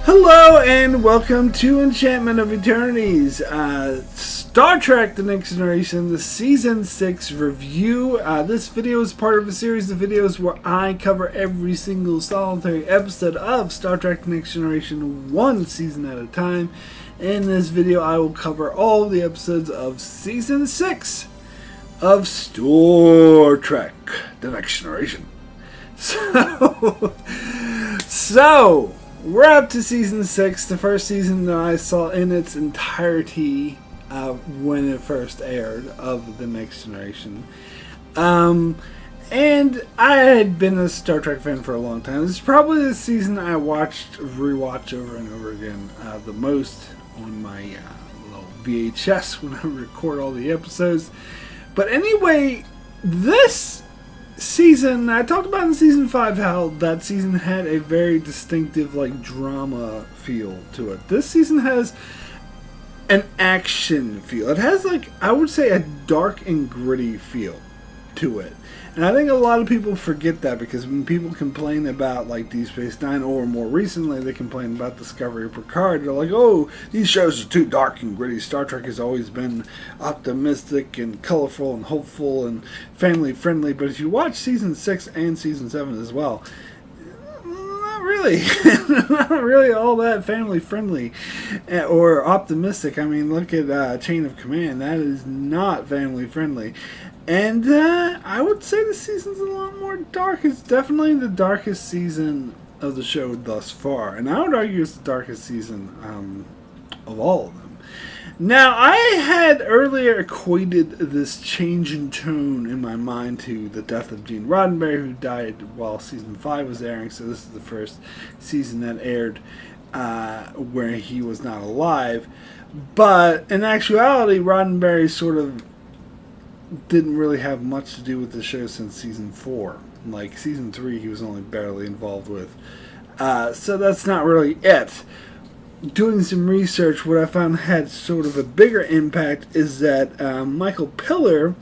Hello and welcome to Enchantment of Eternities, Star Trek The Next Generation, the Season 6 review. This video is part of a series of videos where I cover every single solitary episode of Star Trek The Next Generation, one season at a time. In this video I will cover all the episodes of Season 6 of Star Trek The Next Generation. So we're up to Season 6, the first season that I saw in its entirety when it first aired of The Next Generation. And I had been a Star Trek fan for a long time. This is probably the season I rewatch over and over again the most on my little VHS when I record all the episodes. But anyway, this season, I talked about in season 5 how that season had a very distinctive drama feel to it. This season has an action feel. It has I would say a dark and gritty feel to it. And I think a lot of people forget that, because when people complain about Deep Space Nine, or more recently they complain about Discovery of Picard, they're like, oh, these shows are too dark and gritty. Star Trek has always been optimistic and colorful and hopeful and family friendly. But if you watch season 6 and season 7 as well, not really. Not really all that family friendly or optimistic. I mean, look at Chain of Command. That is not family friendly. And I would say the season's a lot more dark. It's definitely the darkest season of the show thus far. And I would argue it's the darkest season of all of them. Now, I had earlier equated this change in tone in my mind to the death of Gene Roddenberry, who died while season 5 was airing. So this is the first season that aired where he was not alive. But in actuality, Roddenberry sort of didn't really have much to do with the show since season 4. Season 3 he was only barely involved with. So that's not really it. Doing some research, what I found had sort of a bigger impact is that Michael Piller,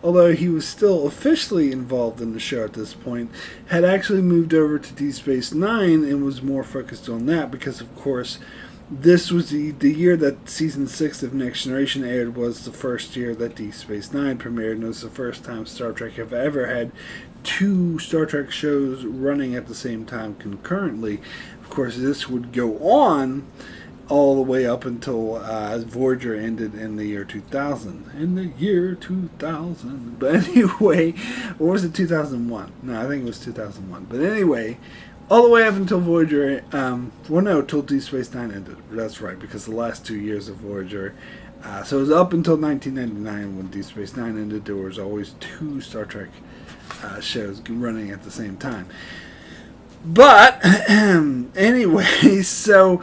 although he was still officially involved in the show at this point, had actually moved over to Deep Space Nine and was more focused on that, because of course this was the year that Season 6 of Next Generation aired, was the first year that Deep Space Nine premiered, and it was the first time Star Trek have ever had two Star Trek shows running at the same time concurrently. Of course, this would go on all the way up until Voyager ended in the year 2000. In the year 2000. But anyway, or was it 2001? No, I think it was 2001. But anyway, all the way up until Voyager, till Deep Space Nine ended. That's right, because the last 2 years of Voyager, so it was up until 1999 when Deep Space Nine ended. There was always two Star Trek shows running at the same time. But anyway, so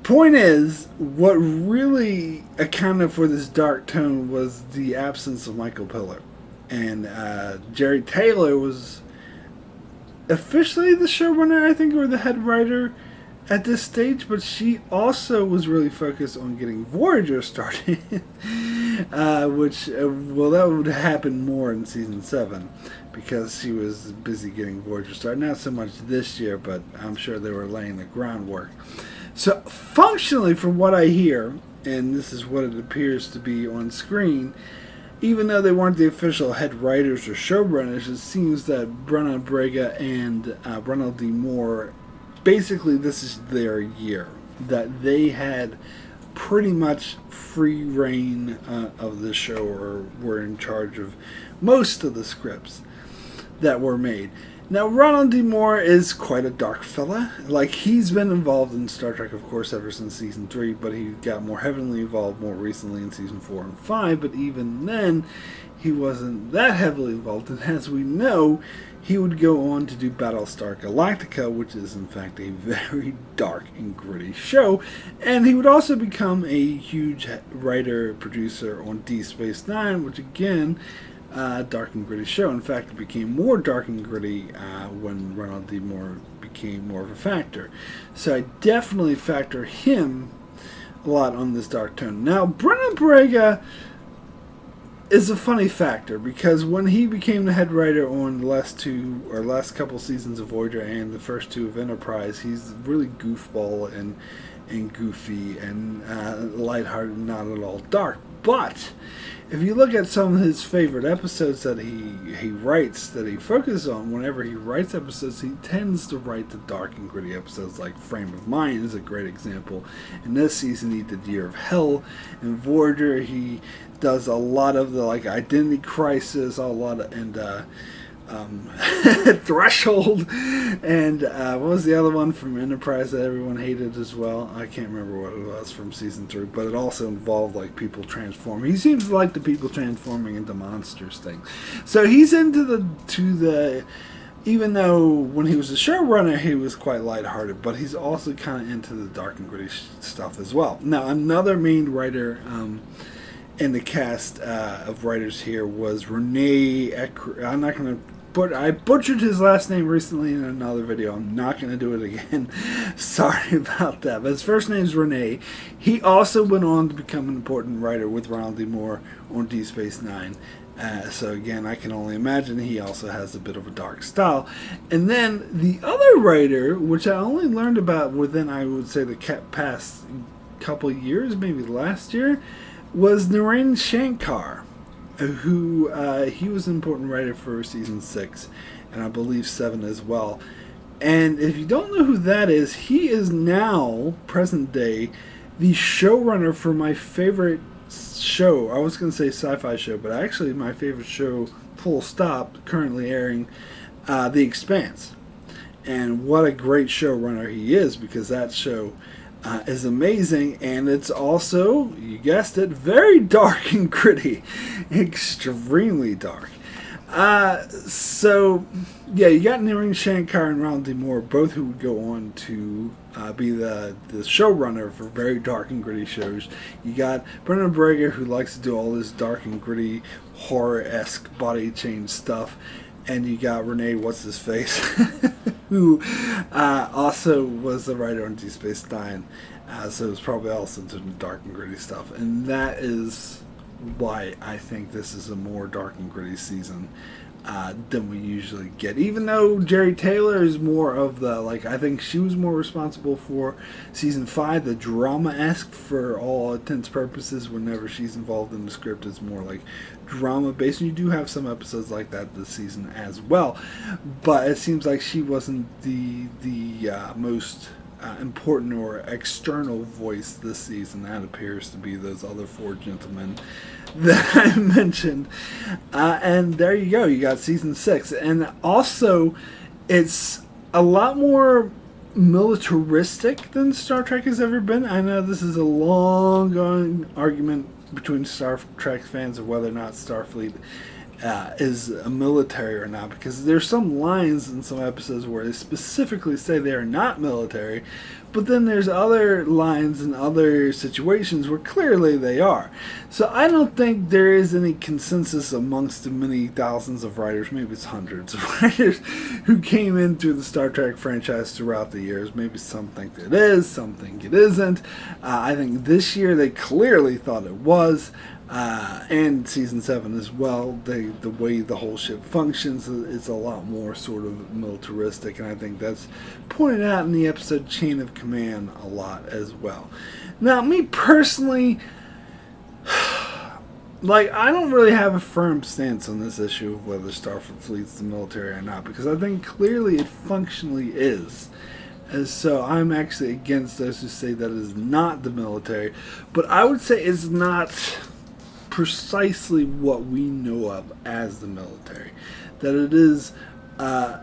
point is, what really accounted for this dark tone was the absence of Michael Piller, and Jerry Taylor was officially the showrunner, I think, or the head writer at this stage, but she also was really focused on getting Voyager started, which, that would happen more in season 7, because she was busy getting Voyager started. Not so much this year, but I'm sure they were laying the groundwork. So, functionally, from what I hear, and this is what it appears to be on screen, even though they weren't the official head writers or showrunners, it seems that Brenna Braga and Brenna D. Moore, basically this is their year. That they had pretty much free reign of the show, or were in charge of most of the scripts that were made. Now, Ronald D. Moore is quite a dark fella. He's been involved in Star Trek, of course, ever since season 3, but he got more heavily involved more recently in season 4 and 5, but even then, he wasn't that heavily involved, and as we know, he would go on to do Battlestar Galactica, which is, in fact, a very dark and gritty show, and he would also become a huge writer-producer on Deep Space Nine, which, again, dark and gritty show. In fact, it became more dark and gritty when Ronald D. Moore became more of a factor. So I definitely factor him a lot on this dark tone. Now, Brenna Braga is a funny factor because when he became the head writer on the last couple seasons of Voyager and the first two of Enterprise, he's really goofball and goofy and lighthearted, not at all dark. But if you look at some of his favorite episodes that he writes, that he focuses on, whenever he writes episodes, he tends to write the dark and gritty episodes, like Frame of Mind is a great example. In this season, he did Year of Hell. In Voyager, he does a lot of the like identity crisis, Threshold, and what was the other one from Enterprise that everyone hated as well? I can't remember what it was from season 3, but it also involved like people transforming. He seems to like the people transforming into monsters thing. So he's into the even though when he was a showrunner he was quite lighthearted, but he's also kind of into the dark and gritty stuff as well. Now another main writer in the cast of writers here was Renee I'm not going to I butchered his last name recently in another video. I'm not going to do it again. Sorry about that. But his first name is Renee. He also went on to become an important writer with Ronald D. Moore on Deep Space Nine. So again, I can only imagine he also has a bit of a dark style. And then the other writer, which I only learned about within, I would say, the past couple years, maybe last year, was Naren Shankar, who he was an important writer for season 6 and I believe 7 as well. And if you don't know who that is, he is now present day the showrunner for my favorite show. I was going to say sci-fi show, but actually my favorite show, full stop, currently airing, The Expanse. And what a great showrunner he is, because that show is amazing, and it's also, you guessed it, very dark and gritty. Extremely dark. So, yeah, you got Naren Shankar and Ronald D. Moore, both who would go on to be the showrunner for very dark and gritty shows. You got Brendan Braga, who likes to do all this dark and gritty, horror-esque body change stuff. And you got Renee, what's-his-face, who also was the writer on Deep Space Nine. So it's probably also into the dark and gritty stuff. And that is why I think this is a more dark and gritty season than we usually get. Even though Jerry Taylor is more of the, I think she was more responsible for season 5, the drama-esque for all intents purposes. Whenever she's involved in the script, it's more like drama-based. And you do have some episodes like that this season as well. But it seems like she wasn't the most important or external voice this season. That appears to be those other 4 gentlemen that I mentioned. And there you go. You got season 6. And also, it's a lot more militaristic than Star Trek has ever been. I know this is a long-going argument between Star Trek fans of whether or not Starfleet is a military or not, because there's some lines in some episodes where they specifically say they are not military, but then there's other lines in other situations where clearly they are. So I don't think there is any consensus amongst the many thousands of writers, maybe it's hundreds of writers, who came into the Star Trek franchise throughout the years. Maybe some think it is, some think it isn't. I think this year they clearly thought it was. And season 7 as well, the way the whole ship functions is a lot more sort of militaristic, and I think that's pointed out in the episode Chain of Command a lot as well. Now, me personally, I don't really have a firm stance on this issue of whether Starfleet's the military or not, because I think clearly it functionally is. And so I'm actually against those who say that it is not the military, but I would say it's not precisely what we know of as the military. That it is, the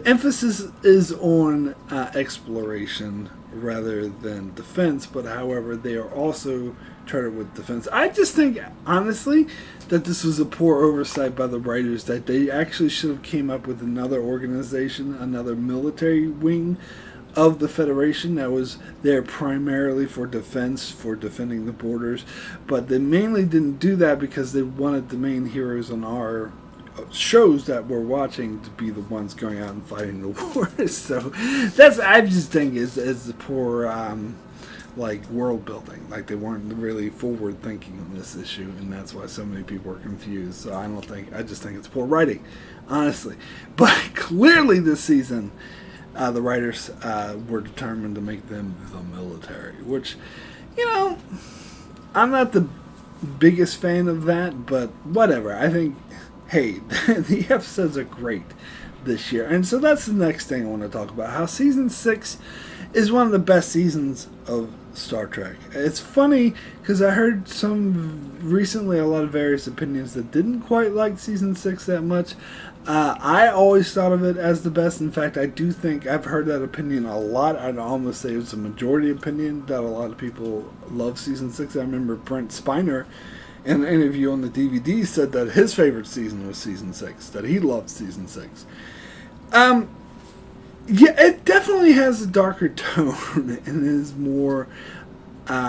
emphasis is on exploration rather than defense, but however, they are also chartered with defense. I just think, honestly, that this was a poor oversight by the writers, that they actually should have came up with another organization, another military wing of the Federation that was there primarily for defense, for defending the borders, but they mainly didn't do that because they wanted the main heroes on our shows that we're watching to be the ones going out and fighting the wars. So that's, I just think, is the poor like world building. Like they weren't really forward thinking on this issue, and that's why so many people are confused. So I just think it's poor writing, honestly. But clearly this season, the writers were determined to make them the military, which, I'm not the biggest fan of that, but whatever. I think, hey, the episodes are great this year. And so that's the next thing I want to talk about, how season 6 is one of the best seasons of Star Trek. It's funny because I heard recently a lot of various opinions that didn't quite like season 6 that much. I always thought of it as the best. In fact, I do think I've heard that opinion a lot. I'd almost say it's a majority opinion that a lot of people love season 6. I remember Brent Spiner in an interview on the DVD said that his favorite season was season 6, that he loved season 6. Yeah, it definitely has a darker tone and is more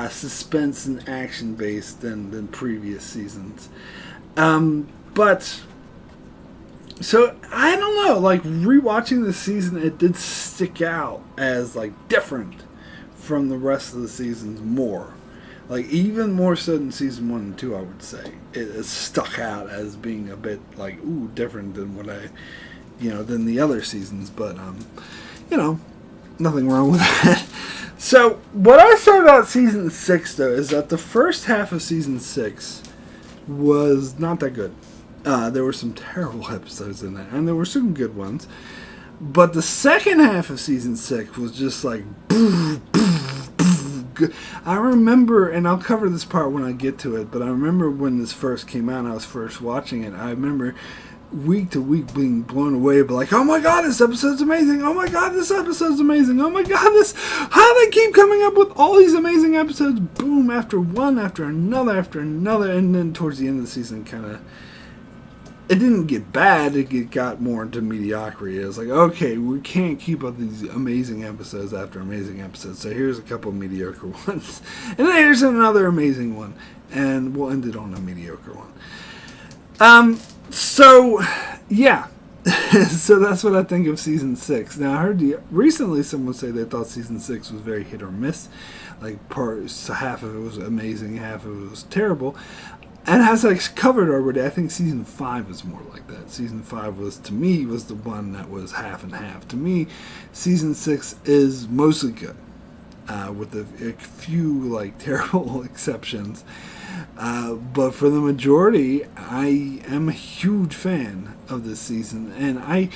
suspense and action based than previous seasons. But so I don't know, like rewatching this season, it did stick out as like different from the rest of the seasons more. Like even more so than season 1 and 2, I would say. It stuck out as being a bit like different than what than the other seasons, but nothing wrong with that. So what I said about season 6 though is that the first half of season 6 was not that good. There were some terrible episodes in that, and there were some good ones. But the second half of season 6 was just like I remember, and I'll cover this part when I get to it, but I remember when this first came out and I was first watching it, I remember week to week being blown away, but like, oh my god, this episode's amazing, oh my god, this episode's amazing, oh my god, how they keep coming up with all these amazing episodes, boom, after one, after another, and then towards the end of the season, it didn't get bad, it got more into mediocrity. It was like, okay, we can't keep up these amazing episodes after amazing episodes, so here's a couple of mediocre ones, and then here's another amazing one, and we'll end it on a mediocre one. So, yeah. So that's what I think of season 6. Now, I heard recently someone say they thought season 6 was very hit or miss. Like, half of it was amazing, half of it was terrible. And as I covered already, I think season 5 is more like that. Season 5 was the one that was half and half. To me, season 6 is mostly good, with a few terrible exceptions. But for the majority, I am a huge fan of this season, and I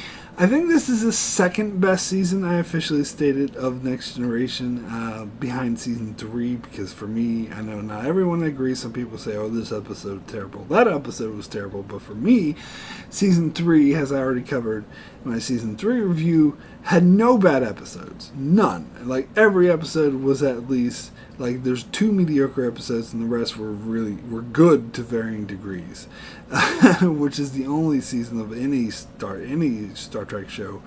think this is the second best season I officially stated of Next Generation, behind season 3, because for me, I know not everyone agrees. Some people say, oh, this episode was terrible, that episode was terrible, but for me, season 3, as I already covered in my season 3 review, had no bad episodes. None. Like, every episode was at least, there's 2 mediocre episodes and the rest were good to varying degrees. Which is the only season of any Star Trek show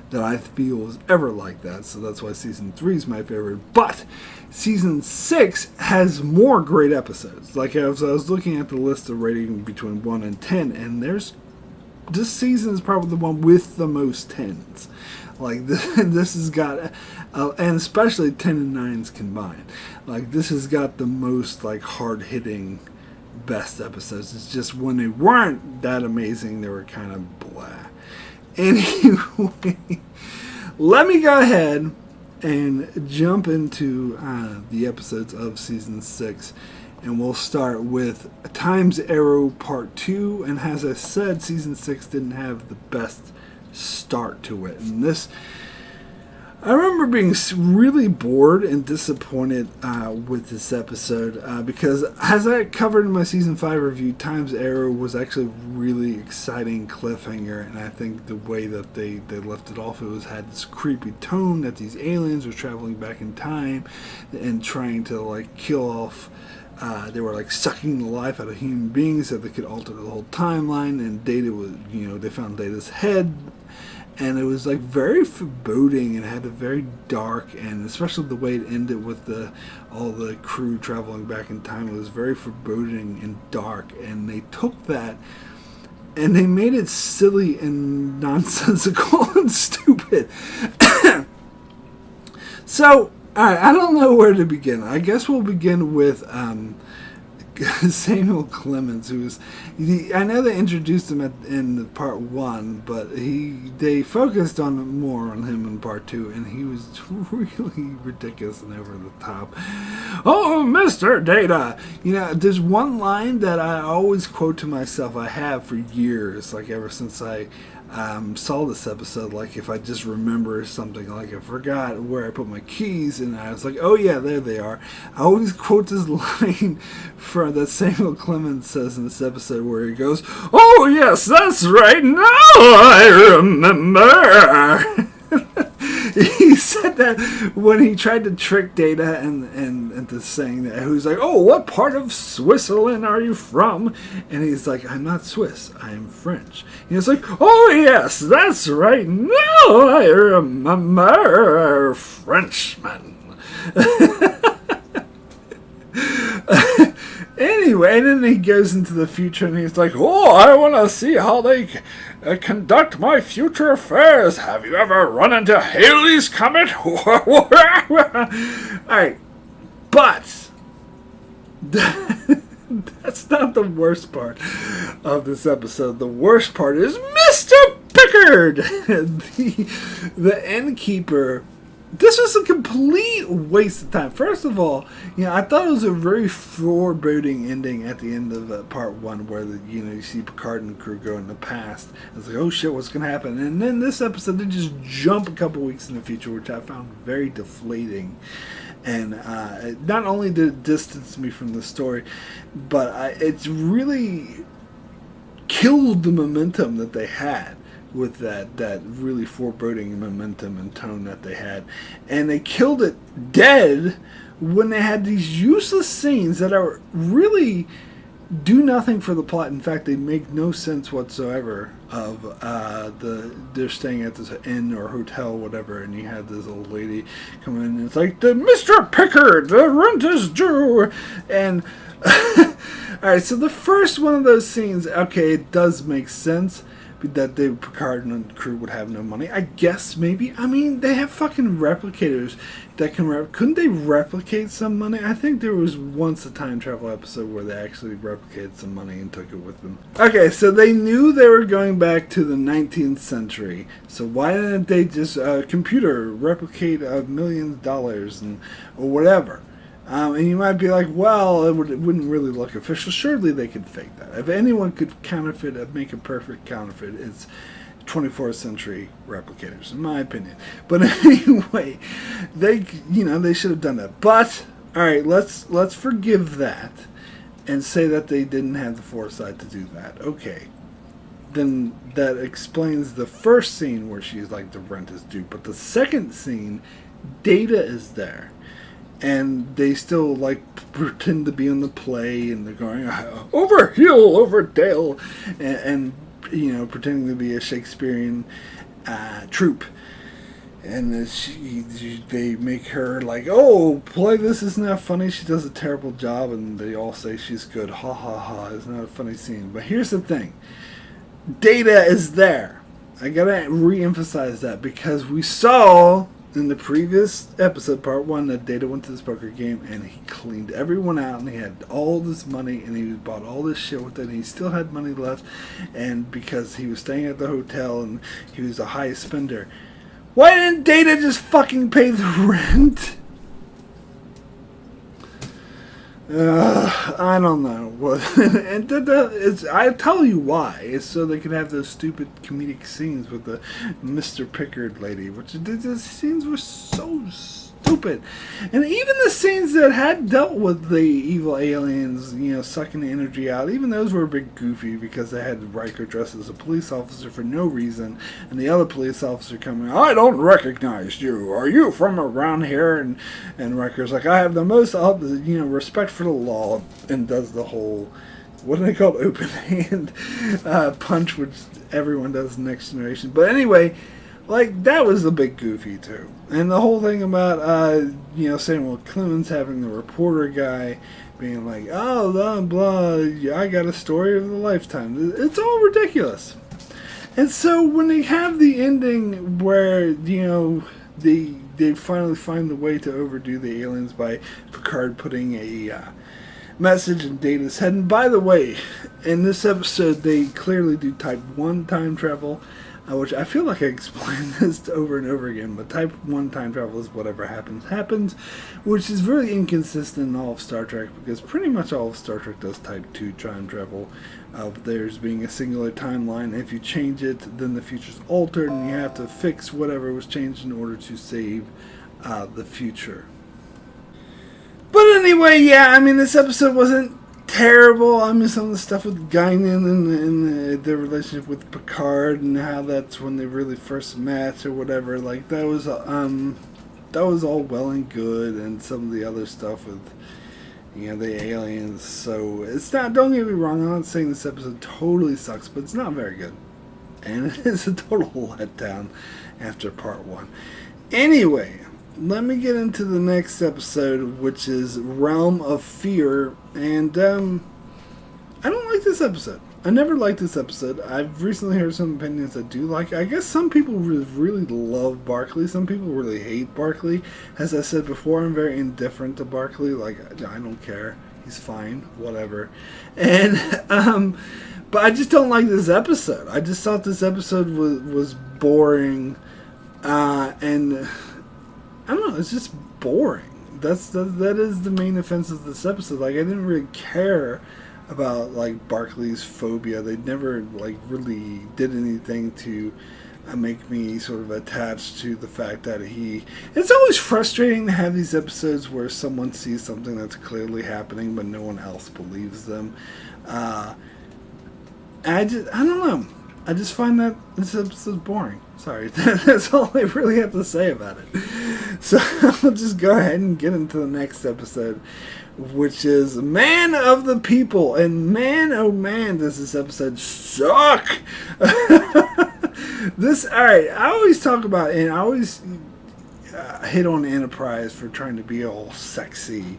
that I feel was ever like that. So that's why season 3 is my favorite. But season 6 has more great episodes. Like, I was looking at the list of rating between 1 and 10, and this season is probably the one with the most 10s. Like, this has got, and especially 10 and 9s combined. Like, this has got the most, hard-hitting best episodes. It's just when they weren't that amazing, they were kind of blah. Anyway, let me go ahead and jump into the episodes of season 6. And we'll start with Time's Arrow Part 2. And as I said, season 6 didn't have the best start to it. And I remember being really bored and disappointed with this episode because, as I covered in my season 5 review, Time's Arrow was actually a really exciting cliffhanger, and I think the way that they left it off, had this creepy tone that these aliens were traveling back in time and trying to kill off. They were sucking the life out of human beings so they could alter the whole timeline, and Data was, they found Data's head. And it was very foreboding and had a very dark, and especially the way it ended with all the crew traveling back in time, it was very foreboding and dark. And they took that and they made it silly and nonsensical and stupid. So All right, I don't know where to begin. I guess we'll begin with Samuel Clemens, who was, I know they introduced him in part one, but they focused on more on him in part two, and he was really ridiculous and over the top. Oh, Mr. Data! You know, there's one line that I always quote to myself. I have for years, like ever since I saw this episode. Like if I just remember something, like I forgot where I put my keys, and I was like, oh yeah, there they are. I always quote this line from that Samuel Clemens says in this episode where he goes, oh yes, that's right, now I remember. He said that when he tried to trick Data and into saying that, who's like, oh, what part of Switzerland are you from? And he's like, I'm not Swiss, I am French. And he's like, oh yes, that's right, now I remember, Frenchman. Anyway, and then he goes into the future and he's like, oh, I want to see how they conduct my future affairs. Have you ever run into Halley's Comet? Alright, but that's not the worst part of this episode. The worst part is Mr. Pickard, the innkeeper. This was a complete waste of time. First of all, you know, I thought it was a very foreboding ending at the end of part one, where you see Picard and the crew go in the past. It's like, oh shit, what's gonna happen? And then this episode, they just jump a couple weeks in the future, which I found very deflating. And not only did it distance me from the story, but it's really killed the momentum that they had with that really foreboding momentum and tone that they had. And they killed it dead when they had these useless scenes that are really do nothing for the plot. In fact, they make no sense whatsoever of they're staying at this inn or hotel, whatever, and you had this old lady come in and it's like, the Mr. Pickard, the rent is due. And alright, so the first one of those scenes, okay, it does make sense that Picard and the crew would have no money. I guess, maybe. I mean, they have fucking replicators that can couldn't they replicate some money? I think there was once a time travel episode where they actually replicated some money and took it with them. Okay, so they knew they were going back to the 19th century. So why didn't they just computer replicate $1 million or whatever? And you might be like, well, it wouldn't really look official. Surely they could fake that. If anyone could counterfeit, make a perfect counterfeit, it's 24th century replicators, in my opinion. But anyway, they should have done that. But all right, let's forgive that and say that they didn't have the foresight to do that. Okay, then that explains the first scene where she's like, the rent is due. But the second scene, Data is there. And they still pretend to be on the play, and they're going over hill, over dale, and pretending to be a Shakespearean troupe. And they make her like, oh, play this is not funny. She does a terrible job, and they all say she's good. Ha ha ha! It's not a funny scene. But here's the thing: Data is there. I gotta re-emphasize that because we saw in the previous episode, part one, that Data went to this poker game and he cleaned everyone out and he had all this money and he bought all this shit with it and he still had money left, and because he was staying at the hotel and he was a high spender. Why didn't Data just fucking pay the rent? I don't know. And I tell you why. It's so they can have those stupid comedic scenes with the Mr. Pickard lady, which the scenes were so stupid. And even the scenes that had dealt with the evil aliens, sucking the energy out, even those were a bit goofy because they had Riker dressed as a police officer for no reason, and the other police officer coming, I don't recognize you. Are you from around here? And Riker's like, I have the most respect for the law, and does the whole, what do they call it, open hand punch, which everyone does in Next Generation. But anyway, that was a bit goofy too. And the whole thing about Samuel Clemens having the reporter guy being like, oh, blah blah, I got a story of a lifetime. It's all ridiculous. And so when they have the ending where they they finally find the way to overdo the aliens by Picard putting a message in Data's head. And by the way, in this episode, they clearly do Type 1 time travel, which I feel like I explained this over and over again, but Type 1 time travel is whatever happens, which is very inconsistent in all of Star Trek, because pretty much all of Star Trek does Type 2 time travel, of there's being a singular timeline. If you change it, then the future's altered, and you have to fix whatever was changed in order to save the future. But anyway, yeah, I mean, this episode wasn't terrible. I mean, some of the stuff with Guinan and the relationship with Picard and how that's when they really first met or whatever, like, that was all well and good, and some of the other stuff with, the aliens. So it's not, don't get me wrong, I'm not saying this episode totally sucks, but it's not very good. And it is a total letdown after part 1. Anyway, let me get into the next episode, which is Realm of Fear. And I don't like this episode. I never liked this episode. I've recently heard some opinions that do like it. I guess some people really love Barclay. Some people really hate Barclay. As I said before, I'm very indifferent to Barclay. Like, I don't care. He's fine. Whatever. And but I just don't like this episode. I just thought this episode was boring. And I don't know, it's just boring. That is the main offense of this episode. Like, I didn't really care about, like, Barclay's phobia. They never, like, really did anything to make me sort of attached to the fact that it's always frustrating to have these episodes where someone sees something that's clearly happening but no one else believes them. I don't know. I just find that this episode's boring. Sorry, that's all I really have to say about it. So I'll just go ahead and get into the next episode, which is Man of the People. And man, oh man, does this episode suck! Alright, I always talk about, and I always hit on Enterprise for trying to be all sexy.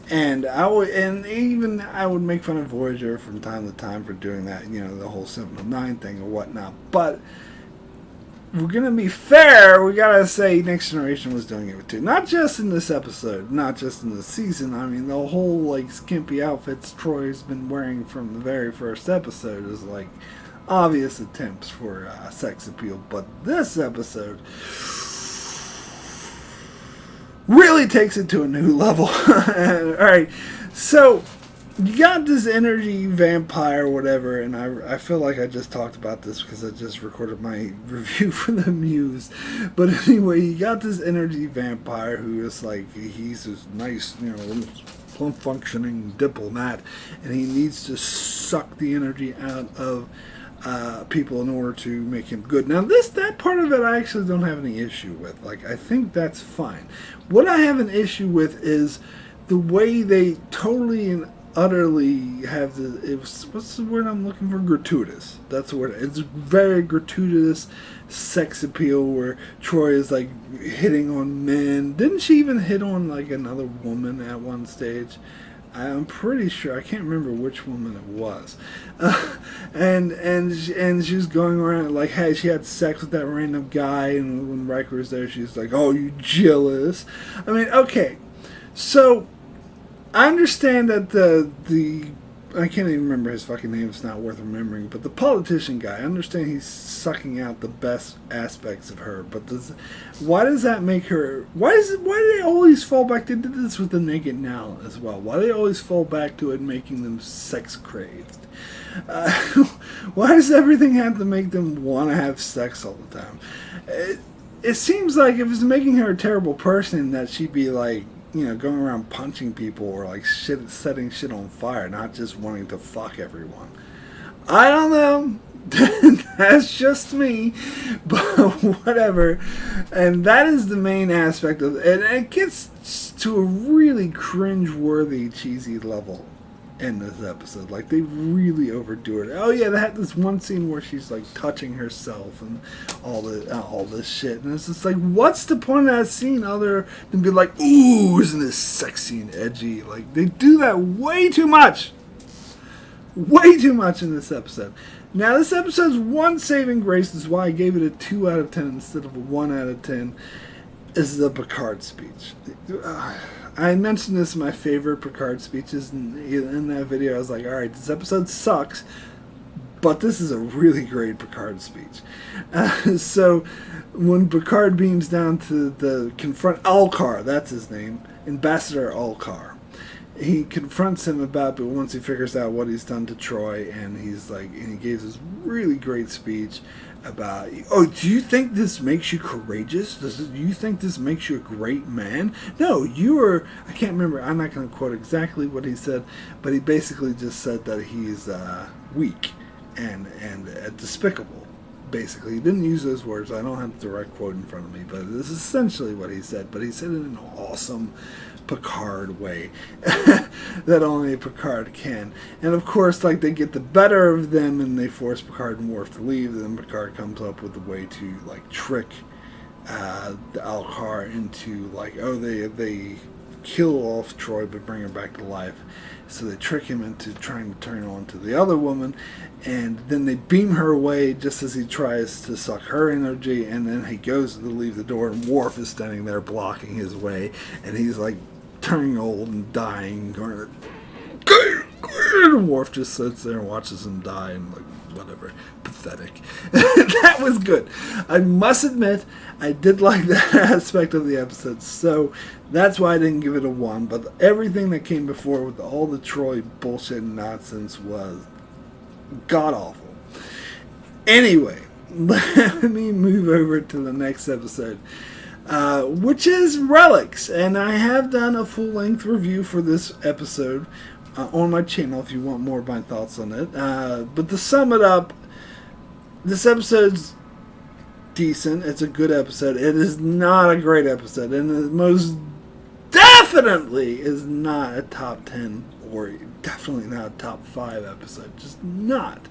And I would make fun of Voyager from time to time for doing that, the whole 709 thing or whatnot. But we're gonna be fair. We gotta say Next Generation was doing it too. Not just in this episode, not just in this season. I mean, the whole like skimpy outfits Troy's been wearing from the very first episode is like obvious attempts for sex appeal. But this episode really takes it to a new level. Alright, so you got this energy vampire, whatever, and I feel like I just talked about this because I just recorded my review for the Muse. But anyway, you got this energy vampire who is like, he's this nice, plump functioning diplomat, and he needs to suck the energy out of people in order to make him good. Now that part of it I actually don't have any issue with. Like, I think that's fine. What I have an issue with is the way they totally and utterly have what's the word I'm looking for? Gratuitous. That's the word. It's very gratuitous sex appeal where Troy is like hitting on men. Didn't she even hit on like another woman at one stage? I'm pretty sure. I can't remember which woman it was. And she was going around like, hey, she had sex with that random guy, and when Riker was there, she's like, oh, you jealous? I mean, okay, so I understand that the I can't even remember his fucking name. It's not worth remembering. But the politician guy, I understand he's sucking out the best aspects of her. But why does that make her? Why do they always fall back? They did this with the Naked Now as well. Why do they always fall back to it, making them sex craved? Why does everything have to make them want to have sex all the time? It seems like if it's making her a terrible person, that she'd be like, going around punching people or like setting shit on fire, not just wanting to fuck everyone. I don't know. That's just me, but whatever. And that is the main aspect of it. And it gets to a really cringe-worthy, cheesy level in this episode. Like, they really overdo it. Oh yeah, they had this one scene where she's like touching herself and all this shit, and it's just like, what's the point of that scene other than be like, ooh, isn't this sexy and edgy? Like, they do that way too much in this episode. Now, this episode's one saving grace is why I gave it a 2 out of 10 instead of a 1 out of 10. is the Picard speech. I mentioned this in my favorite Picard speeches in that video. I was like, alright, this episode sucks, but this is a really great Picard speech. So when Picard beams down to confront Alcar, that's his name, Ambassador Alcar, he confronts him about, but once he figures out what he's done to Troy, and he's like, and he gives this really great speech about, oh, do you think this makes you courageous? Do you think this makes you a great man? No, you are, I can't remember, I'm not going to quote exactly what he said, but he basically just said that he's weak and despicable. Basically, he didn't use those words. I don't have the direct quote in front of me, but this is essentially what he said. But he said it in an awesome Picard way that only a Picard can. And of course, like, they get the better of them and they force Picard and Worf to leave. Then Picard comes up with a way to like trick the Alcar into like, oh, they kill off Troy but bring her back to life. So they trick him into trying to turn on to the other woman, and then they beam her away just as he tries to suck her energy, and then he goes to leave the door, and Worf is standing there blocking his way, and he's like turning old and dying, going, and Worf just sits there and watches him die, and like, whatever, pathetic. That was good. I must admit, I did like that aspect of the episode, so that's why I didn't give it a 1, but everything that came before with all the Troy bullshit and nonsense was god-awful. Anyway, let me move over to the next episode, which is Relics, and I have done a full-length review for this episode on my channel if you want more of my thoughts on it. But to sum it up, this episode's decent. It's a good episode. It is not a great episode, and it most definitely is not a top 10 or definitely not a top 5 episode. Just not.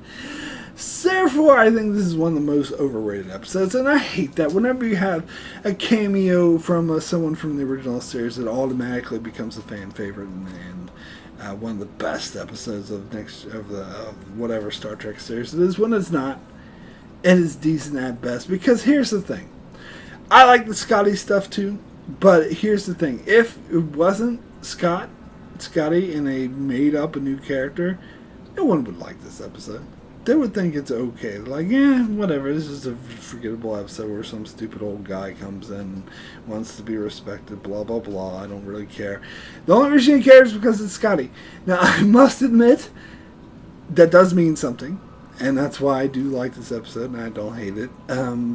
Therefore, I think this is one of the most overrated episodes, and I hate that. Whenever you have a cameo from someone from the original series, it automatically becomes a fan favorite and one of the best episodes of whatever Star Trek series it is. When it's not, it is decent at best. Because here's the thing, I like the Scotty stuff too, but here's the thing: if it wasn't Scotty, and they made up a new character, no one would like this episode. They would think it's okay. Like, whatever. This is a forgettable episode where some stupid old guy comes in and wants to be respected, blah, blah, blah. I don't really care. The only reason he cares is because it's Scotty. Now, I must admit, that does mean something. And that's why I do like this episode, and I don't hate it.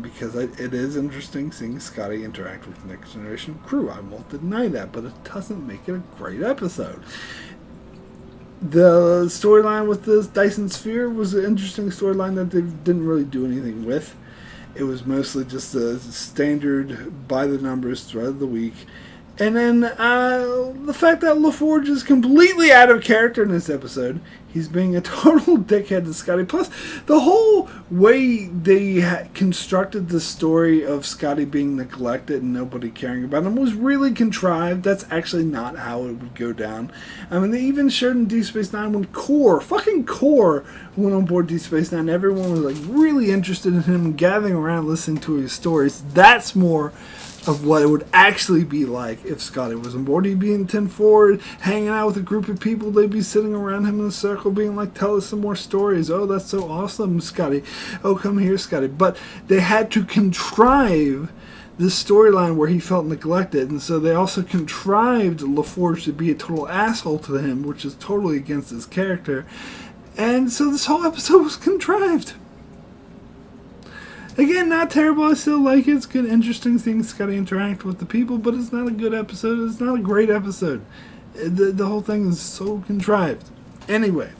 Because it is interesting seeing Scotty interact with the Next Generation crew. I won't deny that, but it doesn't make it a great episode. The storyline with the Dyson Sphere was an interesting storyline that they didn't really do anything with. It was mostly just a standard by-the-numbers thread of the week. And then the fact that LaForge is completely out of character in this episode. He's being a total dickhead to Scotty. Plus, the whole way they constructed the story of Scotty being neglected and nobody caring about him was really contrived. That's actually not how it would go down. I mean, they even showed in Deep Space Nine when fucking Core went on board Deep Space Nine. Everyone was like really interested in him and gathering around listening to his stories. That's more of what it would actually be like if Scotty was on board. He'd be in 10-4, hanging out with a group of people. They'd be sitting around him in a circle being like, tell us some more stories. Oh, that's so awesome, Scotty. Oh, come here, Scotty. But they had to contrive this storyline where he felt neglected, and so they also contrived LaForge to be a total asshole to him, which is totally against his character. And so this whole episode was contrived. Again, not terrible. I still like it. It's good, interesting things. Scotty interact with the people, but it's not a good episode. It's not a great episode. The whole thing is so contrived. Anyway,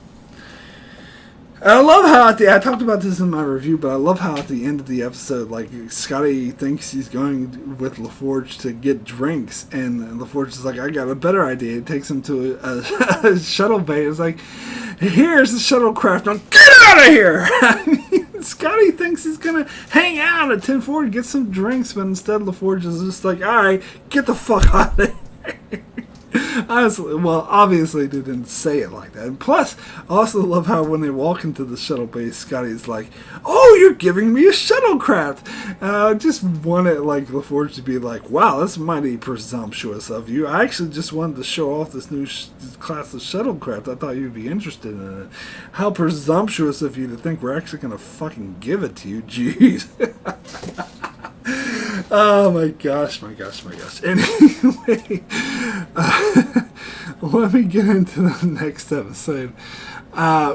I love how I talked about this in my review, but I love how at the end of the episode, like, Scotty thinks he's going with LaForge to get drinks, and LaForge is like, I got a better idea. It takes him to a shuttle bay. It's like, here's the shuttlecraft. Now get out of here! I mean, Scotty thinks he's going to hang out at 10-4 and get some drinks, but instead LaForge is just like, alright, get the fuck out of here. Honestly, well, obviously they didn't say it like that. And plus, I also love how when they walk into the shuttle base, Scotty's like, "Oh, you're giving me a shuttlecraft." I just wanted like LaForge to be like, "Wow, that's mighty presumptuous of you. I actually just wanted to show off this new class of shuttlecraft. I thought you'd be interested in it. How presumptuous of you to think we're actually going to fucking give it to you. Jeez." Oh my gosh, my gosh, my gosh. Anyway, let me get into the next episode,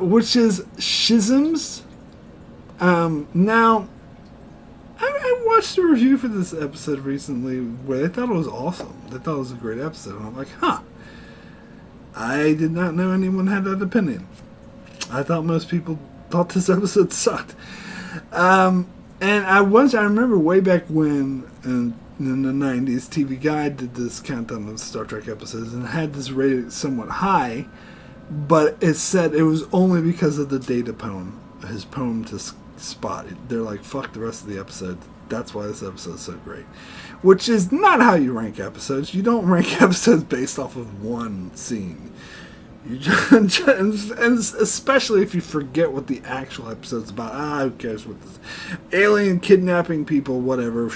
which is Schisms. Now, I watched a review for this episode recently where they thought it was awesome. They thought it was a great episode. And I'm like, huh. I did not know anyone had that opinion. I thought most people thought this episode sucked. And I remember way back when in the 90s, TV Guide did this countdown of Star Trek episodes and had this rated somewhat high, but it said it was only because of the Data poem, his poem to Spot. They're like, fuck the rest of the episode. That's why this episode's so great. Which is not how you rank episodes. You don't rank episodes based off of one scene. You just, and especially if you forget what the actual episode's about. Who cares what this alien kidnapping people, whatever.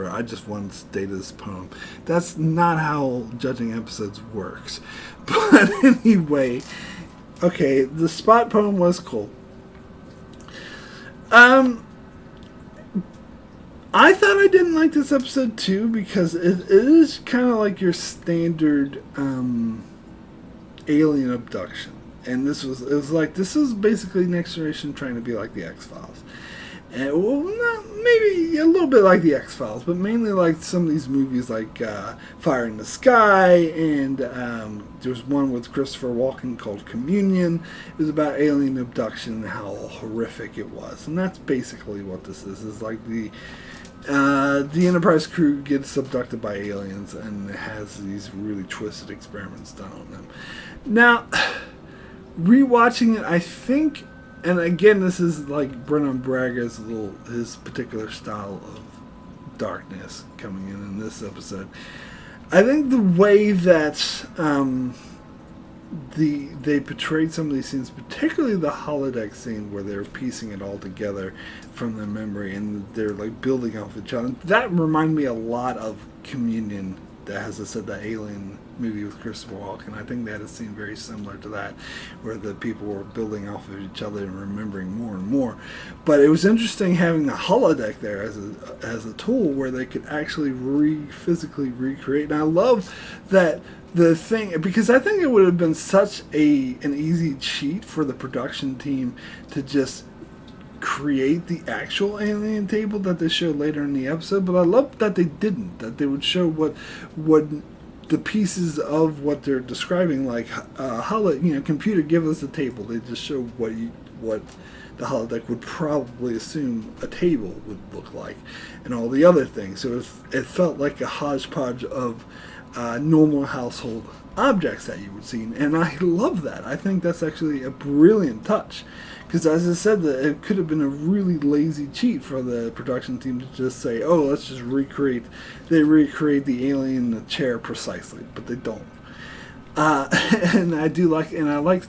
I just want Data's poem. That's not how judging episodes works. But anyway, okay, the Spot poem was cool. I thought I didn't like this episode too because it is kind of like your standard alien abduction, and this was basically Next Generation trying to be like the X-Files, and maybe a little bit like the X-Files, but mainly like some of these movies like Fire in the Sky, and there's one with Christopher Walken called Communion. It was about alien abduction and how horrific it was, and that's basically what this is. Is like the Enterprise crew gets abducted by aliens and has these really twisted experiments done on them. Now, rewatching it, I think, and again, this is like Brennan Braga's his particular style of darkness coming in this episode. I think the way that they portrayed some of these scenes, particularly the holodeck scene where they're piecing it all together from their memory and they're like building off each other. That reminded me a lot of Communion, that has said that alien movie with Christopher Walken. I think they had a scene very similar to that, where the people were building off of each other and remembering more and more. But it was interesting having the holodeck there as a tool where they could actually physically recreate. And I love that the thing, because I think it would have been such an easy cheat for the production team to just create the actual alien table that they showed later in the episode, but I love that they didn't. That they would show what the pieces of what they're describing, like computer, give us a table. They just show what the holodeck would probably assume a table would look like, and all the other things. So it felt like a hodgepodge of normal household objects that you would see, and I love that. I think that's actually a brilliant touch. Because as I said, it could have been a really lazy cheat for the production team to just say, "Oh, let's just recreate." They recreate the alien in the chair precisely, but they don't. And I like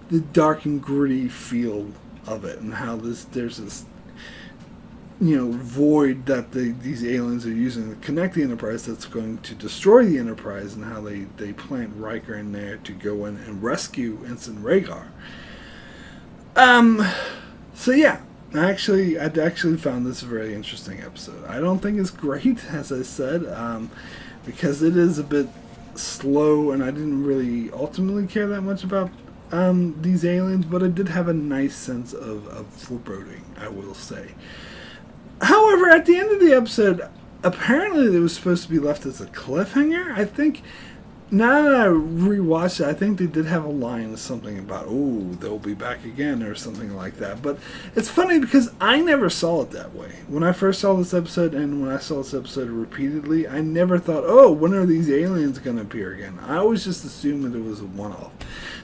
the dark and gritty feel of it, and how there's this void that these aliens are using to connect the Enterprise that's going to destroy the Enterprise, and how they plant Riker in there to go in and rescue Ensign Rhaegar. So yeah, I actually found this a very interesting episode. I don't think it's great, as I said, because it is a bit slow, and I didn't really ultimately care that much about these aliens, but it did have a nice sense of foreboding, I will say. However, at the end of the episode, apparently it was supposed to be left as a cliffhanger. I think, now that I rewatched it, I think they did have a line or something about, "Oh, they'll be back again," or something like that. But it's funny because I never saw it that way. When I first saw this episode, and when I saw this episode repeatedly, I never thought, "Oh, when are these aliens going to appear again?" I always just assumed that it was a one-off.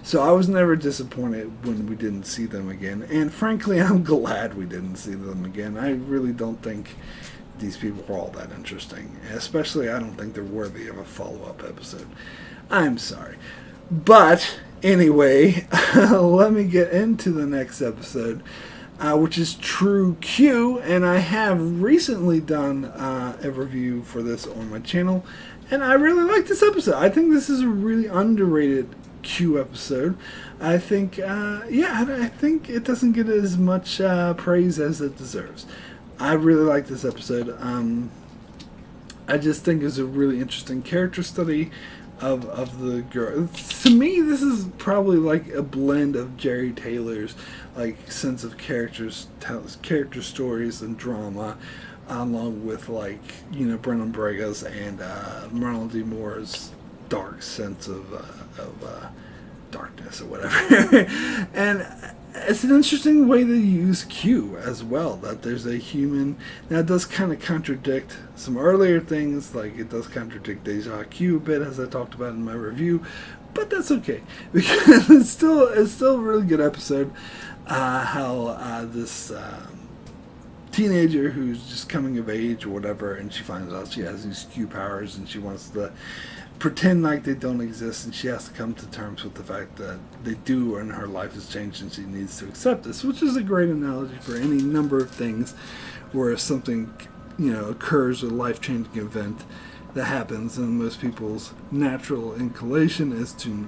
So I was never disappointed when we didn't see them again. And frankly, I'm glad we didn't see them again. I really don't think these people are all that interesting. Especially, I don't think they're worthy of a follow-up episode. I'm sorry. But anyway, let me get into the next episode, which is True Q, and I have recently done a review for this on my channel, and I really like this episode. I think this is a really underrated Q episode. I think, I think it doesn't get as much praise as it deserves. I really like this episode. I just think it's a really interesting character study of the girl. To me, this is probably like a blend of Jerry Taylor's like sense of character stories and drama, along with like Brennan Brega's and Ronald D. Moore's dark sense of darkness or whatever. And it's an interesting way to use Q as well, that there's a human. Now it does kind of contradict some earlier things, like it does contradict Deja Q a bit, as I talked about in my review, but that's okay because it's still a really good episode. How this teenager who's just coming of age or whatever, and she finds out she has these Q powers, and she wants to pretend like they don't exist, and she has to come to terms with the fact that they do, and her life has changed, and she needs to accept this, which is a great analogy for any number of things where something occurs, a life-changing event that happens, and most people's natural inclination is to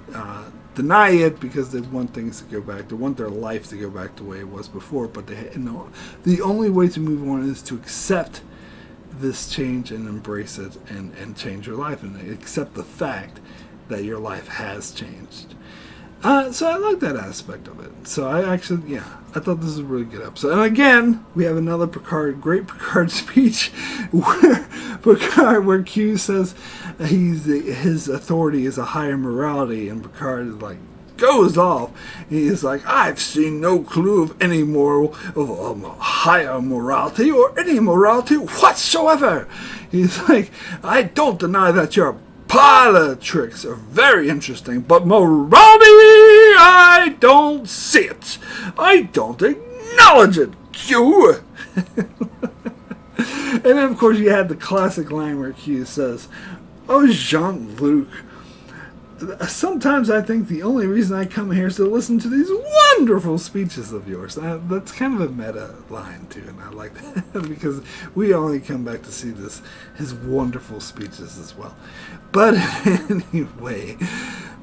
deny it because they want things to go back, they want their life to go back the way it was before, but the only way to move on is to accept this change and embrace it and change your life and accept the fact that your life has changed. So I like that aspect of it. So I thought this was a really good episode. And again, we have another great Picard speech where Q says his authority is a higher morality, and Picard is like, goes off. He's like, I've seen no clue of any higher morality or any morality whatsoever. He's like, I don't deny that your parlor tricks are very interesting, but morality, I don't see it. I don't acknowledge it, Q. And then, of course, you had the classic line where Q says, oh, Jean-Luc, sometimes I think the only reason I come here is to listen to these wonderful speeches of yours. That's kind of a meta line, too, and I like that because we only come back to see his wonderful speeches as well. But anyway,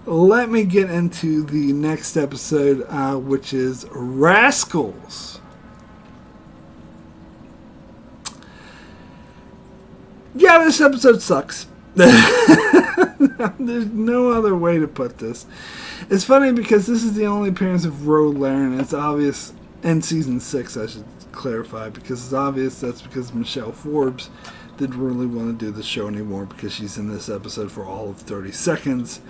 let me get into the next episode, which is Rascals. Yeah, this episode sucks. There's no other way to put this. It's funny because this is the only appearance of Ro Laren. It's obvious in season 6, I should clarify, because it's obvious that's because Michelle Forbes didn't really want to do the show anymore because she's in this episode for all of 30 seconds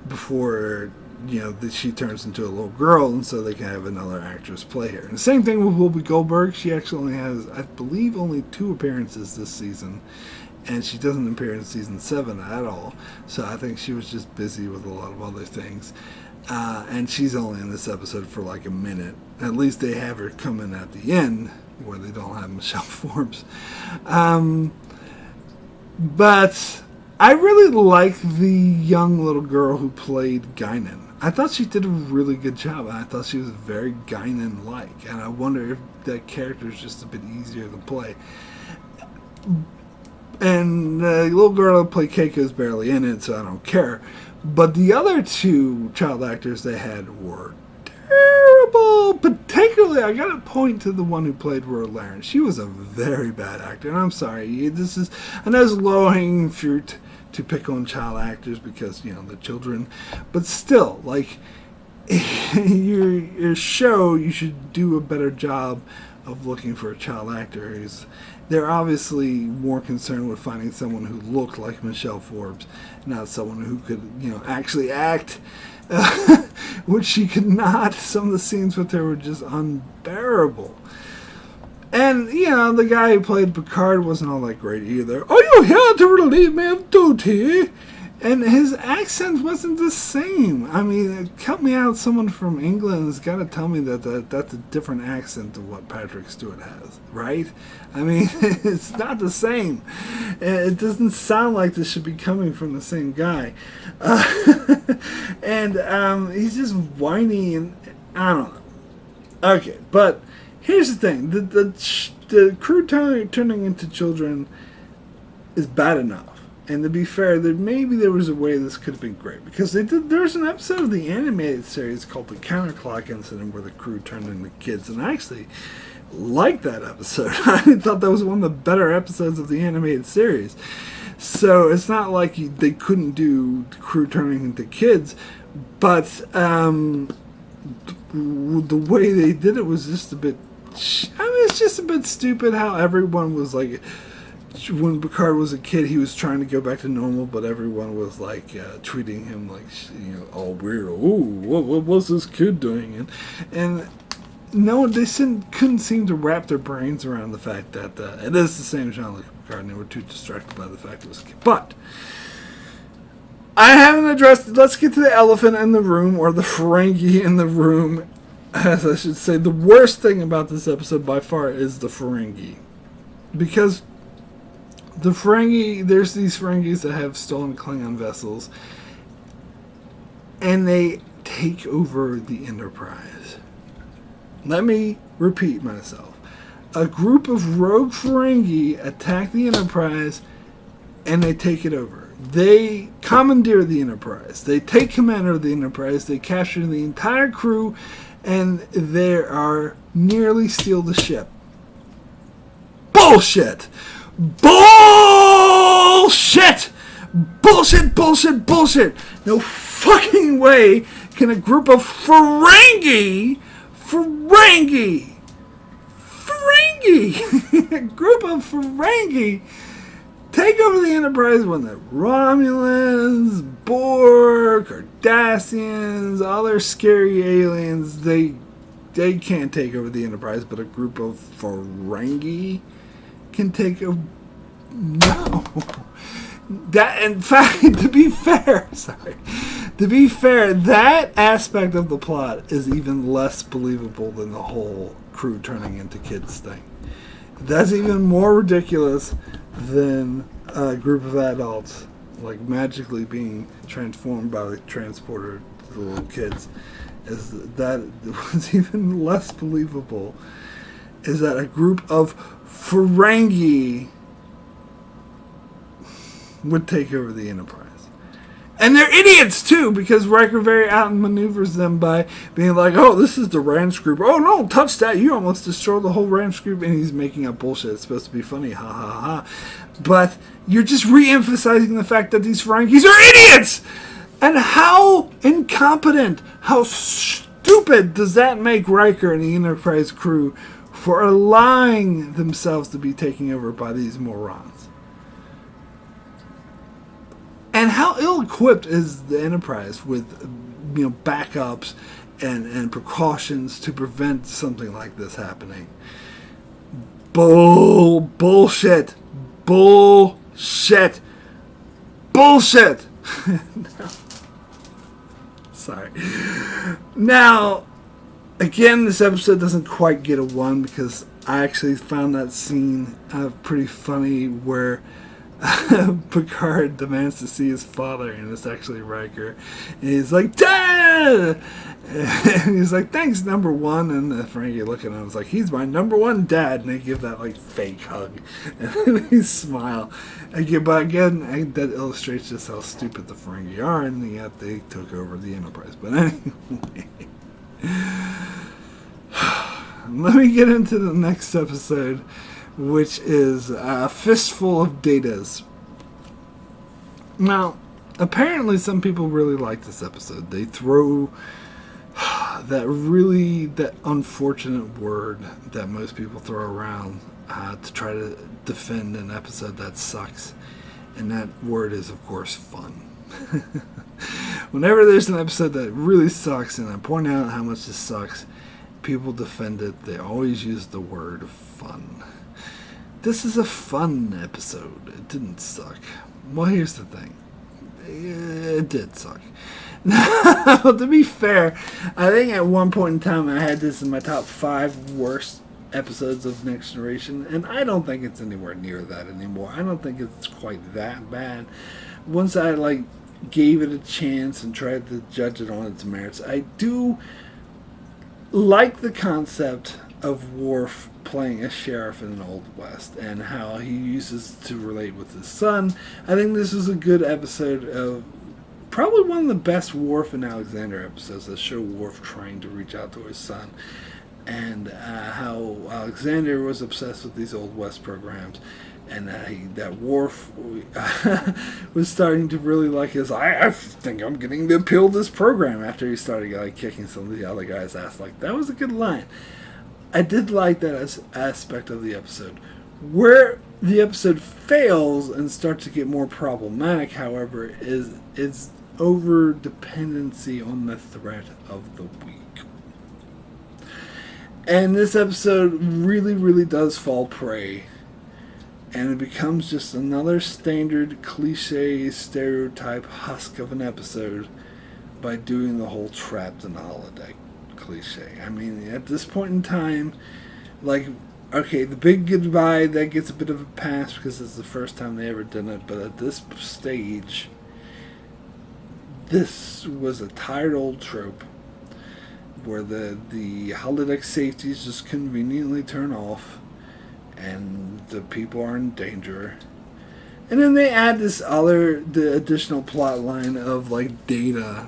before that she turns into a little girl, and so they can have another actress play her. And the same thing with Whoopi Goldberg. She actually only has, I believe, only 2 appearances this season. And she doesn't appear in season 7 at all. So I think she was just busy with a lot of other things. And she's only in this episode for like a minute. At least they have her come in at the end, where they don't have Michelle Forbes. But I really like the young little girl who played Guinan. I thought she did a really good job. I thought she was very Guinan-like. And I wonder if that character is just a bit easier to play. And the little girl who played Keiko is barely in it, so I don't care. But the other 2 child actors they had were terrible. Particularly, I got to point to the one who played Ro Laren. She was a very bad actor, and I'm sorry. I know it's low-hanging fruit to pick on child actors because, they're children. But still, like, your show, you should do a better job of looking for a child actor. They're obviously more concerned with finding someone who looked like Michelle Forbes, not someone who could, actually act, which she could not. Some of the scenes with her were just unbearable. And, the guy who played Picard wasn't all that great either. Are you here to relieve me of duty? And his accent wasn't the same. I mean, cut me out. Someone from England has got to tell me that that's a different accent to what Patrick Stewart has, right? I mean, it's not the same. It doesn't sound like this should be coming from the same guy. And he's just whiny, and I don't know. Okay, but here's the thing: the crew turning into children is bad enough. And to be fair, maybe there was a way this could have been great. Because there's an episode of the animated series called The Counterclock Incident where the crew turned into kids. And I actually liked that episode. I thought that was one of the better episodes of the animated series. So it's not like they couldn't do the crew turning into kids. But the way they did it was just a bit... I mean, it's just a bit stupid how everyone was like... When Picard was a kid, he was trying to go back to normal, but everyone was like treating him like, all weird. Oh, what was this kid doing? And no, they couldn't seem to wrap their brains around the fact that it is the same Jean-Luc Picard, and they were too distracted by the fact it was a kid. But I haven't addressed. Let's get to the elephant in the room, or the Ferengi in the room, as I should say. The worst thing about this episode by far is the Ferengi, because the Ferengi, there's these Ferengis that have stolen Klingon vessels, and they take over the Enterprise. Let me repeat myself. A group of rogue Ferengi attack the Enterprise, and they take it over. They commandeer the Enterprise. They take command of the Enterprise. They capture the entire crew, and they are nearly steal the ship. Bullshit! Bullshit! Bullshit, bullshit, bullshit! No fucking way can a group of Ferengi, a group of Ferengi take over the Enterprise when the Romulans, Borg, Cardassians, all their scary aliens, they can't take over the Enterprise, but a group of Ferengi can take a... No. That, in fact, to be fair, that aspect of the plot is even less believable than the whole crew turning into kids thing. That's even more ridiculous than a group of adults like magically being transformed by the transporter to the little kids. That was even less believable. Is that a group of Ferengi would take over the Enterprise. And they're idiots, too, because Riker very outmaneuvers them by being like, oh, this is the Ranch group. Oh, no, touch that. You almost destroyed the whole Ranch group. And he's making up bullshit. It's supposed to be funny. Ha, ha, ha. But you're just re-emphasizing the fact that these Ferengis are idiots! And how incompetent, how stupid does that make Riker and the Enterprise crew for allowing themselves to be taken over by these morons? And how ill-equipped is the Enterprise with, backups and precautions to prevent something like this happening? Bullshit. Bullshit. Bullshit. No. Sorry. Now, again, this episode doesn't quite get a 1 because I actually found that scene pretty funny where Picard demands to see his father, and it's actually Riker. And he's like, Dad! And he's like, thanks, number one. And the Ferengi looking at him was like, he's my number one dad. And they give that like fake hug. And then he smile. Again, but again, that illustrates just how stupid the Ferengi are, and yet they took over the Enterprise. But anyway, let me get into the next episode, which is Fistful of Datas. Now, apparently some people really like this episode. They throw that unfortunate word that most people throw around to try to defend an episode that sucks. And that word is, of course, fun. Whenever there's an episode that really sucks and I point out how much it sucks, people defend it. They always use the word fun. This is a fun episode. It didn't suck. Well, here's the thing. it did suck. Well, to be fair, I think at one point in time I had this in my top 5 worst episodes of Next Generation, and I don't think it's anywhere near that anymore. I don't think it's quite that bad. Once I gave it a chance and tried to judge it on its merits, I do like the concept of Worf playing a sheriff in the Old West and how he uses to relate with his son. I think this is a good episode of probably one of the best Worf and Alexander episodes that show Worf trying to reach out to his son, and how Alexander was obsessed with these Old West programs, and that Worf was starting to really like his. I think I'm getting the appeal of this program after he started kicking some of the other guys' ass. That was a good line. I did like that as aspect of the episode. Where the episode fails and starts to get more problematic, however, is over dependency on the threat of the week. And this episode really, really does fall prey. And it becomes just another standard cliche stereotype husk of an episode by doing the whole trapped in the holodeck cliche. I mean, at this point in time, okay, the big goodbye, that gets a bit of a pass because it's the first time they ever done it, but at this stage, this was a tired old trope where the holodeck safeties just conveniently turn off and the people are in danger. And then they add the additional plot line of Data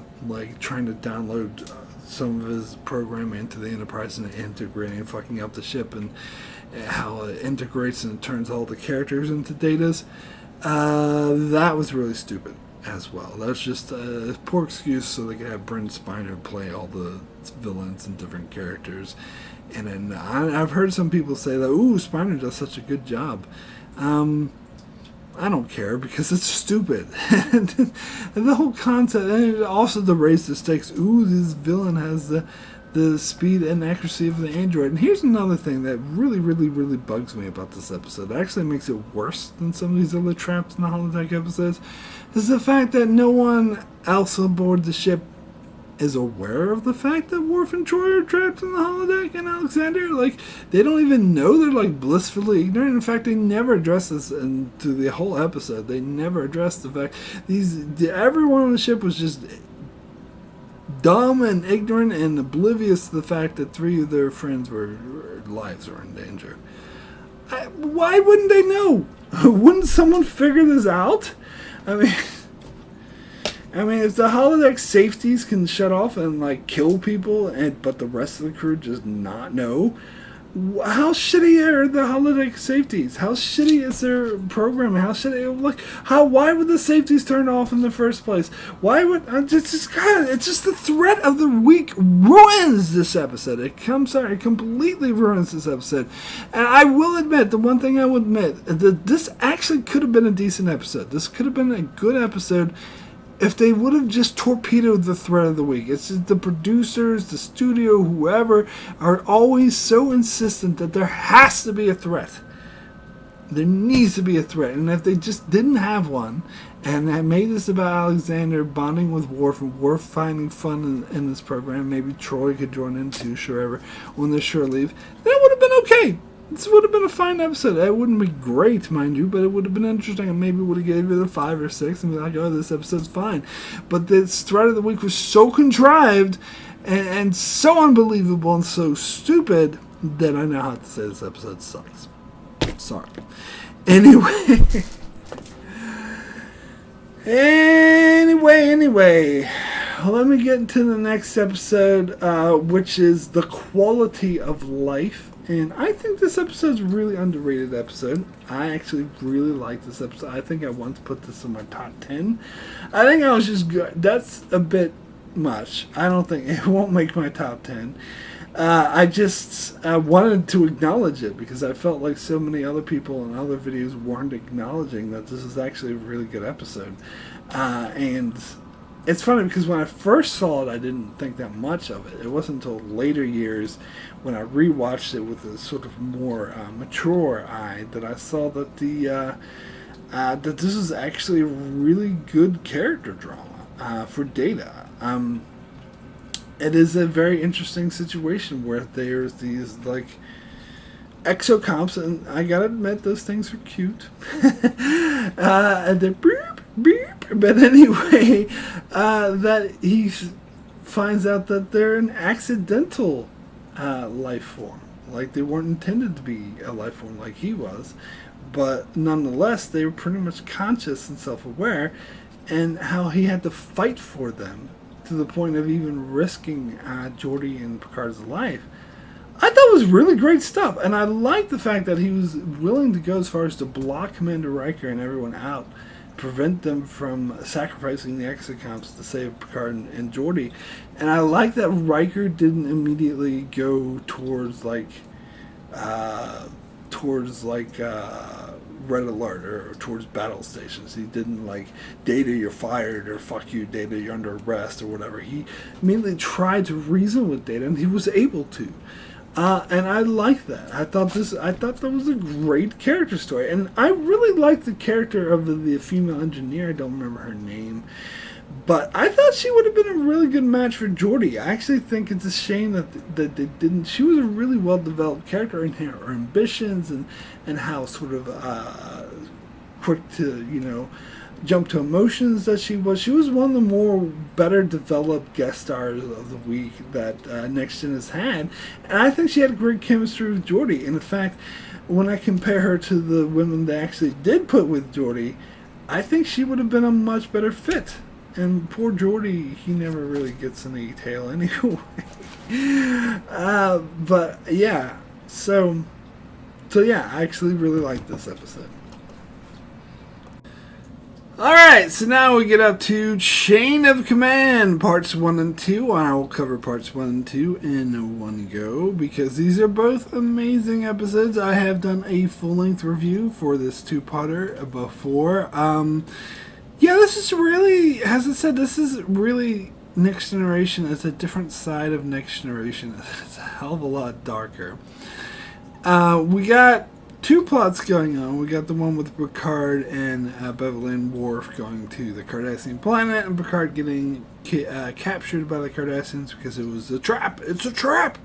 trying to download some of his programming into the Enterprise and integrating and fucking up the ship, and how it integrates and turns all the characters into Datas. That was really stupid as well. That's just a poor excuse so they could have Brent Spiner play all the villains and different characters. And then I've heard some people say that, ooh, Spiner does such a good job. I don't care because it's stupid. And the whole concept, and also to raise the stakes, ooh, this villain has the speed and accuracy of the android. And here's another thing that really, really, really bugs me about this episode. It actually makes it worse than some of these other traps in the holodeck episodes, is the fact that no one else aboard the ship is aware of the fact that Worf and Troy are trapped in the holodeck, and Alexander, they don't even know. They're blissfully ignorant. In fact, they never address this into the whole episode. They never addressed the fact everyone on the ship was just dumb and ignorant and oblivious to the fact that 3 of their friends' lives were in danger. Why wouldn't they know? Wouldn't someone figure this out? I mean, if the holodeck safeties can shut off and kill people, but the rest of the crew just not know, how shitty are the holodeck safeties? How shitty is their programming? How shitty? Why would the safeties turn off in the first place? Why would it's just the threat of the week ruins this episode. It completely ruins this episode. And I will admit, the one thing I will admit, that this actually could have been a decent episode. This could have been a good episode if they would have just torpedoed the threat of the week. It's just the producers, the studio, whoever, are always so insistent that there has to be a threat. There needs to be a threat. And if they just didn't have one, and they made this about Alexander bonding with Worf, and Worf finding fun in this program, maybe Troy could join in too, sure, when they're shore leave, that would have been okay. This would have been a fine episode. It wouldn't be great, mind you, but it would have been interesting, and maybe would have gave it a 5 or 6 and be like, oh, this episode's fine. But this threat of the week was so contrived and so unbelievable and so stupid that I now have to say this episode sucks. Sorry. Anyway. Let me get into the next episode, which is the quality of life. And I think this episode's a really underrated episode. I actually really like this episode. I think I once put this in my top 10. I think I was just good. That's a bit much. I don't think it won't make my top 10. I just wanted to acknowledge it because I felt like so many other people in other videos weren't acknowledging that this is actually a really good episode. And it's funny because when I first saw it, I didn't think that much of it. It wasn't until later years when I rewatched it with a sort of more mature eye that I saw that that this is actually a really good character drama for Data. It is a very interesting situation where there's these like exocomps, and I gotta admit those things are cute. And they're beep beep. But anyway, that he finds out that they're an accidental life form. Like they weren't intended to be a life form like he was, but nonetheless they were pretty much conscious and self-aware, and how he had to fight for them to the point of even risking Geordi and Picard's life. I thought it was really great stuff, and I like the fact that he was willing to go as far as to block Commander Riker and everyone out, prevent them from sacrificing the exocomps to save Picard and Geordi. And I like that Riker didn't immediately go towards Red Alert or towards battle stations. He didn't like, Data, you're fired, or fuck you, Data, you're under arrest, or whatever. He immediately tried to reason with Data, and he was able to. And I like that. I thought that was a great character story, and I really liked the character of the female engineer. I don't remember her name, but I thought she would have been a really good match for Geordi. I actually think it's a shame that they didn't. She was a really well developed character in her ambitions and how sort of quick to jump to emotions that she was. She was one of the more better developed guest stars of the week that Next Gen has had, and I think she had great chemistry with Geordi. And in fact, when I compare her to the women they actually did put with Geordi, I think she would have been a much better fit. And poor Geordi, he never really gets any tail anyway. But yeah, so yeah, I actually really like this episode. Alright, so now we get up to Chain of Command, parts 1 and 2. I will cover parts 1 and 2 in one go, because these are both amazing episodes. I have done a full-length review for this two-parter before. Yeah, this is really, as I said, this is really Next Generation. It's a different side of Next Generation. It's a hell of a lot darker. We got two plots going on. We got the one with Picard and Beverly and Worf going to the Cardassian planet, and Picard getting captured by the Cardassians because it was a trap. It's a trap!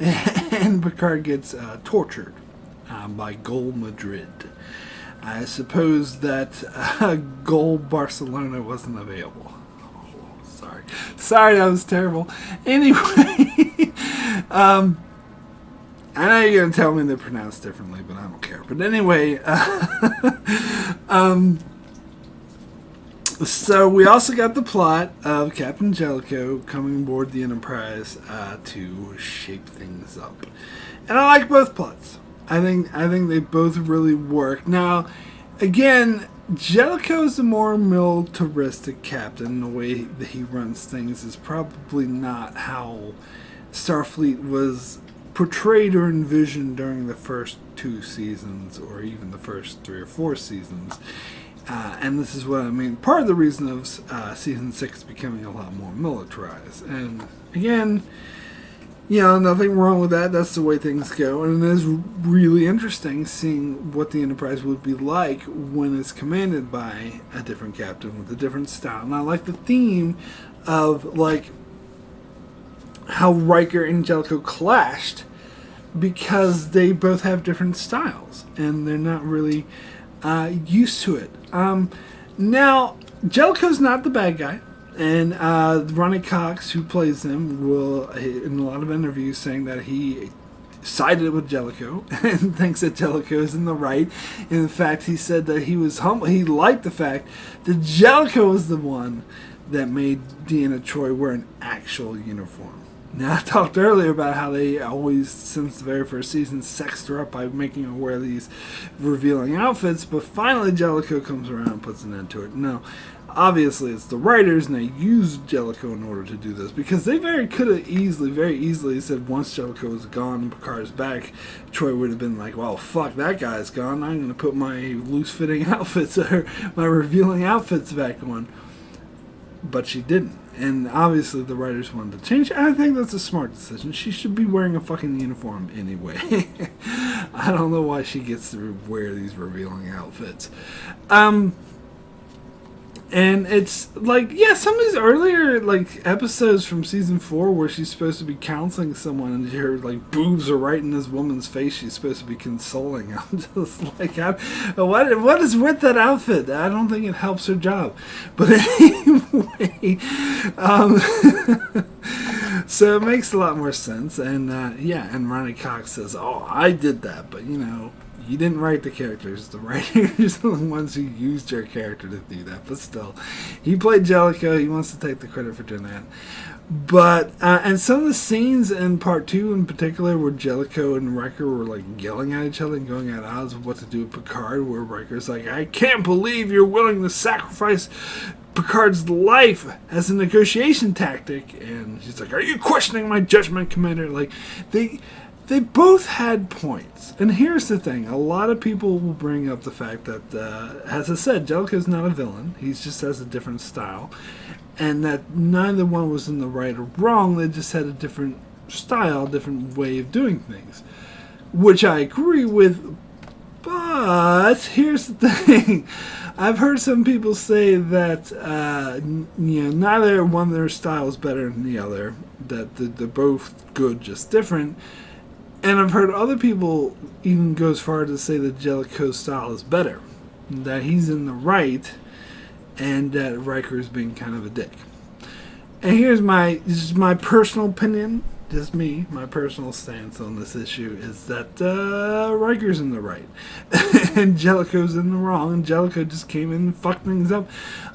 And Picard gets tortured by Gol Madrid. I suppose that Gol Barcelona wasn't available. Oh, sorry, that was terrible. Anyway, I know you're going to tell me they're pronounced differently, but I don't care. But anyway, so we also got the plot of Captain Jellicoe coming aboard the Enterprise to shape things up. And I like both plots. I think they both really work. Now, again, Jellicoe's the more militaristic captain. The way that he runs things is probably not how Starfleet was portrayed or envisioned during the first 2 seasons, or even the first 3 or 4 seasons. And this is what I mean. Part of the reason of season 6 becoming a lot more militarized. And again, nothing wrong with that. That's the way things go. And it is really interesting seeing what the Enterprise would be like when it's commanded by a different captain with a different style. And I like the theme of, like, how Riker and Jellicoe clashed because they both have different styles. And they're not really used to it. Now, Jellicoe's not the bad guy. And Ronnie Cox, who plays him, will, in a lot of interviews, saying that he sided with Jellicoe and thinks that Jellicoe is in the right. In fact, he said that he was humble. He liked the fact that Jellicoe was the one that made Deanna Troi wear an actual uniform. Now, I talked earlier about how they always, since the very first season, sexed her up by making her wear these revealing outfits, but finally Jellicoe comes around and puts an end to it. No. Obviously, it's the writers, and they used Jellicoe in order to do this, because they could have very easily said once Jellicoe was gone and Picard's back, Troy would have been like, well, fuck, that guy's gone. I'm going to put my loose-fitting outfits, or my revealing outfits back on. But she didn't. And obviously the writers wanted to change it. I think that's a smart decision. She should be wearing a fucking uniform anyway. I don't know why she gets to wear these revealing outfits. And it's like, yeah, some of these earlier like episodes from season 4 where she's supposed to be counseling someone and her like boobs are right in this woman's face she's supposed to be consoling. I'm just like, what is with that outfit? I don't think it helps her job. But anyway, so it makes a lot more sense. And and Ronnie Cox says, "Oh, I did that, but you didn't write the characters. The writers are the ones who used your character to do that." But still, he played Jellicoe. He wants to take the credit for doing that. But, and some of the scenes in part 2 in particular where Jellicoe and Riker were like yelling at each other and going at odds of what to do with Picard, where Riker's like, "I can't believe you're willing to sacrifice Picard's life as a negotiation tactic." And she's like, "Are you questioning my judgment, Commander?" Like, they both had points. And here's the thing. A lot of people will bring up the fact that, as I said, Jellicoe's not a villain. He just has a different style. And that neither one was in the right or wrong. They just had a different style, different way of doing things. Which I agree with. But here's the thing. I've heard some people say that neither one of their styles is better than the other. That they're both good, just different. And I've heard other people even go as far as to say that Jellicoe's style is better. That he's in the right, and that Riker is being kind of a dick. And this is my personal opinion, just me, my personal stance on this issue is that Riker's in the right. And Jellicoe's in the wrong, and Jellicoe just came in and fucked things up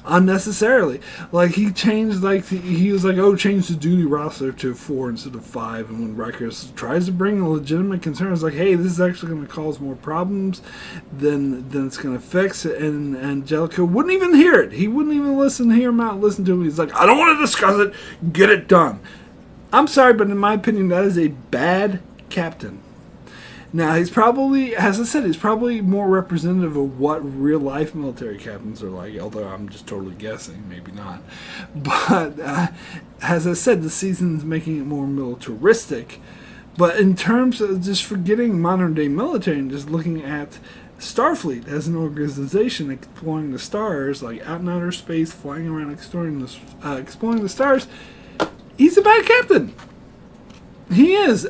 unnecessarily. Like, he changed, he was like, "Oh, change the duty roster to 4 instead of 5, and when Riker tries to bring a legitimate concern, it's like, "Hey, this is actually going to cause more problems than it's going to fix," and Jellicoe wouldn't even hear it. He wouldn't even hear him out, listen to him. He's like, "I don't want to discuss it, get it done." I'm sorry, but in my opinion, that is a bad captain. Now, he's probably, as I said, he's probably more representative of what real-life military captains are like, although I'm just totally guessing, maybe not. But, as I said, the season's making it more militaristic. But in terms of just forgetting modern-day military and just looking at Starfleet as an organization exploring the stars, like out in outer space, flying around exploring the stars, he's a bad captain. He is.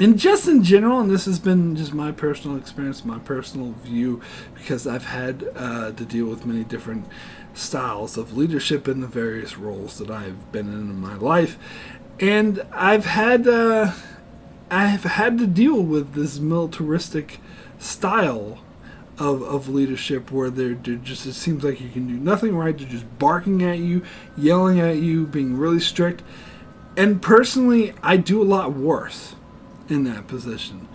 And just in general, and this has been just my personal experience, my personal view, because I've had to deal with many different styles of leadership in the various roles that I've been in my life, and I've had to deal with this militaristic style of leadership where they're just, it seems like you can do nothing right. They're just barking at you, yelling at you, being really strict. And personally, I do a lot worse in that position.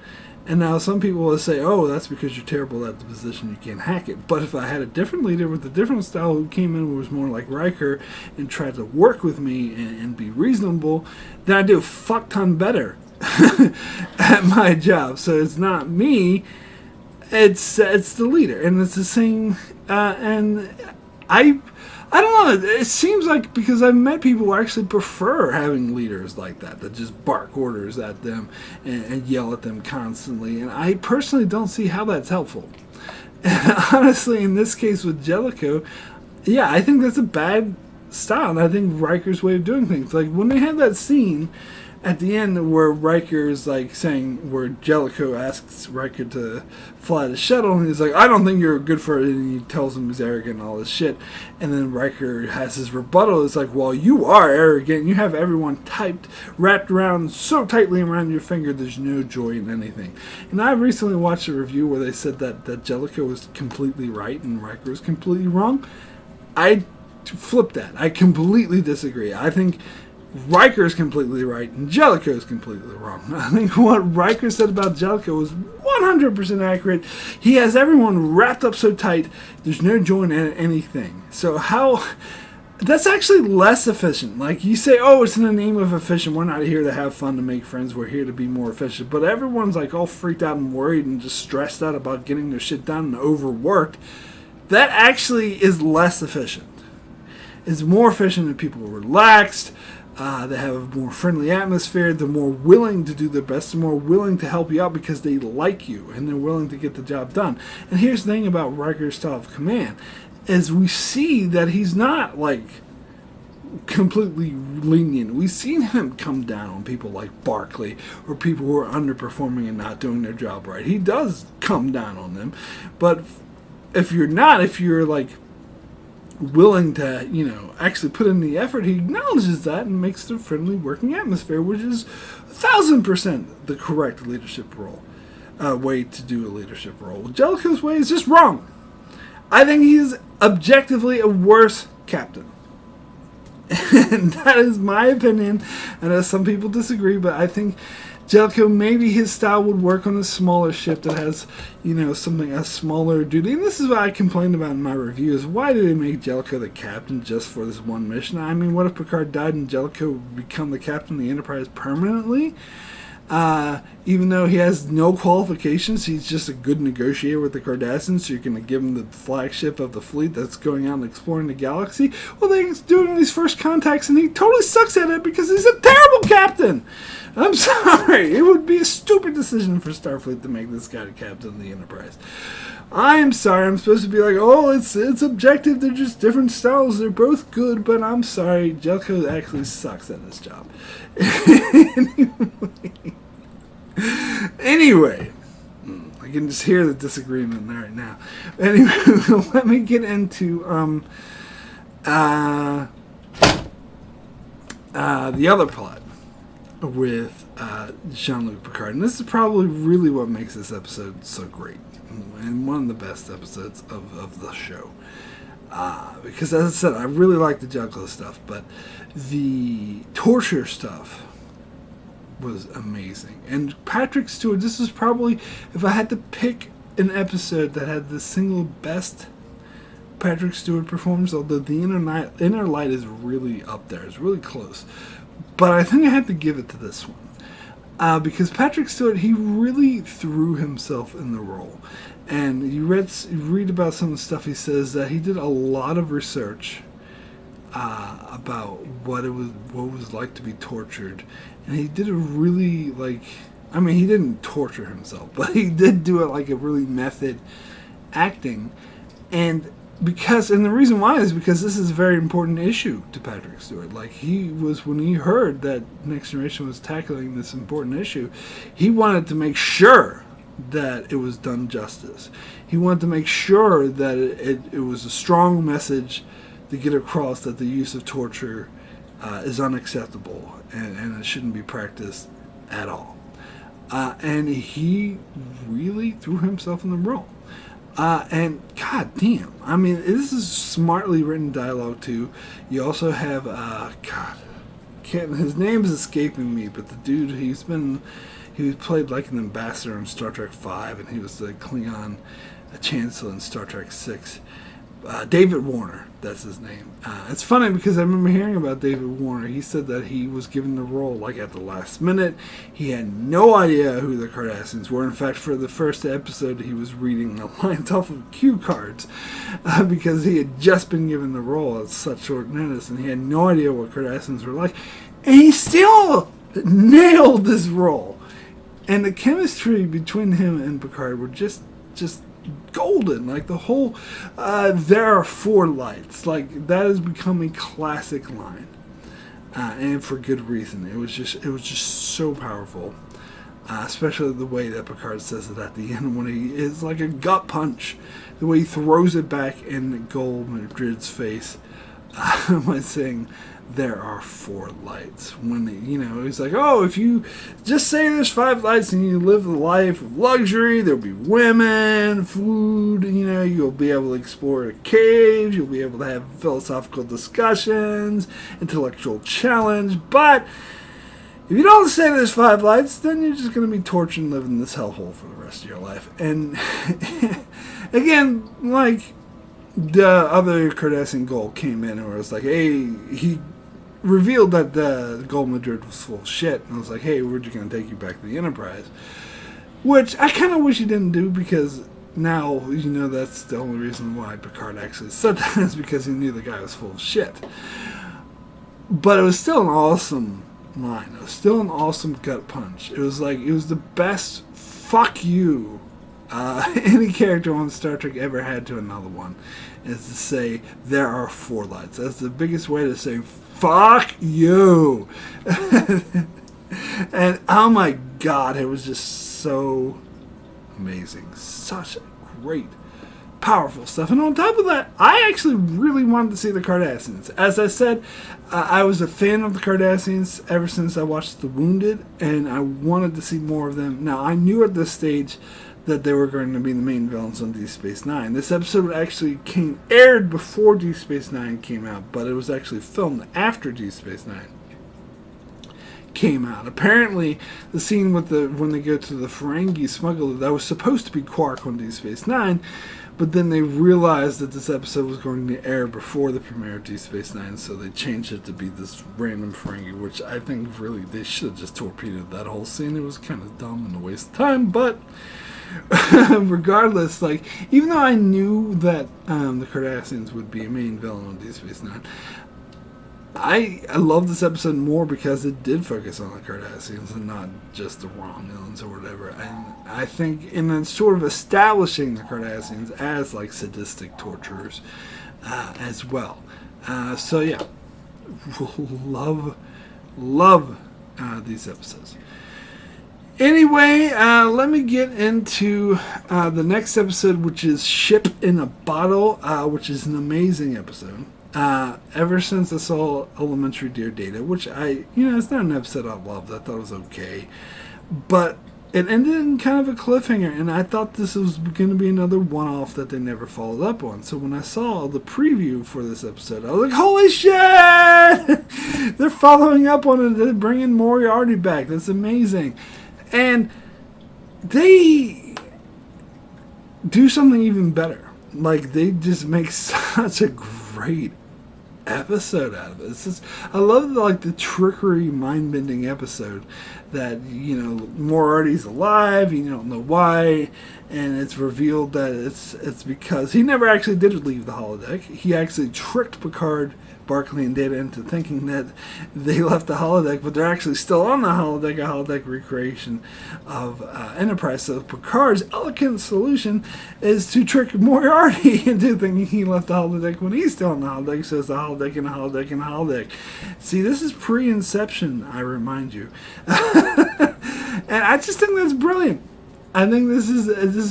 And now some people will say, "Oh, that's because you're terrible at the position, you can't hack it." But if I had a different leader with a different style who came in and was more like Riker and tried to work with me and be reasonable, then I'd do a fuck ton better at my job. So it's not me, it's the leader. And it's the same, and I don't know, it seems like, because I've met people who actually prefer having leaders like that just bark orders at them and yell at them constantly, and I personally don't see how that's helpful. And honestly, in this case with Jellicoe, yeah, I think that's a bad style, and I think Riker's way of doing things, like when they had that scene at the end where Riker's like saying, where Jellicoe asks Riker to fly the shuttle, and he's like, "I don't think you're good for it," and he tells him he's arrogant and all this shit, and then Riker has his rebuttal. It's like, "Well, you are arrogant. You have everyone wrapped around so tightly around your finger, there's no joy in anything." And I recently watched a review where they said that Jellicoe was completely right and Riker was completely wrong. I flipped that. I completely disagree. I think Riker is completely right and Jellicoe is completely wrong. I think what Riker said about Jellicoe was 100% accurate. He has everyone wrapped up so tight, there's no joy in anything. So that's actually less efficient. Like, you say, "Oh, it's in the name of efficient. We're not here to have fun, to make friends. We're here to be more efficient." But everyone's like all freaked out and worried and just stressed out about getting their shit done and overworked. That actually is less efficient. is more efficient and people are relaxed. They have a more friendly atmosphere. They're more willing to do their best. They're more willing to help you out because they like you and they're willing to get the job done. And here's the thing about Riker's style of command is we see that he's not like completely lenient. We've seen him come down on people like Barclay or people who are underperforming and not doing their job right. He does come down on them. But if you're like willing to, actually put in the effort, he acknowledges that and makes the friendly working atmosphere, which is 1,000% the correct leadership role, way to do a leadership role. Jellicoe's way is just wrong. I think he's objectively a worse captain. And that is my opinion. I know some people disagree, but I think Jellicoe, maybe his style would work on a smaller ship that has, a smaller duty. And this is what I complained about in my review, is why did they make Jellicoe the captain just for this one mission? I mean, what if Picard died and Jellicoe would become the captain of the Enterprise permanently? Even though he has no qualifications, he's just a good negotiator with the Cardassians, so you're going to give him the flagship of the fleet that's going out and exploring the galaxy. Well, he's doing these first contacts, and he totally sucks at it because he's a terrible captain. I'm sorry. It would be a stupid decision for Starfleet to make this guy the captain of the Enterprise. I'm sorry. I'm supposed to be like, oh, it's objective. They're just different styles. They're both good, but I'm sorry. Jellicoe actually sucks at his job. Anyway, I can just hear the disagreement right now. Anyway, let me get into the other plot with Jean-Luc Picard. And this is probably really what makes this episode so great. And one of the best episodes of the show. Because as I said, I really like the Jellicoe stuff, but the torture stuff was amazing. And Patrick Stewart, this is probably, if I had to pick an episode that had the single best Patrick Stewart performance, although the Inner Light is really up there, it's really close, but I think I had to give it to this one, because Patrick Stewart, he really threw himself in the role. And you read about some of the stuff he says, that he did a lot of research about what it was like to be tortured. And he did a really, he didn't torture himself, but he did do it like a really method acting. And the reason why is because this is a very important issue to Patrick Stewart. When he heard that Next Generation was tackling this important issue, he wanted to make sure that it was done justice. He wanted to make sure that it was a strong message to get across that the use of torture is unacceptable and it shouldn't be practiced at all. And he really threw himself in the role. And god damn, this is smartly written dialogue too. You also have his name is escaping me, but the dude, he played like an ambassador in Star Trek V, and he was the Klingon chancellor in Star Trek VI. David Warner, that's his name. It's funny because I remember hearing about David Warner. He said that he was given the role at the last minute. He had no idea who the Cardassians were. In fact, for the first episode, he was reading the lines off of cue cards because he had just been given the role at such short notice, and he had no idea what Cardassians were like. And he still nailed this role. And the chemistry between him and Picard were just golden. The whole there are four lights, that has become a classic line, and for good reason. It was just so powerful, especially the way that Picard says it at the end, when he is like a gut punch, the way he throws it back in Gul Madrid's face by saying there are four lights. When he's like, oh, if you just say there's 5 lights and you live a life of luxury, there'll be women, food, you'll be able to explore the caves, you'll be able to have philosophical discussions, intellectual challenge. But if you don't say there's 5 lights, then you're just going to be tortured and live in this hellhole for the rest of your life. And again, the other Cardassian Gul came in and was like, hey, he revealed that the Gul Madrid was full of shit, and I was like, hey, we're just going to take you back to the Enterprise. Which I kind of wish he didn't do, because Now, that's the only reason why Picard actually said that is because he knew the guy was full of shit. But it was still an awesome line. It was still an awesome gut punch. It was the best fuck you any character on Star Trek ever had to another one, is to say there are 4 lights. That's the biggest way to say fuck you. And oh my god, it was just so amazing. Such great, powerful stuff. And on top of that, I actually really wanted to see the Cardassians. As I said, I was a fan of the Cardassians ever since I watched The Wounded, and I wanted to see more of them. Now, I knew at this stage that they were going to be the main villains on Deep Space Nine. This episode actually aired before Deep Space Nine came out, but it was actually filmed after Deep Space Nine came out. Apparently, the scene with when they go to the Ferengi smuggler, that was supposed to be Quark on Deep Space Nine, but then they realized that this episode was going to air before the premiere of Deep Space Nine, so they changed it to be this random Ferengi, which I think really they should have just torpedoed that whole scene. It was kind of dumb and a waste of time, but regardless, even though I knew that the Cardassians would be a main villain on Deep Space Nine, I love this episode more because it did focus on the Cardassians and not just the Romulans or whatever. And I think in sort of establishing the Cardassians as sadistic torturers as well. So yeah, love these episodes. Anyway, let me get into the next episode, which is Ship in a Bottle, which is an amazing episode. Ever since I saw Elementary Dear Data, which it's not an episode I loved. I thought it was okay. But it ended in kind of a cliffhanger, and I thought this was going to be another one-off that they never followed up on. So when I saw the preview for this episode, I was like, holy shit! They're following up on it. They're bringing Moriarty back. That's amazing. And they do something even better. They just make such a great episode out of it. It's just, I love the trickery, mind-bending episode that Moriarty's alive. You don't know why, and it's revealed that it's because he never actually did leave the holodeck. He actually tricked Picard, Barclay, and Data into thinking that they left the holodeck, but they're actually still on the holodeck, a holodeck recreation of Enterprise. So Picard's elegant solution is to trick Moriarty into thinking he left the holodeck when he's still on the holodeck, so it's a holodeck and a holodeck and a holodeck. See, this is pre-Inception, I remind you. And I just think that's brilliant. I think this is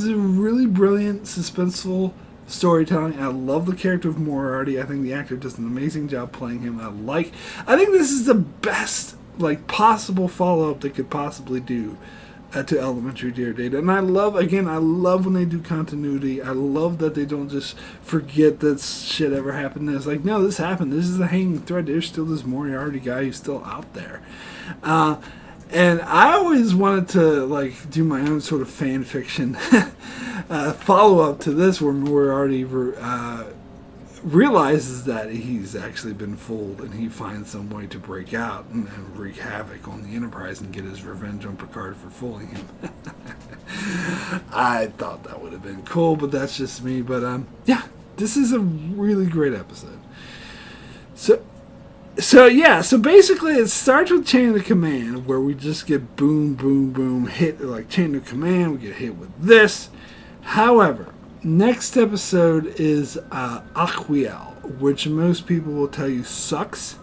a really brilliant, suspenseful storytelling. I love the character of Moriarty. I think the actor does an amazing job playing him. I think this is the best possible follow-up they could possibly do to Elementary Dear Data. And I love when they do continuity. I love that they don't just forget that shit ever happened. It's no, this happened. This is a hanging thread. There's still this Moriarty guy who's still out there. And I always wanted to do my own sort of fan fiction follow-up to this, where Moriarty realizes that he's actually been fooled, and he finds some way to break out and wreak havoc on the Enterprise and get his revenge on Picard for fooling him. I thought that would have been cool, but that's just me. But yeah, this is a really great episode. So basically it starts with Chain of Command, where we just get boom, boom, boom, hit Chain of Command. We get hit with this. However, next episode is Aquiel, which most people will tell you sucks.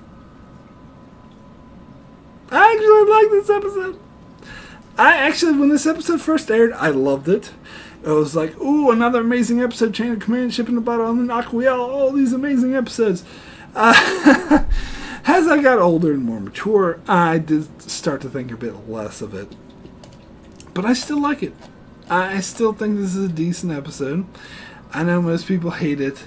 I actually like this episode. When this episode first aired, I loved it. It was ooh, another amazing episode, Chain of Command, Ship in the Bottle, and then Aquiel, all these amazing episodes. As I got older and more mature, I did start to think a bit less of it. But I still like it. I still think this is a decent episode. I know most people hate it.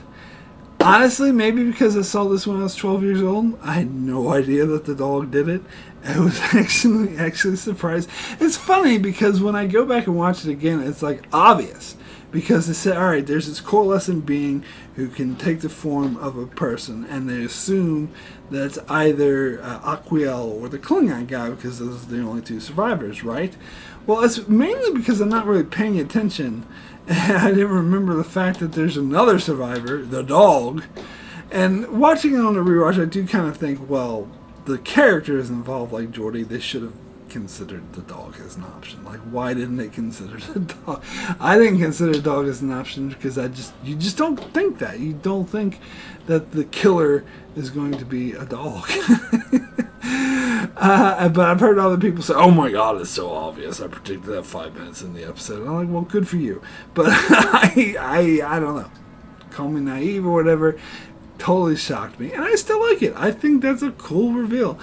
Honestly, maybe because I saw this when I was 12 years old. I had no idea that the dog did it. I was actually surprised. It's funny because when I go back and watch it again, it's obvious. Because they say, alright, there's this coalescent being who can take the form of a person, and they assume that it's either Aquiel or the Klingon guy, because those are the only two survivors, right? Well, it's mainly because I'm not really paying attention And I didn't remember the fact that there's another survivor, the dog. And watching it on the rewatch, I do kind of think, well, the characters involved, like Jordy, they should have considered the dog as an option. Like, why didn't they consider the dog? I didn't consider the dog as an option because you just don't think that. You don't think that the killer is going to be a dog. But I've heard other people say, "Oh my God, it's so obvious." I predicted that 5 minutes in the episode. And I'm like, well, good for you. But I don't know. Call me naive or whatever. Totally shocked me, and I still like it. I think that's a cool reveal.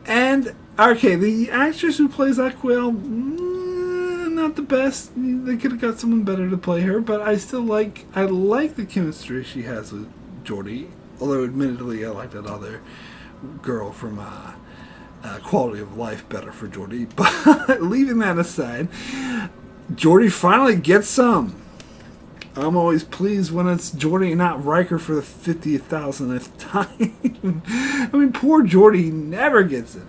And okay, the actress who plays Aquelle, not the best. They could have got someone better to play her, but I like the chemistry she has with Jordy. Although, admittedly, I like that other girl from Quality of Life better for Jordy. But leaving that aside, Jordy finally gets some. I'm always pleased when it's Jordy and not Riker for the 50,000th time. I mean, poor Jordy never gets it.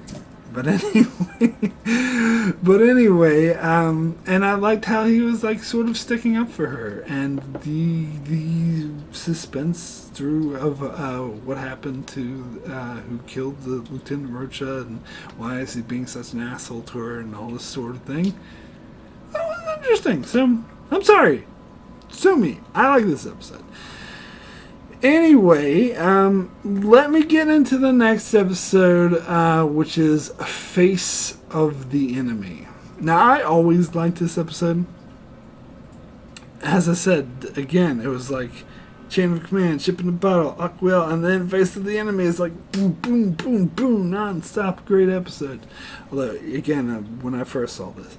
But anyway, and I liked how he was like sort of sticking up for her, and the suspense through of what happened to who killed the Lieutenant Rocha, and why is he being such an asshole to her, and all this sort of thing. That was interesting. So I'm sorry. Sue me. I like this episode. Anyway, let me get into the next episode, which is Face of the Enemy. Now, I always liked this episode. As I said, again, it was like chain of command, ship in the battle, Aquelle, and then Face of the Enemy is like boom, boom, boom, boom, non-stop, great episode. Although, again, when I first saw this,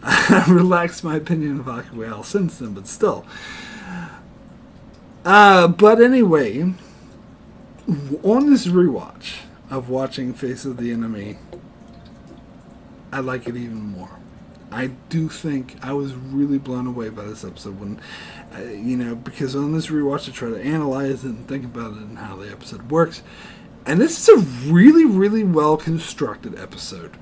I relaxed my opinion of Aquelle since then, but still. But anyway, on this rewatch of watching Face of the Enemy, I like it even more. I do think I was really blown away by this episode when, because on this rewatch I try to analyze it and think about it and how the episode works. And this is a really, really well constructed episode.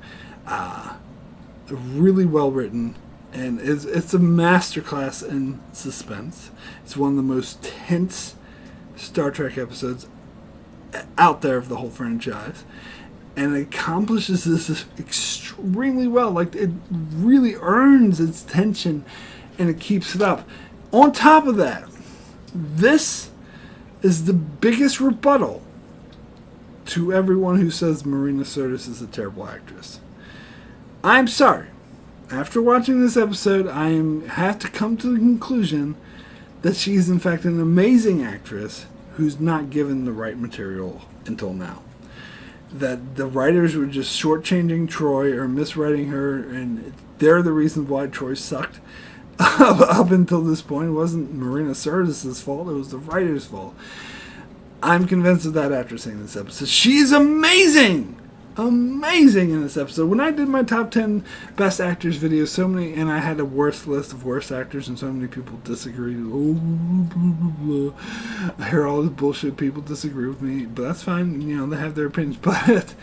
Really well written, and it's a masterclass in suspense. It's one of the most tense Star Trek episodes out there of the whole franchise, and it accomplishes this extremely well. Like, it really earns its tension, and it keeps it up. On top of that, this is the biggest rebuttal to everyone who says Marina Sirtis is a terrible actress. I'm sorry. After watching this episode, I have to come to the conclusion that she's in fact an amazing actress who's not given the right material until now. That the writers were just shortchanging Troy or miswriting her, and they're the reason why Troy sucked up until this point. It wasn't Marina Sirtis' fault, it was the writer's fault. I'm convinced of that after seeing this episode. She's amazing! Amazing in this episode. When I did my top 10 best actors videos, and I had a worst list of worst actors, and so many people disagreed. Oh, blah, blah, blah. I hear all this bullshit. People disagree with me, but that's fine. They have their opinions. But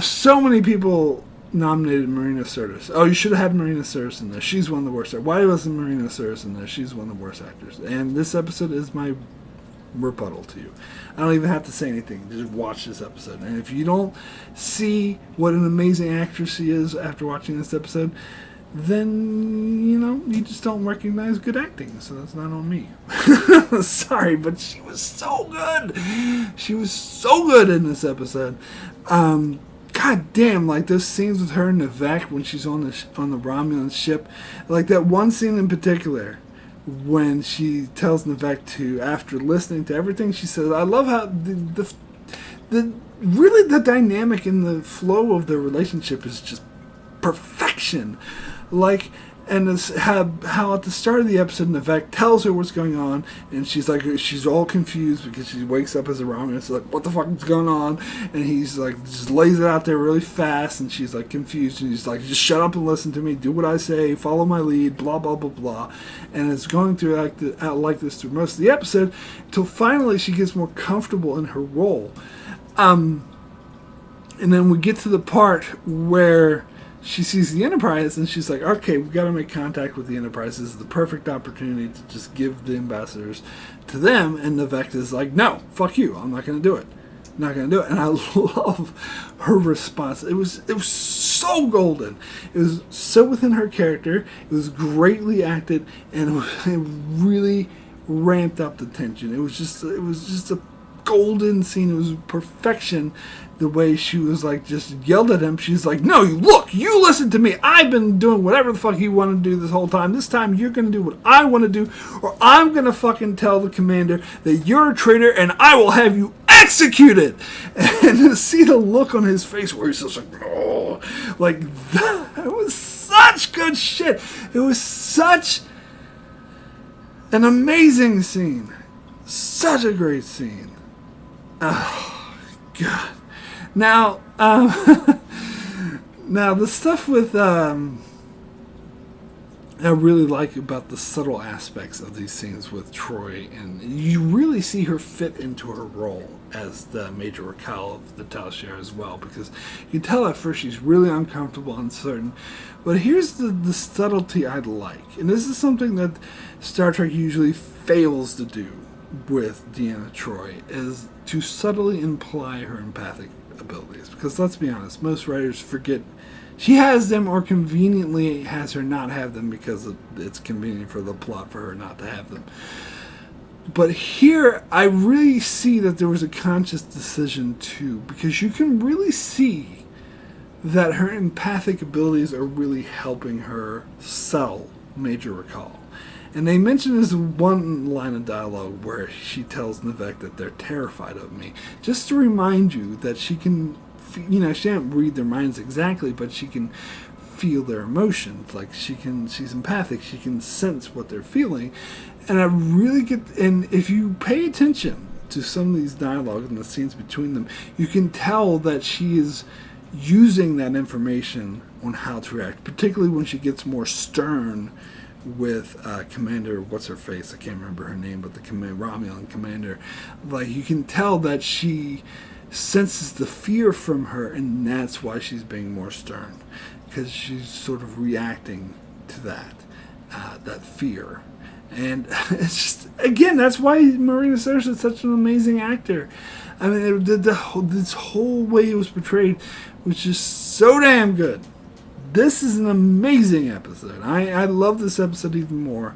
so many people nominated Marina Sirtis. Oh, you should have had Marina Sirtis in there. She's one of the worst actors. Why wasn't Marina Sirtis in there? She's one of the worst actors. And this episode is my rebuttal to you. I don't even have to say anything. Just watch this episode. And if you don't see what an amazing actress she is after watching this episode, then, you just don't recognize good acting. So that's not on me. Sorry, but she was so good. She was so good in this episode. God damn, like those scenes with her and Nivek when she's on the Romulan ship. Like that one scene in particular when she tells Nivek to, after listening to everything she says, I love how the really the dynamic and the flow of their relationship is just perfection. Like, and it's how at the start of the episode Nivek tells her what's going on, and she's all confused because she wakes up as a Romulan. It's like, what the fuck is going on? And he's like, just lays it out there really fast, and she's like confused, and he's like, just shut up and listen to me, do what I say, follow my lead, blah blah blah blah. And it's going through out like this through most of the episode until finally she gets more comfortable in her role. And then we get to the part where she sees the Enterprise and she's like, okay, we got to make contact with the Enterprise. This is the perfect opportunity to just give the ambassadors to them. And Nivek is like, no, fuck you. I'm not going to do it. I'm not going to do it. And I love her response. It was so golden. It was so within her character. It was greatly acted, and it really ramped up the tension. It was just a golden scene. It was perfection. The way she was like just yelled at him. She's like, no, you listen to me. I've been doing whatever the fuck you want to do this whole time. This time you're going to do what I want to do, or I'm going to fucking tell the commander that you're a traitor and I will have you executed. And to see the look on his face where he's just like, oh, like that was such good shit. It was such an amazing scene. Such a great scene. Oh, God. Now, now the stuff with I really like about the subtle aspects of these scenes with Troy, and you really see her fit into her role as the Major Racal of the Tal Shiar as well, because you can tell at first she's really uncomfortable, uncertain. But here's the subtlety I like, and this is something that Star Trek usually fails to do with Deanna Troi, is to subtly imply her empathic abilities, because let's be honest, most writers forget she has them, or conveniently has her not have them because it's convenient for the plot for her not to have them. But here I really see that there was a conscious decision too, because you can really see that her empathic abilities are really helping her sell Major Racal. And they mention this one line of dialogue where she tells Nivek that they're terrified of me. Just to remind you that she can, she can't read their minds exactly, but she can feel their emotions. Like she's empathic. She can sense what they're feeling. And I really and if you pay attention to some of these dialogues and the scenes between them, you can tell that she is using that information on how to react, particularly when she gets more stern with Commander, what's her face? I can't remember her name, but the Romulan commander. Like, you can tell that she senses the fear from her, and that's why she's being more stern, because she's sort of reacting to that fear. And it's just, again, that's why Marina Sirtis is such an amazing actor. I mean, this whole way it was portrayed was just so damn good. This is an amazing episode. I love this episode even more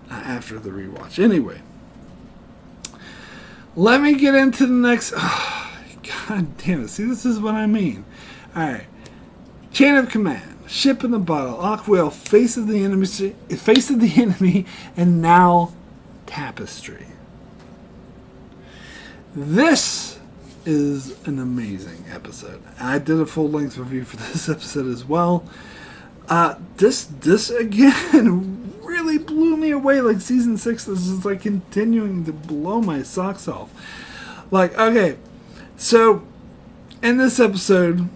after the rewatch. Anyway, let me get into the next. Oh, God damn it. See, this is what I mean. Alright. Chain of Command. Ship in the Bottle. Aquil. Face of the enemy. And now Tapestry. This is an amazing episode. I did a full-length review for this episode as well. This again really blew me away. Like season 6, this is like continuing to blow my socks off. Like, okay, so in this episode,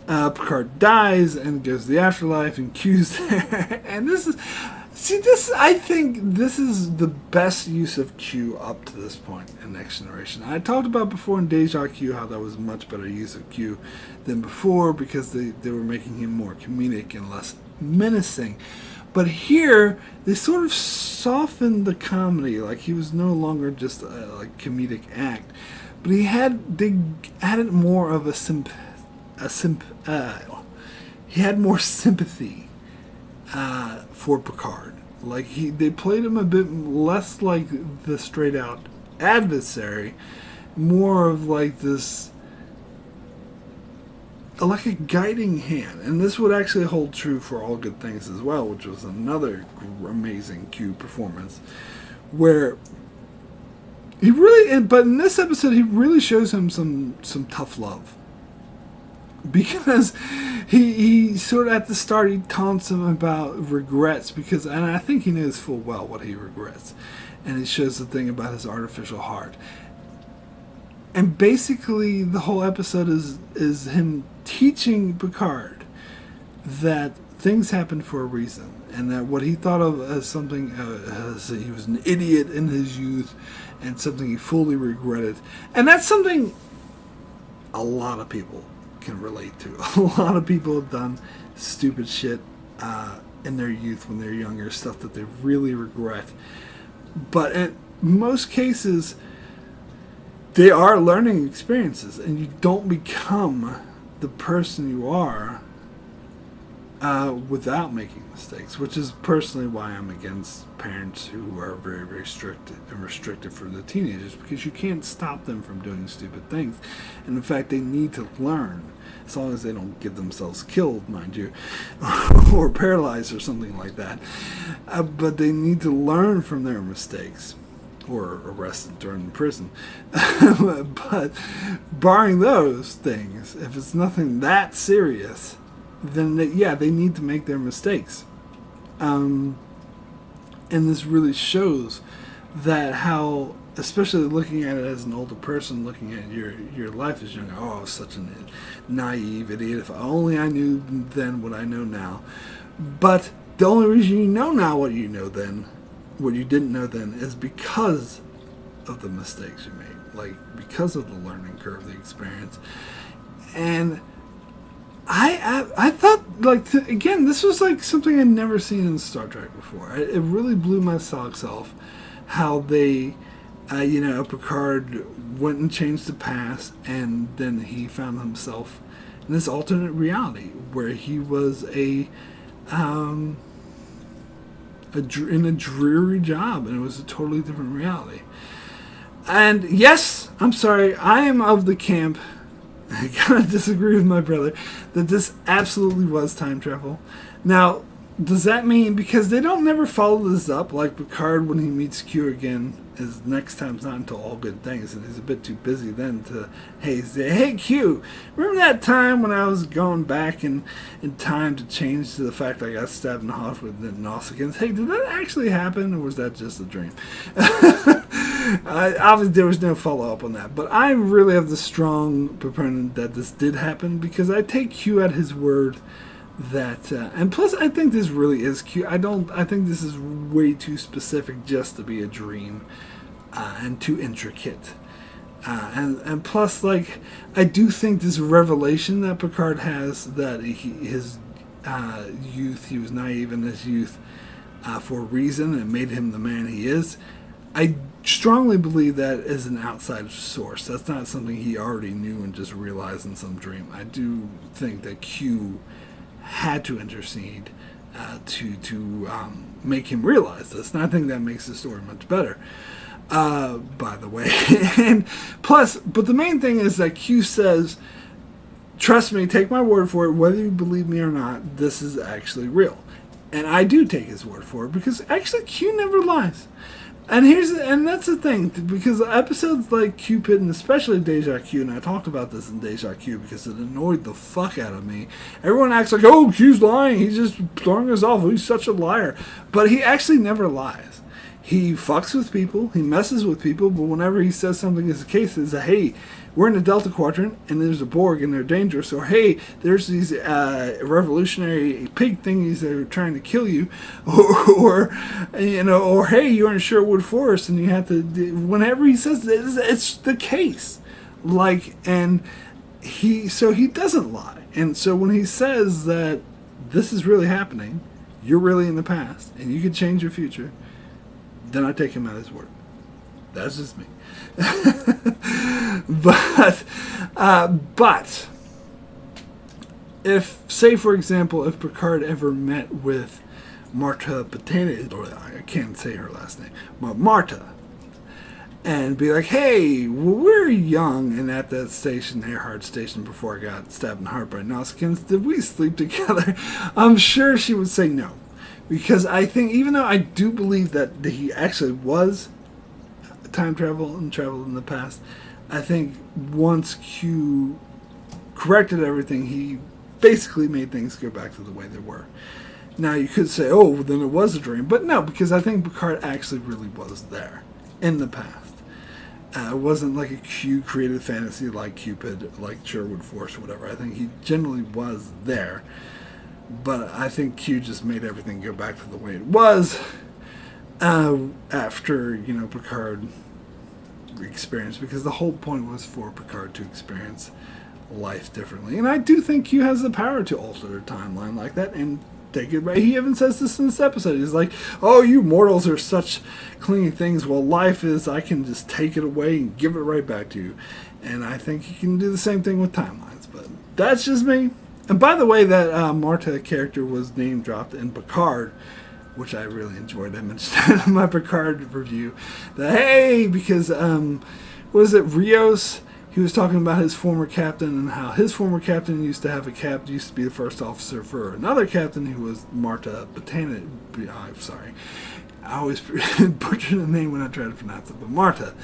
Picard dies and goes to the afterlife, and Q's there, and I think this is the best use of Q up to this point in Next Generation. I talked about before in Deja Q how that was a much better use of Q than before, because they were making him more comedic and less menacing. But here, they sort of softened the comedy. Like, he was no longer just a comedic act, but they added more of he had more sympathy for Picard. Like, they played him a bit less like the straight out adversary, more of like this, like a guiding hand. And this would actually hold true for All Good Things as well, which was another amazing Q performance, where he really, but in this episode he really shows him some tough love. Because he sort of at the start he taunts him about regrets, and I think he knows full well what he regrets, and he shows the thing about his artificial heart. And basically the whole episode is him teaching Picard that things happen for a reason, and that what he thought of as something as he was an idiot in his youth, and something he fully regretted, and that's something a lot of people can relate to. A lot of people have done stupid shit in their youth when they're younger, stuff that they really regret. But in most cases, they are learning experiences, and you don't become the person you are without making mistakes, which is personally why I'm against parents who are very, very strict and restrictive for the teenagers, because you can't stop them from doing stupid things. And in fact, they need to learn, as long as they don't get themselves killed, mind you, or paralyzed or something like that. But they need to learn from their mistakes, or arrested during prison. But barring those things, if it's nothing that serious, then they need to make their mistakes. And this really shows that how, especially looking at it as an older person, looking at your life as younger, oh, I was such a naive idiot. If only I knew then what I know now. But the only reason you know now what you know then, what you didn't know then, is because of the mistakes you made. Like, because of the learning curve, the experience. And I thought, like, again, this was like something I'd never seen in Star Trek before. It really blew my socks off how they, Picard went and changed the past, and then he found himself in this alternate reality where he was in a dreary job, and it was a totally different reality. And yes, I'm sorry, I am of the camp, I kind of disagree with my brother, that this absolutely was time travel. Now, does that mean, because they don't never follow this up, like Picard when he meets Q again, his next time's not until All Good Things, and he's a bit too busy then to, say, hey Q, remember that time when I was going back in time to change to the fact I got stabbed in the heart with the Nausicaans? Hey, did that actually happen, or was that just a dream? Obviously, there was no follow-up on that, but I really have the strong proponent that this did happen, because I take Q at his word that, and plus I think this really is Q. I think this is way too specific just to be a dream, and too intricate. And plus, like, I do think this revelation that Picard has, that his youth, he was naive in his youth for a reason, and made him the man he is. I strongly believe that is an outside source. That's not something he already knew and just realized in some dream. I do think that Q had to intercede to make him realize this. And I think that makes the story much better, by the way. And plus, but the main thing is that Q says, trust me, take my word for it, whether you believe me or not, this is actually real. And I do take his word for it, because actually Q never lies. And that's the thing, because episodes like Cupid, and especially Deja Q, and I talked about this in Deja Q because it annoyed the fuck out of me. Everyone acts like, oh, Q's lying, he's just throwing us off, he's such a liar. But he actually never lies. He fucks with people, he messes with people, but whenever he says something is the case, it's hey, we're in the Delta Quadrant, and there's a Borg, and they're dangerous, or hey, there's these revolutionary pig thingies that are trying to kill you, or hey, you're in Sherwood Forest, and you have to, whenever he says this, it's the case. Like, and he doesn't lie. And so when he says that this is really happening, you're really in the past, and you can change your future, then I take him at his word. That's just me. But if, say for example, if Picard ever met with Marta Potato, or I can't say her last name, but Marta, and be like, hey, well, we're young and at that station, Earhart Station, before I got stabbed in the heart by Nausicaans, did we sleep together? I'm sure she would say no. Because I think, even though I do believe that he actually was time travel and traveled in the past, I think once Q corrected everything, he basically made things go back to the way they were. Now, you could say, oh, well, then it was a dream. But no, because I think Picard actually really was there in the past. It wasn't like a Q created fantasy like Cupid, like Sherwood Forest, whatever. I think he generally was there. But I think Q just made everything go back to the way it was after, Picard experienced, because the whole point was for Picard to experience life differently. And I do think Q has the power to alter the timeline like that and take it right. He even says this in this episode. He's like, oh, you mortals are such clingy things. Well, life is, I can just take it away and give it right back to you. And I think he can do the same thing with timelines. But that's just me. And by the way, that Marta character was name dropped in Picard, which I really enjoyed. I mentioned that in my Picard review. That, hey, because, was it Rios? He was talking about his former captain and how his former captain used to have used to be the first officer for another captain who was Marta Botana. I'm sorry. I always butcher the name when I try to pronounce it, but Marta.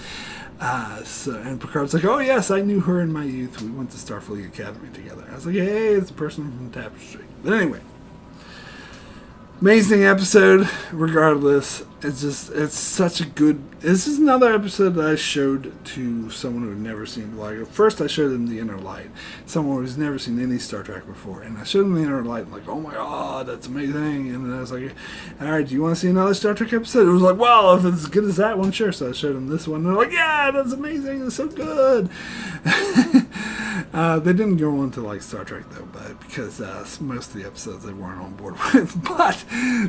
And Picard's like, oh yes, I knew her in my youth. We went to Starfleet Academy together. I was like, hey, it's a person from Tapestry. But anyway. Amazing episode, regardless. It's such a good... This is another episode that I showed to someone who had never seen... Like, first I showed them The Inner Light. Someone who's never seen any Star Trek before. And I showed them The Inner Light, and like, oh my god, that's amazing. And then I was like, alright, do you want to see another Star Trek episode? It was like, well, if it's as good as that one, sure. So I showed them this one, and they're like, yeah, that's amazing, it's so good. They didn't go on to like Star Trek though, but because most of the episodes they weren't on board with. But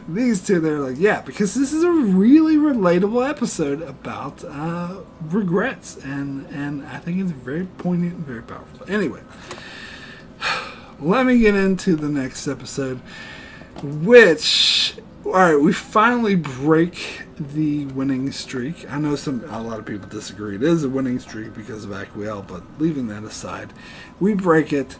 these two, they're like, yeah, because this is a really relatable episode about regrets, and I think it's very poignant and very powerful. Anyway, let me get into the next episode, which, all right, we finally break the winning streak. I know a lot of people disagree. It is a winning streak because of Aquiel, but leaving that aside, we break it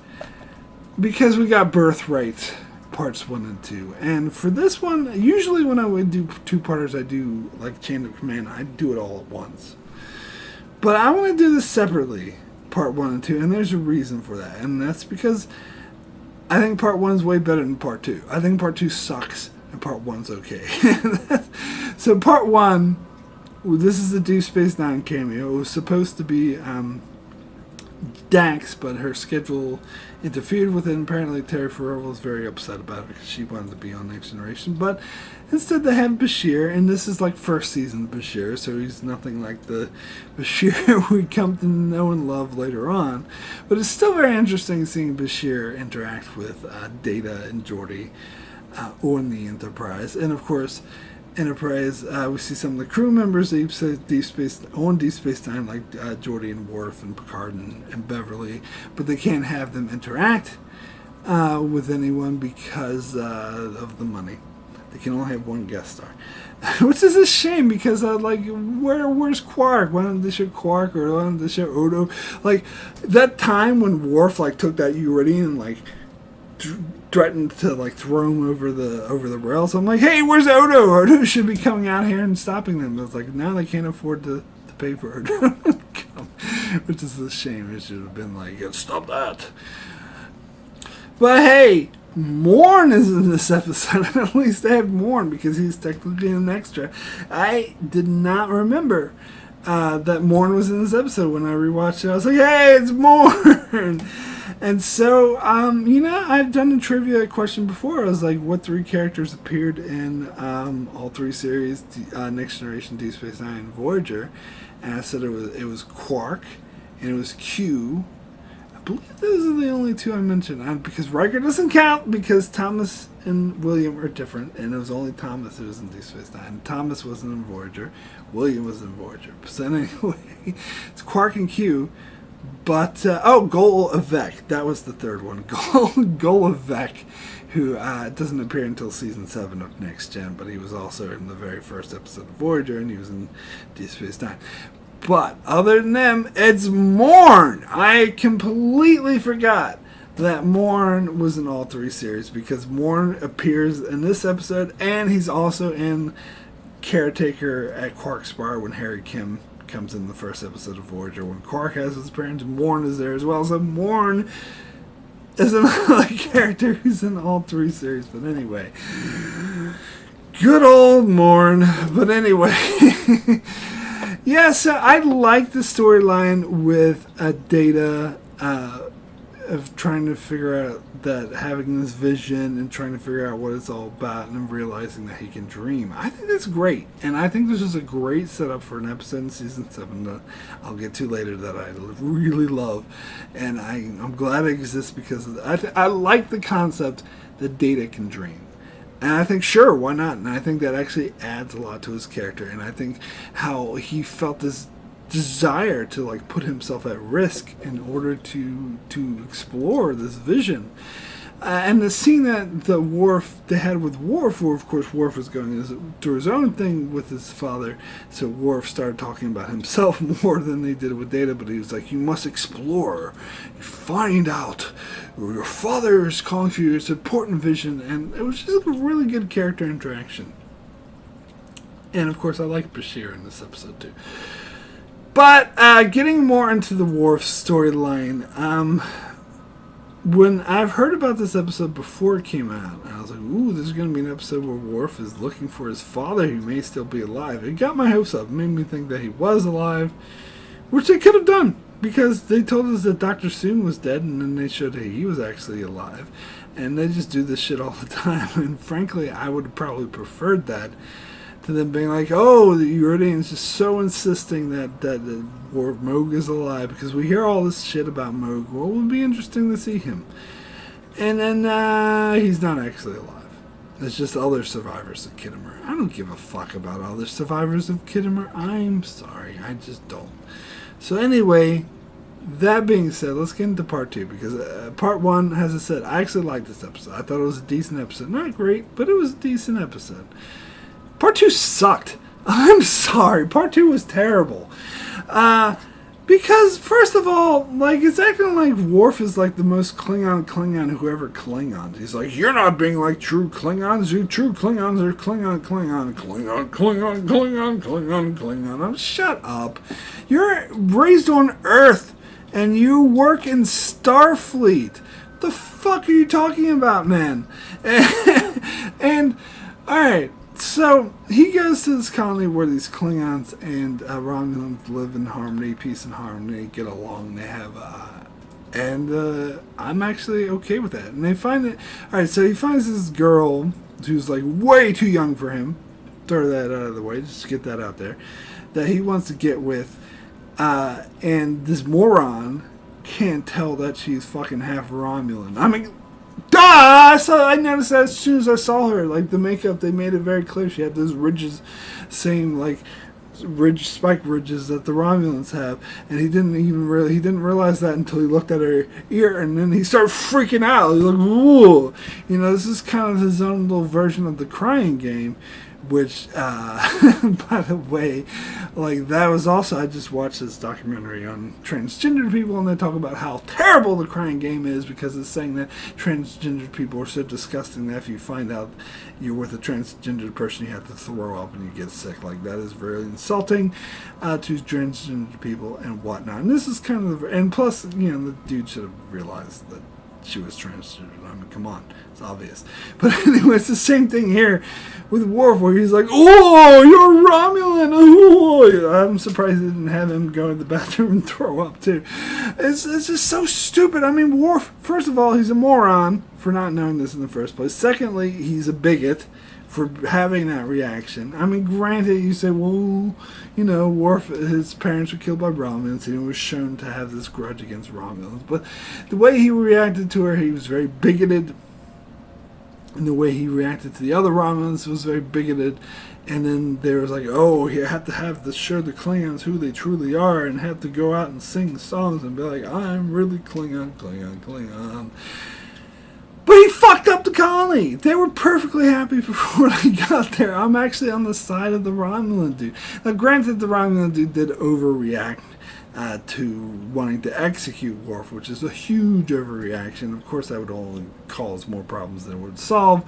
because we got Birthright parts 1 and 2. And for this one, usually when I would do two-parters, I do like Chain of Command. I do it all at once. But I want to do this separately, part 1 and 2, and there's a reason for that. And that's because I think part 1 is way better than part 2. I think part 2 sucks and part 1's okay. So part 1, this is the Deep Space Nine cameo. It was supposed to be Dax, but her schedule interfered with it. And apparently Terry Farrell was very upset about it because she wanted to be on Next Generation. But instead they had Bashir, and this is like first season Bashir, so he's nothing like the Bashir we come to know and love later on. But it's still very interesting seeing Bashir interact with Data and Geordi on the Enterprise. And of course, Enterprise, we see some of the crew members on Deep Space Nine, like Geordi and Worf and Picard and Beverly, but they can't have them interact with anyone because of the money. They can only have one guest star, which is a shame because where's Quark? Why don't they show Quark, or why don't they show Odo? Like that time when Worf took that Uridian and threatened to throw him over the rails. I'm like, hey, where's Odo? Odo should be coming out here and stopping them. It's like now they can't afford to pay for Odo, which is a shame. It should have been like, stop that. But hey, Morn is in this episode. At least they have Morn because he's technically an extra. I did not remember that Morn was in this episode. When I rewatched it, I was like, hey, it's Morn. And so, I've done a trivia question before. I was like, what 3 characters appeared in all 3 series, Next Generation, Deep Space Nine, and Voyager? And I said it was Quark, and it was Q. I believe those are the only 2 I mentioned. Because Riker doesn't count, because Thomas and William are different, and it was only Thomas who was in Deep Space Nine. Thomas wasn't in Voyager. William was in Voyager. So anyway, it's Quark and Q. But, Gol Evek, that was the 3rd one. Gol Evek, who doesn't appear until season 7 of Next Gen, but he was also in the very first episode of Voyager, and he was in Deep Space Nine. But, other than them, it's Morn! I completely forgot that Morn was in all 3 series, because Morn appears in this episode, and he's also in Caretaker at Quark's Bar when Harry Kim comes in the first episode of Voyager. When Quark has his parents, Morn is there as well. So Morn is another character who's in all 3 series. But anyway, good old Morn. But anyway, yeah, so I like the storyline with Data of trying to figure out that having this vision and trying to figure out what it's all about and realizing that he can dream. I think that's great. And I think this is a great setup for an episode in season 7 that I'll get to later that I really love. And I'm glad it exists because I like the concept that Data can dream. And I think, sure, why not? And I think that actually adds a lot to his character. And I think how he felt this desire to like put himself at risk in order to explore this vision. And the scene that they had with Worf, where of course Worf was going through his own thing with his father, so Worf started talking about himself more than they did with Data, but he was like, you must explore, find out, your father is calling for you, it's an important vision, and it was just a really good character interaction. And of course I like Bashir in this episode too. But getting more into the Worf storyline, when I've heard about this episode before it came out, I was like, ooh, this is going to be an episode where Worf is looking for his father who may still be alive. It got my hopes up. It made me think that he was alive, which they could have done, because they told us that Dr. Soon was dead, and then they showed that he was actually alive. And they just do this shit all the time. And frankly, I would have probably preferred that to them being like, oh, the Uridian's just so insisting that Moog is alive, because we hear all this shit about Moog. Well, it would be interesting to see him. And then he's not actually alive. It's just other survivors of Kittimer. I don't give a fuck about other survivors of Kittimer. I'm sorry, I just don't. So anyway, that being said, let's get into part 2, because part 1, as I said, I actually liked this episode. I thought it was a decent episode. Not great, but it was a decent episode. Part 2 sucked. I'm sorry. Part 2 was terrible. Because, first of all, like, it's acting like Worf is like the most Klingon whoever Klingons. He's like, you're not being like true Klingons. You true Klingons are Klingon. Oh, shut up. You're raised on Earth, and you work in Starfleet. The fuck are you talking about, man? And alright. So, he goes to this colony where these Klingons and Romulans live in harmony, peace and harmony, get along, they have, I'm actually okay with that. And they find it, alright, so he finds this girl who's like way too young for him, throw that out of the way, just get that out there, that he wants to get with, and this moron can't tell that she's fucking half Romulan. I mean, I noticed that as soon as I saw her. Like, the makeup, they made it very clear. She had those ridges, same, like, spike ridges that the Romulans have. And he didn't realize that until he looked at her ear, and then he started freaking out. He's like, ooh. You know, this is kind of his own little version of the crying game, which, by the way, like, that was also, I just watched this documentary on transgender people, and they talk about how terrible the crying game is, because it's saying that transgender people are so disgusting that if you find out you're with a transgender person, you have to throw up and you get sick. Like, that is very insulting to transgender people and whatnot. And this is kind of, and plus, you know, the dude should have realized that she was transgender. I mean, come on, it's obvious. But anyway, it's the same thing here with Worf, where he's like, oh, you're Romulan. Oh, I'm surprised they didn't have him go to the bathroom and throw up too. It's just so stupid. I mean, Worf, first of all, he's a moron for not knowing this in the first place. Secondly, he's a bigot for having that reaction. I mean, granted, you say, well, you know, Worf, his parents were killed by Romulans, and he was shown to have this grudge against Romulans. But the way he reacted to her, he was very bigoted. And the way he reacted to the other Romulans was very bigoted. And then there was like, oh, you have to have to show the Klingons who they truly are, and have to go out and sing songs and be like, I'm really Klingon. But he fucked up the colony. They were perfectly happy before they got there. I'm actually on the side of the Romulan dude. Now, granted, the Romulan dude did overreact to wanting to execute Worf, which is a huge overreaction. Of course, that would only cause more problems than it would solve.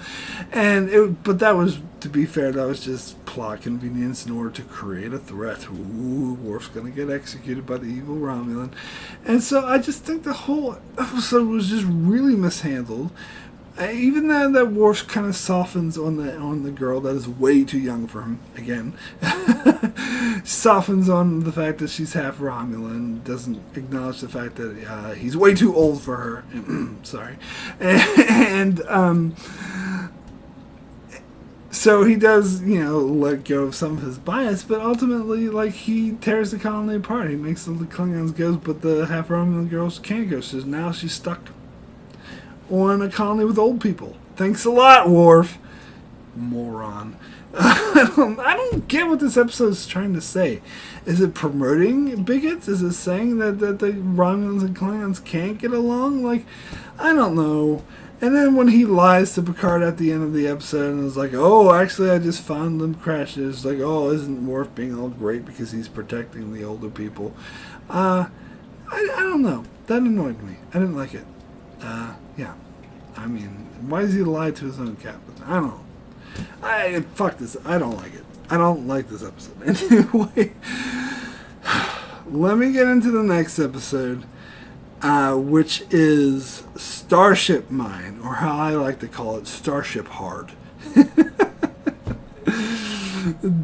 But that was, to be fair, that was just plot convenience in order to create a threat. Ooh, Worf's going to get executed by the evil Romulan. And so I just think the whole episode was just really mishandled. Even though that Worf kind of softens on the girl that is way too young for him again, softens on the fact that she's half Romulan, doesn't acknowledge the fact that he's way too old for her. Sorry, and so he does, let go of some of his bias, but ultimately, like, he tears the colony apart. He makes the Klingons go, but the half Romulan girls can't go. So now she's stuck on a colony with old people. Thanks a lot, Worf. Moron. I don't get what this episode is trying to say. Is it promoting bigots? Is it saying that the Romulans and Klingons can't get along? Like, I don't know. And then when he lies to Picard at the end of the episode and is like, oh, actually I just found them crashes. It's like, oh, isn't Worf being all great because he's protecting the older people? I don't know. That annoyed me. I didn't like it. Yeah. I mean, why does he lie to his own captain? I don't know. Fuck this. I don't like it. I don't like this episode. Anyway, let me get into the next episode, which is Starship Mine, or how I like to call it, Starship Hard.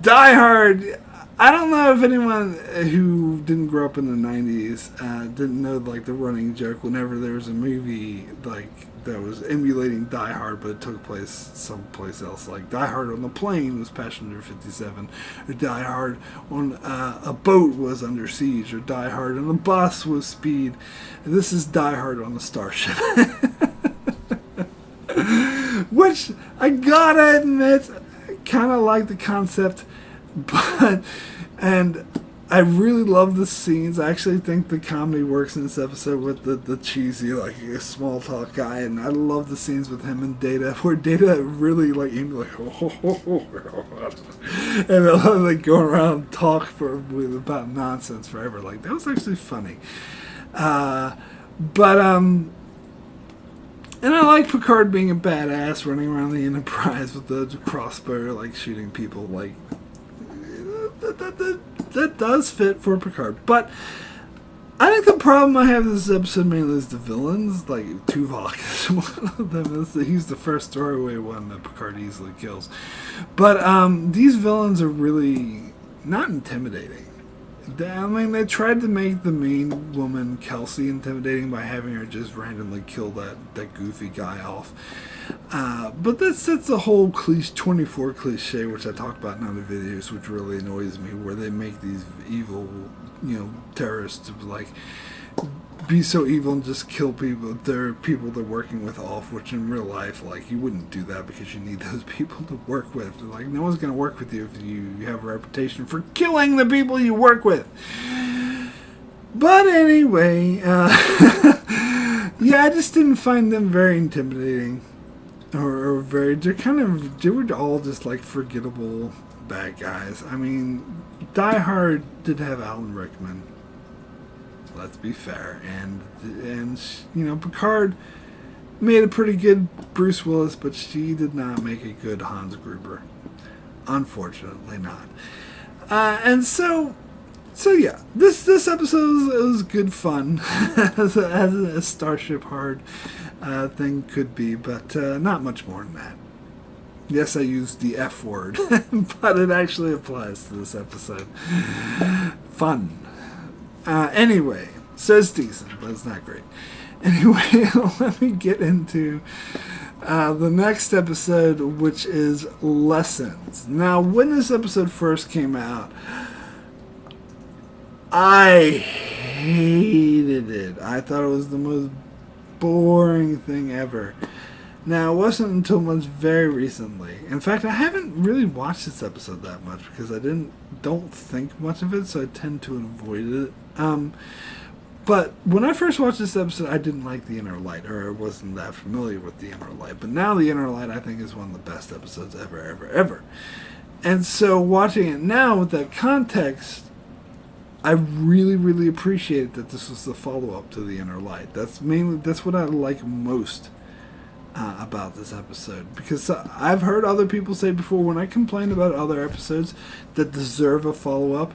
Die Hard. I don't know if anyone who didn't grow up in the 90s didn't know, like, the running joke whenever there was a movie, like, that was emulating Die Hard, but it took place someplace else. Like, Die Hard on the plane was Passenger 57, or Die Hard on a boat was Under Siege, or Die Hard on a bus was Speed. And this is Die Hard on a starship. Which, I gotta admit, I kind of like the concept. And I really love the scenes. I actually think the comedy works in this episode with the cheesy, like, small talk guy, and I love the scenes with him and Data, where Data really, like, aimed like, and they'll, like, go around and talk about nonsense forever. Like, that was actually funny. And I like Picard being a badass, running around the Enterprise with the crossbow, like, shooting people, like, that does fit for Picard. But I think the problem I have with this episode mainly is the villains. Like, Tuvok is one of them. He's the first throwaway one that Picard easily kills. But these villains are really not intimidating. I mean, they tried to make the main woman, Kelsey, intimidating by having her just randomly kill that goofy guy off. But that's the whole 24 cliche, which I talk about in other videos, which really annoys me, where they make these evil, terrorists, like, be so evil and just kill people. They're people they're working with off, which in real life, like, you wouldn't do that because you need those people to work with. Like, no one's going to work with you if you have a reputation for killing the people you work with. But anyway, yeah, I just didn't find them very intimidating. They were all just, like, forgettable bad guys. I mean, Die Hard did have Alan Rickman. Let's be fair. And Picard made a pretty good Bruce Willis, but she did not make a good Hans Gruber. Unfortunately not. And so yeah, this episode was good fun, as a Starship Hard thing could be, but not much more than that. Yes, I used the F word, but it actually applies to this episode. Fun. Anyway, so it's decent, but it's not great. Anyway, let me get into the next episode, which is Lessons. Now, when this episode first came out, I hated it. I thought it was the most boring thing ever. Now, it wasn't until very recently. In fact, I haven't really watched this episode that much because I don't think much of it, so I tend to avoid it. But when I first watched this episode, I didn't like The Inner Light, or I wasn't that familiar with The Inner Light. But now The Inner Light, I think, is one of the best episodes ever. And so watching it now with that context, I really, really appreciate that this was the follow-up to The Inner Light. That's what I like most about this episode, because I've heard other people say before, when I complain about other episodes that deserve a follow-up,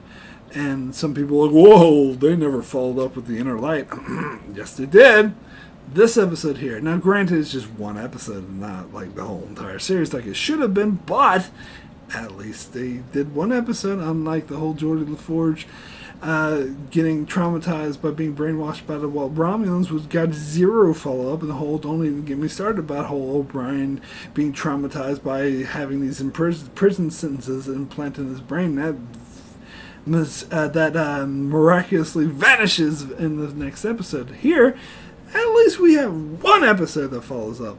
and some people are like, whoa, they never followed up with The Inner Light. Yes, they did. This episode here, now granted it's just one episode and not like the whole entire series like it should have been, but at least they did one episode, unlike the whole Geordie LaForge getting traumatized by being brainwashed by the Romulans, was got zero follow-up, and the whole, don't even get me started about whole O'Brien being traumatized by having these prison sentences implanted in his brain. That miraculously vanishes in the next episode. Here, at least we have one episode that follows up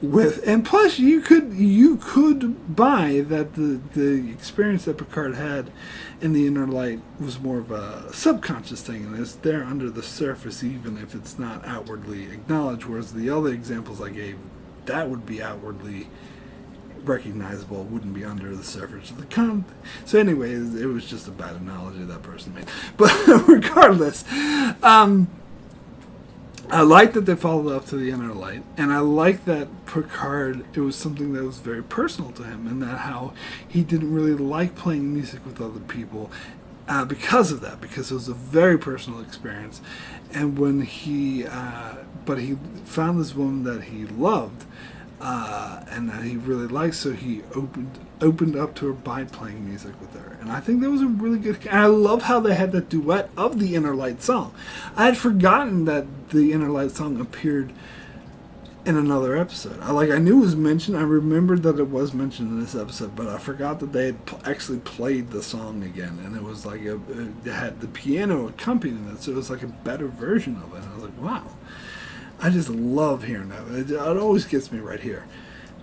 with, and plus you could buy that the experience that Picard had in the Inner Light was more of a subconscious thing, and it's there under the surface, even if it's not outwardly acknowledged. Whereas the other examples I gave, that would be outwardly recognizable, wouldn't be under the surface of the So anyway, it was just a bad analogy that person made. But regardless, I like that they followed up to the Inner Light, and I like that Picard, it was something that was very personal to him, and that how he didn't really like playing music with other people because of that, because it was a very personal experience. And when but he found this woman that he loved, and that he really liked, so he opened up to her by playing music with her. And I think that was a really good... And I love how they had that duet of the Inner Light song. I had forgotten that the Inner Light song appeared in another episode. I knew it was mentioned. I remembered that it was mentioned in this episode, but I forgot that they had actually played the song again. And it was like it had the piano accompanying it, so it was like a better version of it. And I was like, wow. I just love hearing that. It always gets me right here.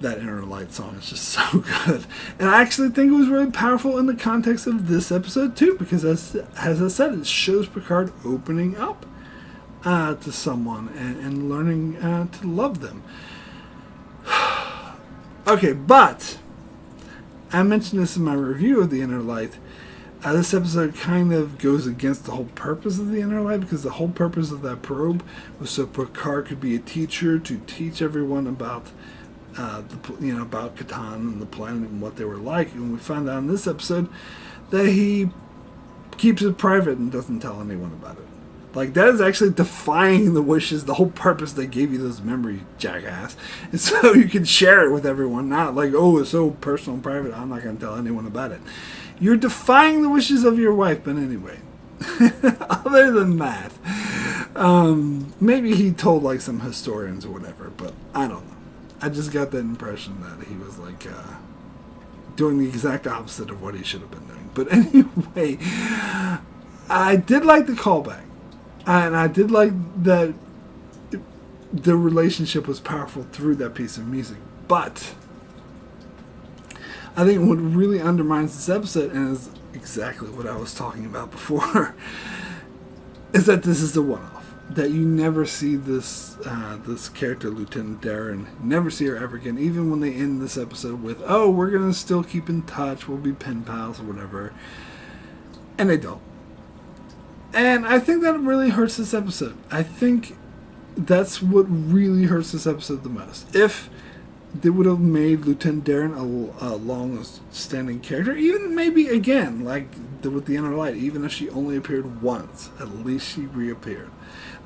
That Inner Light song is just so good. And I actually think it was really powerful in the context of this episode too, because as I said, it shows Picard opening up to someone and learning to love them. Okay, but I mentioned this in my review of the Inner Light. This episode kind of goes against the whole purpose of the Inner Light, because the whole purpose of that probe was so Picard could be a teacher to teach everyone about about Catan and the planet and what they were like. And we find out in this episode that he keeps it private and doesn't tell anyone about it. Like, that is actually defying the wishes, the whole purpose they gave you those memories, jackass. And so you can share it with everyone, not like, oh, it's so personal and private, I'm not going to tell anyone about it. You're defying the wishes of your wife, but anyway. Other than that, maybe he told like some historians or whatever, but I don't know. I just got that impression that he was like doing the exact opposite of what he should have been doing. But anyway, I did like the callback. And I did like that the relationship was powerful through that piece of music. But I think what really undermines this episode, and is exactly what I was talking about before, is that this is the one-off. That you never see this character, Lieutenant Darren, never see her ever again, even when they end this episode with, oh, we're going to still keep in touch, we'll be pen pals or whatever. And they don't. And I think that really hurts this episode. I think that's what really hurts this episode the most. If they would have made Lieutenant Darren a long-standing character, even maybe again, like with the Inner Light, even if she only appeared once, at least she reappeared.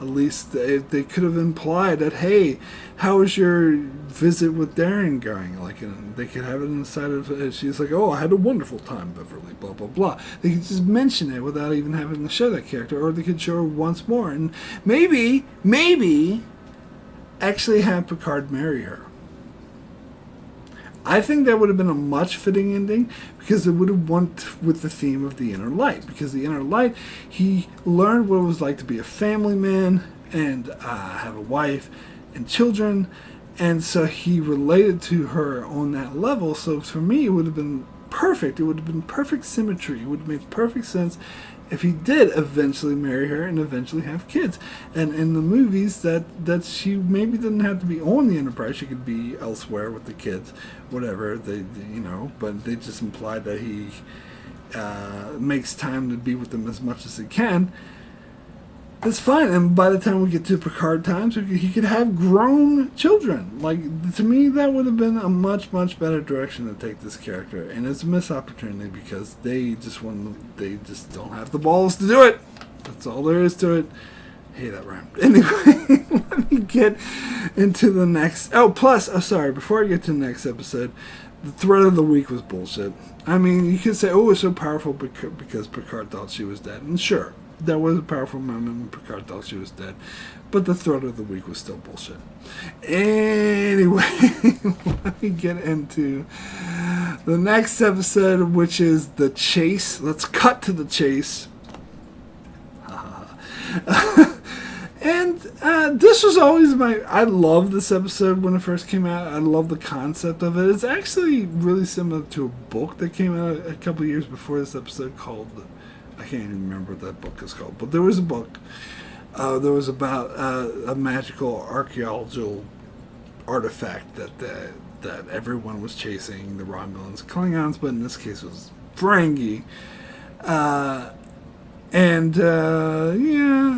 At least they could have implied that, hey, how is your visit with Darren going? Like, and they could have it inside of. She's like, oh, I had a wonderful time, Beverly. Blah blah blah. They could just mention it without even having to show that character, or they could show her once more, and maybe actually have Picard marry her. I think that would have been a much fitting ending, because it would have went with the theme of the Inner Light. Because the Inner Light, he learned what it was like to be a family man and have a wife and children, and so he related to her on that level. So for me, it would have been perfect. It would have been perfect symmetry. It would have made perfect sense if he did eventually marry her and eventually have kids. And in the movies, that she maybe didn't have to be on the Enterprise. She could be elsewhere with the kids, whatever. But they just implied that he makes time to be with them as much as he can. That's fine. And by the time we get to Picard times, he could have grown children. Like, to me, that would have been a much, much better direction to take this character. And it's a missed opportunity, because they just don't have the balls to do it. That's all there is to it. Hey, that rhymed. Anyway, let me get into the next. Sorry, before I get to the next episode, the threat of the week was bullshit. I mean, you could say, oh, it was so powerful because Picard thought she was dead. And sure, that was a powerful moment when Picard thought she was dead. But the threat of the week was still bullshit. Anyway, let me get into the next episode, which is The Chase. Let's cut to the chase. And this was always I love this episode when it first came out. I love the concept of it. It's actually really similar to a book that came out a couple years before this episode called, I can't even remember what that book is called, but there was a book that was about a magical archaeological artifact that everyone was chasing, the Romulans, Klingons, but in this case it was Ferengi. Yeah,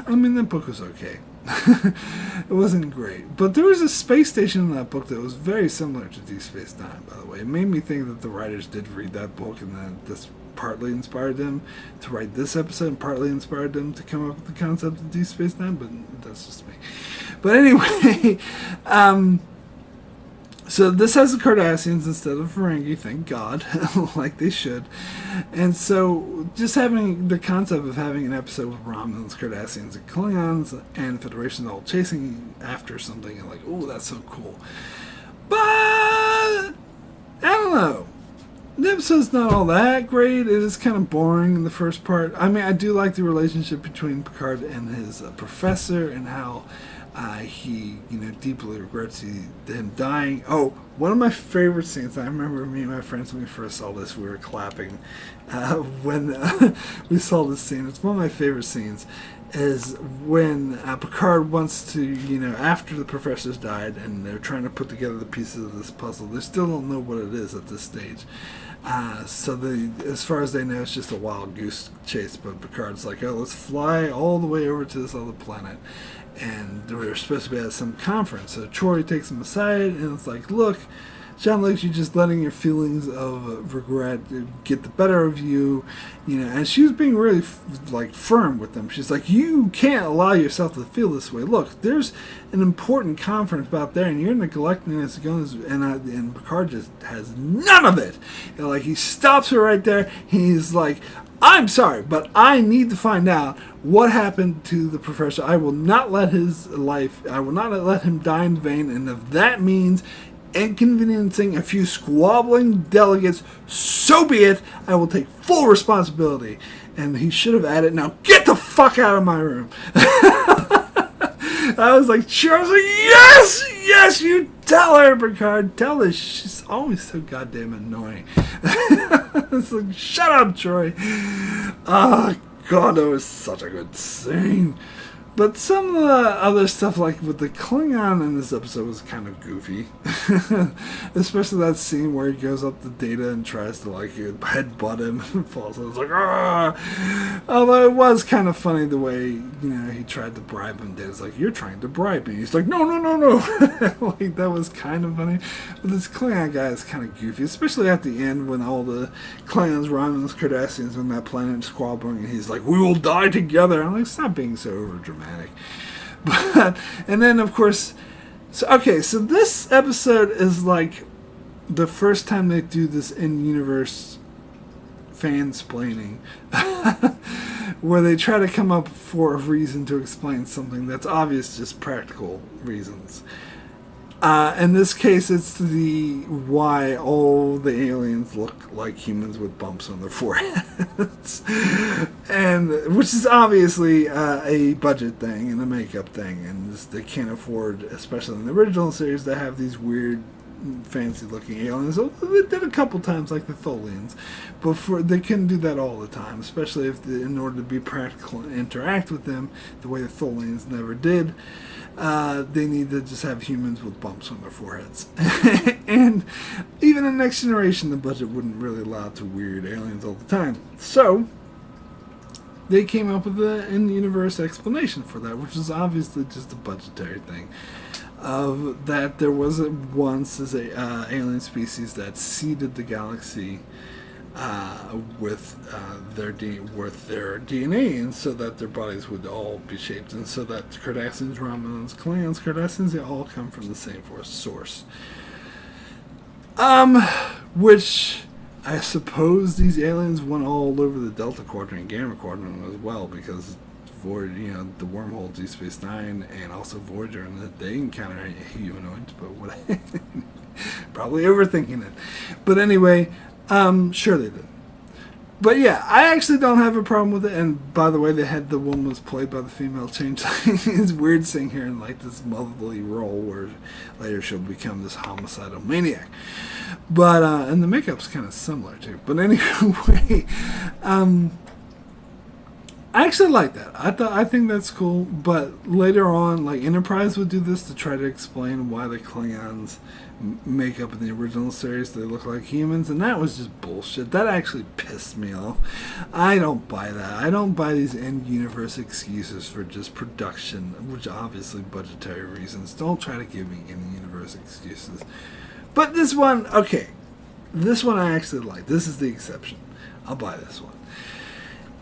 I mean, that book was okay. It wasn't great. But there was a space station in that book that was very similar to Deep Space Nine, by the way. It made me think that the writers did read that book and that this partly inspired them to write this episode and partly inspired them to come up with the concept of Deep Space Nine, but that's just me. But anyway, so this has the Cardassians instead of Ferengi, thank God, like they should. And so just having the concept of having an episode with Romulans, Cardassians, and Klingons, and Federation all chasing after something, and like, oh, that's so cool. But, I don't know. The episode's not all that great. It is kind of boring in the first part. I mean, I do like the relationship between Picard and his professor and how he, deeply regrets him dying. Oh, one of my favorite scenes, I remember me and my friends when we first saw this, we were clapping when we saw this scene. It's one of my favorite scenes, is when Picard wants to, after the professor's died and they're trying to put together the pieces of this puzzle, they still don't know what it is at this stage. So as far as they know, it's just a wild goose chase, but Picard's like, oh, let's fly all the way over to this other planet. And we're supposed to be at some conference. So Troy takes him aside and it's like, look, Jean-Luc, you're just letting your feelings of regret get the better of you, and she was being really firm with them. She's like, you can't allow yourself to feel this way. Look, there's an important conference out there and you're neglecting this, and Picard just has none of it. He stops her right there. He's like, I'm sorry, but I need to find out what happened to the professor. I will not let I will not let him die in vain, and if that means inconveniencing a few squabbling delegates, so be it. I will take full responsibility. And he should have added, now get the fuck out of my room. I was like, sure. I was like, yes, you tell her, Picard. Tell her. She's always so goddamn annoying. It's like, shut up, Troy. Oh, God, that was such a good scene. But some of the other stuff, like with the Klingon in this episode, was kind of goofy. Especially that scene where he goes up to Data and tries to headbutt him and falls. I was like, ah! Although it was kind of funny the way, he tried to bribe him. Data's like, you're trying to bribe me. He's like, no. That was kind of funny. But this Klingon guy is kind of goofy, especially at the end when all the Klingons, Romulans, Cardassians on that planet squabbling, and he's like, we will die together. I'm like, stop being so overdramatic. But, and then of course, so this episode is like the first time they do this in-universe fansplaining, where they try to come up for a reason to explain something that's obvious, just practical reasons. In this case, it's why all the aliens look like humans with bumps on their foreheads, and which is obviously a budget thing and a makeup thing, and they can't afford, especially in the original series, to have these weird, fancy-looking aliens. So they did a couple times, like the Tholians, but they couldn't do that all the time, especially in order to be practical and interact with them the way the Tholians never did. They need to just have humans with bumps on their foreheads. And even in Next Generation, the budget wouldn't really allow to weird aliens all the time. So they came up with an in-universe explanation for that, which is obviously just a budgetary thing. Of that there was once this alien species that seeded the galaxy with their DNA, and so that their bodies would all be shaped, and so that Cardassians, Romulans, Klingons, Cardassians, they all come from the same source. Which I suppose these aliens went all over the Delta Quadrant and Gamma Quadrant as well, because Voyager, the wormhole Deep Space Nine, and also Voyager, and they encounter humanoids, but what? Probably overthinking it. But anyway, sure they did. But yeah, I actually don't have a problem with it. And by the way, they had the woman was played by the female changeling. It's weird seeing her in like this motherly role where later she'll become this homicidal maniac. But and the makeup's kind of similar too. But anyway, I actually like that. I think that's cool. But later on, like Enterprise would do this to try to explain why the Klingons makeup in the original series they look like humans, and that was just bullshit. That actually pissed me off. I don't buy that. I don't buy these in-universe excuses for just production, which obviously budgetary reasons. Don't try to give me in-universe excuses. But this one, okay. This one I actually like. This is the exception. I'll buy this one.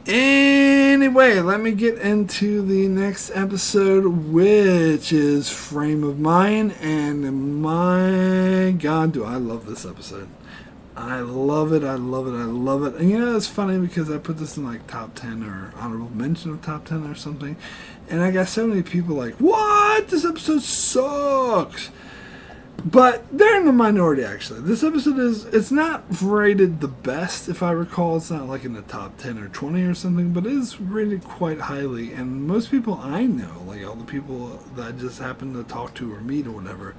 Anyway, let me get into the next episode, which is Frame of Mind, and my God, do I love this episode. I love it, I love it, I love it. And it's funny because I put this in like top 10 or honorable mention of top 10 or something, and I got so many people like, what? This episode sucks! But they're in the minority, actually. This episode it's not rated the best, if I recall. It's not like in the top 10 or 20 or something, but it is rated quite highly. And most people I know, like all the people that I just happen to talk to or meet or whatever,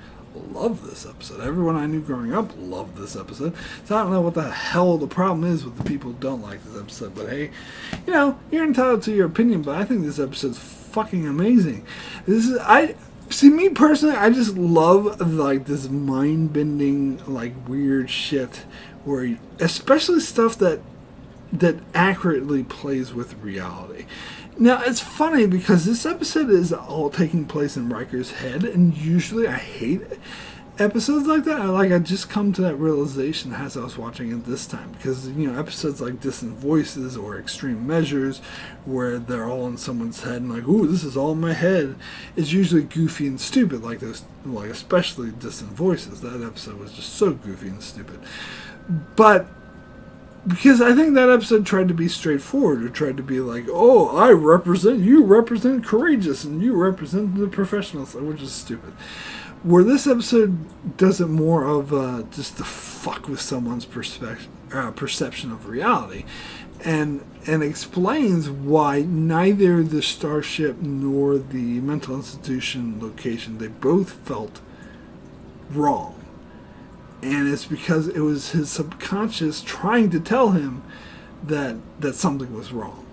love this episode. Everyone I knew growing up loved this episode. So I don't know what the hell the problem is with the people who don't like this episode. But hey, you're entitled to your opinion, but I think this episode's fucking amazing. See, me personally, I just love, like, this mind-bending, like, weird shit where, especially stuff that accurately plays with reality. Now, it's funny because this episode is all taking place in Riker's head, and usually I hate episodes like that. I just come to that realization as I was watching it this time, because episodes like Distant Voices or Extreme Measures, where they're all in someone's head and like, ooh, this is all in my head, is usually goofy and stupid, like those, like especially Distant Voices. That episode was just so goofy and stupid. But because I think that episode tried to be straightforward, or tried to be like, oh, you represent courageous, and you represent the professionals, which is stupid. Where this episode does it more of just to fuck with someone's perception of reality, and explains why neither the starship nor the mental institution location, they both felt wrong. And it's because it was his subconscious trying to tell him that something was wrong.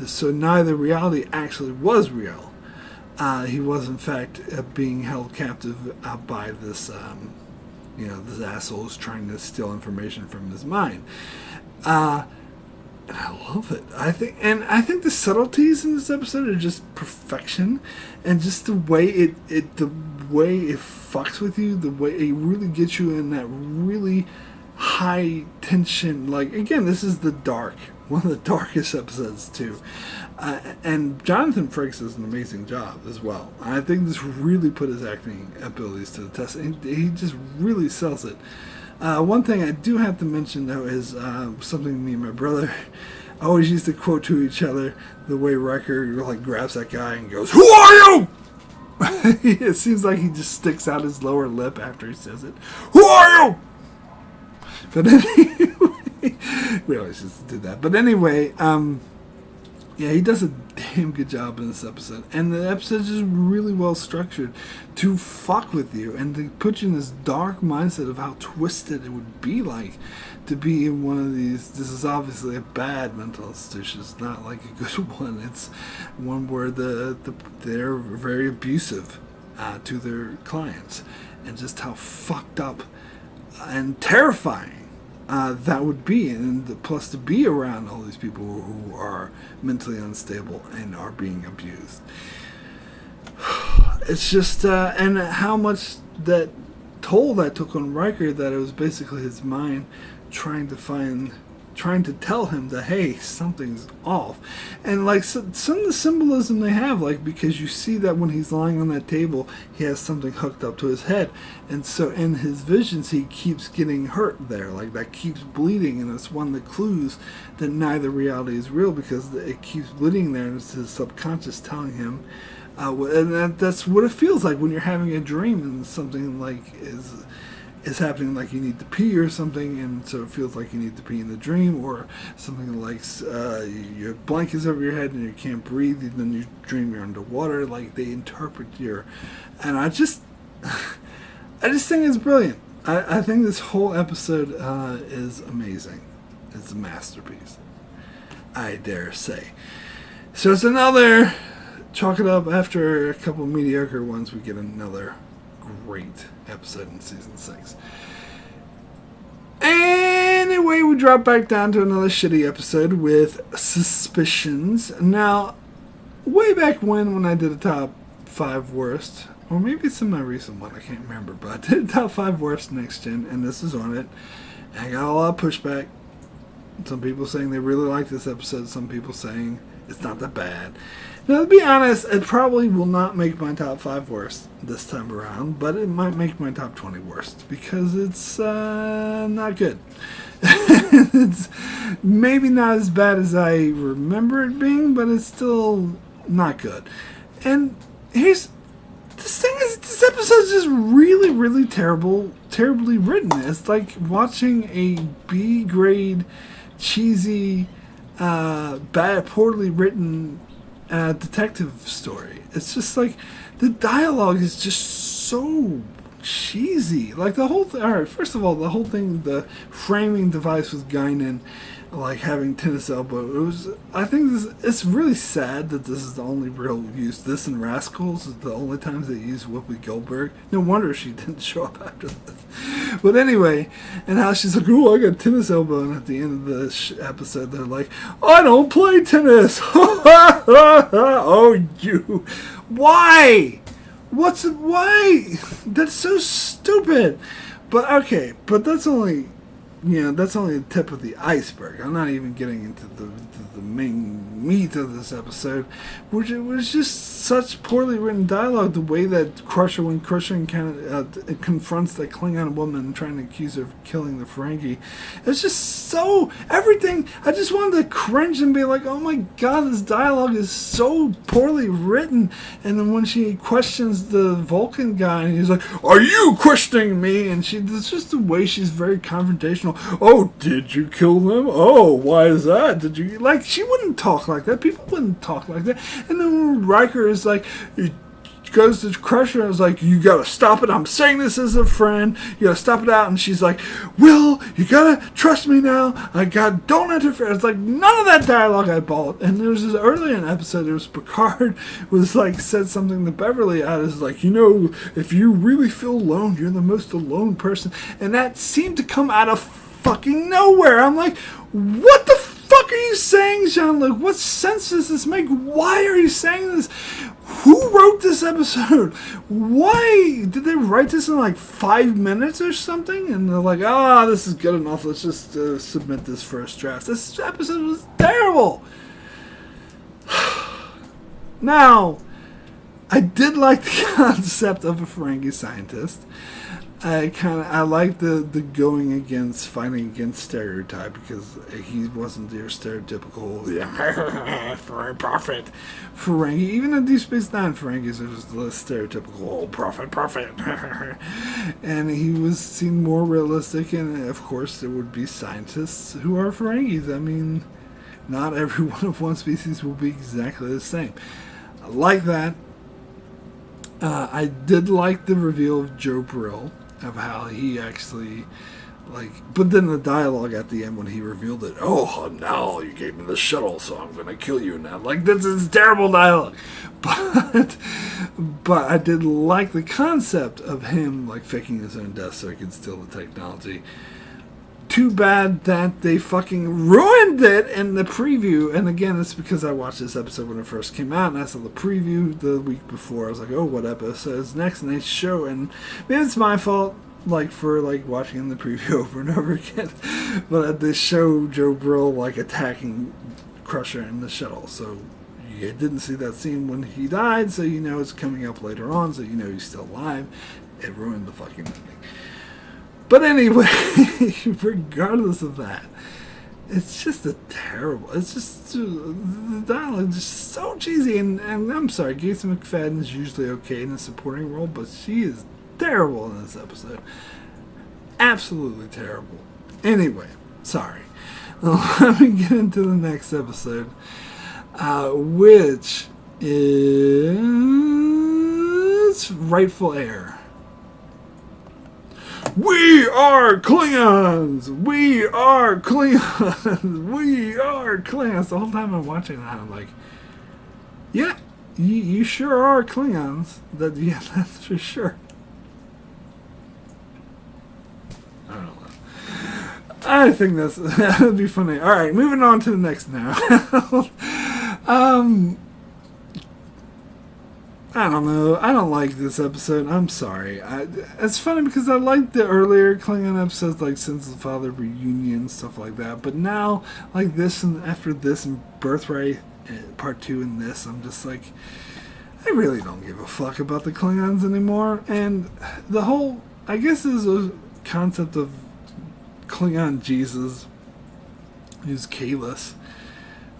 So neither reality actually was real. He was, in fact, being held captive by this, this asshole who's trying to steal information from his mind. And I love it. I think the subtleties in this episode are just perfection, and just the way it fucks with you, the way it really gets you in that really high tension. Like, again, this is one of the darkest episodes too. And Jonathan Frakes does an amazing job as well. I think this really put his acting abilities to the test. He just really sells it. One thing I do have to mention, though, is something me and my brother always used to quote to each other, the way Riker like grabs that guy and goes, "Who are you?" It seems like he just sticks out his lower lip after he says it. "Who are you?" But anyway, we always just did that. But anyway, yeah, he does a damn good job in this episode. And the episode is just really well structured to fuck with you and to put you in this dark mindset of how twisted it would be like to be in one of these. This is obviously a bad mental institution. It's not like a good one. It's one where they're very abusive to their clients. And just how fucked up and terrifying that would be, and plus to be around all these people who are mentally unstable and are being abused. It's just, and how much that toll that took on Riker, that it was basically his mind trying trying to tell him that, hey, something's off. And like some of the symbolism they have, like, because you see that when he's lying on that table, he has something hooked up to his head, and so in his visions he keeps getting hurt there, like that keeps bleeding, and it's one of the clues that neither reality is real, because it keeps bleeding there, and it's his subconscious telling him. And that's what it feels like when you're having a dream and something like is happening, like you need to pee or something, and so it feels like you need to pee in the dream, or something like your blanket's over your head and you can't breathe, and then you dream you're underwater. Like they interpret and I just think it's brilliant. I think this whole episode is amazing. It's a masterpiece, I dare say. So it's another chalk it up. After a couple of mediocre ones, we get another great episode in season 6. Anyway, we drop back down to another shitty episode with Suspicions. Now, way back when I did a top 5 worst, or maybe it's in my recent one, I can't remember, but I did a top 5 worst next gen, and this is on it. And I got a lot of pushback. Some people saying they really like this episode, some people saying it's not that bad. Now, to be honest, it probably will not make my top 5 worst this time around, but it might make my top 20 worst, because it's not good. It's maybe not as bad as I remember it being, but it's still not good. And this thing is, this episode is just really, really terribly written. It's like watching a B-grade, cheesy, poorly written detective story. It's just like the dialogue is just so cheesy. Like the whole thing. All right, first of all, the whole thing, the framing device with Guinan, like having tennis elbow. It was. I think it's really sad that this is the only real use. This and Rascals is the only times they use Whoopi Goldberg. No wonder she didn't show up after this. But anyway, and how she's like, "Oh, I got tennis elbow," and at the end of the episode, they're like, "I don't play tennis." Oh, you. Why? Why? That's so stupid. But okay, but that's only the tip of the iceberg. I'm not even getting into the main meat of this episode, which it was just such poorly written dialogue. The way that Crusher kind of confronts that Klingon woman trying to accuse her of killing the Ferengi, it's just so everything. I just wanted to cringe and be like, "Oh my god, this dialogue is so poorly written." And then when she questions the Vulcan guy, and he's like, "Are you questioning me?" And it's just the way she's very confrontational. "Oh, did you kill them? Oh, why is that? Did you..." Like, she wouldn't talk like that. People wouldn't talk like that. And then when Riker is like, he goes to Crusher and is like, "You gotta stop it. I'm saying this as a friend. You gotta stop it out." And she's like, "Will, you gotta trust me now. Don't interfere." It's like, none of that dialogue I bought. And there was this earlier in the episode, there was Picard was like, said something to Beverly out as like, "If you really feel alone, you're the most alone person." And that seemed to come out of fucking nowhere. I'm like, what the fuck are you saying, Jean-Luc? What sense does this make? Why are you saying this? Who wrote this episode? Why did they write this in like 5 minutes or something? And they're like, this is good enough. Let's just submit this first draft. This episode was terrible. Now, I did like the concept of a Ferengi scientist. I like the going against, fighting against stereotype, because he wasn't your stereotypical prophet Ferengi. Even in Deep Space Nine, Ferengis are just less stereotypical prophet. And he was seen more realistic, and of course there would be scientists who are Ferengis. I mean, not every one of one species will be exactly the same. I like that. I did like the reveal of Joe Brill, of how he actually, but then the dialogue at the end when he revealed it, "Oh, now you gave me the shuttle, so I'm going to kill you now." Like, this is terrible dialogue. But I did like the concept of him, like, faking his own death so he could steal the technology. Too bad that they fucking ruined it in the preview. And again, it's because I watched this episode when it first came out, and I saw the preview the week before. I was like, "Oh, what episode is next?" And they show, and maybe it's my fault. like for like watching the preview over and over again. But they show Joe Brill like attacking Crusher in the shuttle, so you didn't see that scene when he died, so you know it's coming up later on, so you know he's still alive. It ruined the fucking ending. But anyway, regardless of that, it's just it's just, the dialogue is just so cheesy, and I'm sorry, Gates McFadden is usually okay in a supporting role, but she is terrible in this episode. Absolutely terrible. Anyway, sorry. Let me get into the next episode, which is Rightful Heir. We are Klingons! We are Klingons! We are Klingons! The whole time I'm watching that, I'm like, yeah, you sure are Klingons. Yeah, that's for sure. I don't know. I think that would be funny. Alright, moving on to the next now. I don't know. I don't like this episode. I'm sorry. It's funny because I liked the earlier Klingon episodes, like Sins of the Father Reunion, stuff like that. But now, like this and after this and Birthright Part 2 and this, I'm just like, I really don't give a fuck about the Klingons anymore. And the whole, I guess, is a concept of Klingon Jesus, who's Kahless,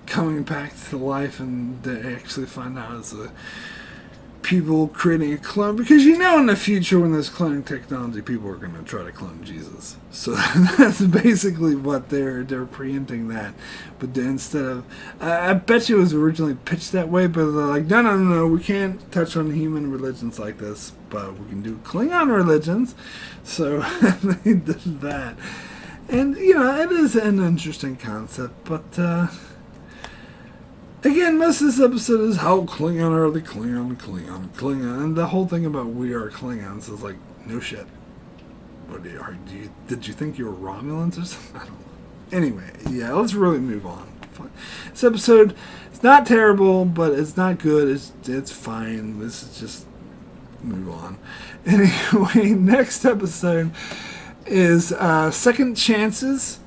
coming back to life, and they actually find out it's a people creating a clone, because you know in the future when there's cloning technology, people are going to try to clone Jesus. So that's basically what they're preempting that. But instead of, I bet you it was originally pitched that way, but they're like, no, we can't touch on human religions like this, but we can do Klingon religions. So they did that. And, you know, it is an interesting concept, but again, most of this episode is how Klingon are the Klingon. And the whole thing about we are Klingons is like, no shit. What did you think you were Romulans or something? I don't know. Anyway, yeah, let's really move on. This episode, it's not terrible, but it's not good. It's fine. This is just move on. Anyway, next episode is Second Chances.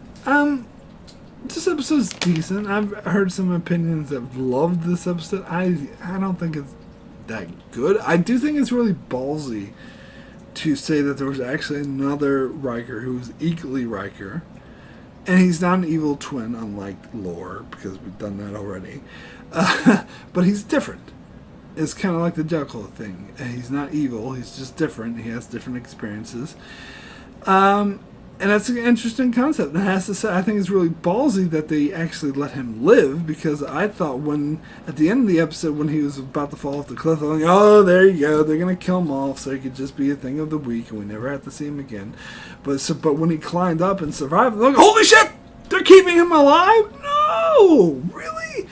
This episode's decent. I've heard some opinions that loved this episode. I don't think it's that good. I do think it's really ballsy to say that there was actually another Riker who was equally Riker, and he's not an evil twin, unlike Lore, because we've done that already. But he's different. It's kind of like the Jekyll thing. He's not evil. He's just different. He has different experiences. And that's an interesting concept. And I have to say, I think it's really ballsy that they actually let him live, because I thought at the end of the episode, when he was about to fall off the cliff, I'm like, oh, there you go. They're going to kill him off so he could just be a thing of the week and we never have to see him again. But when he climbed up and survived, I'm like, holy shit! They're keeping him alive? No! Really?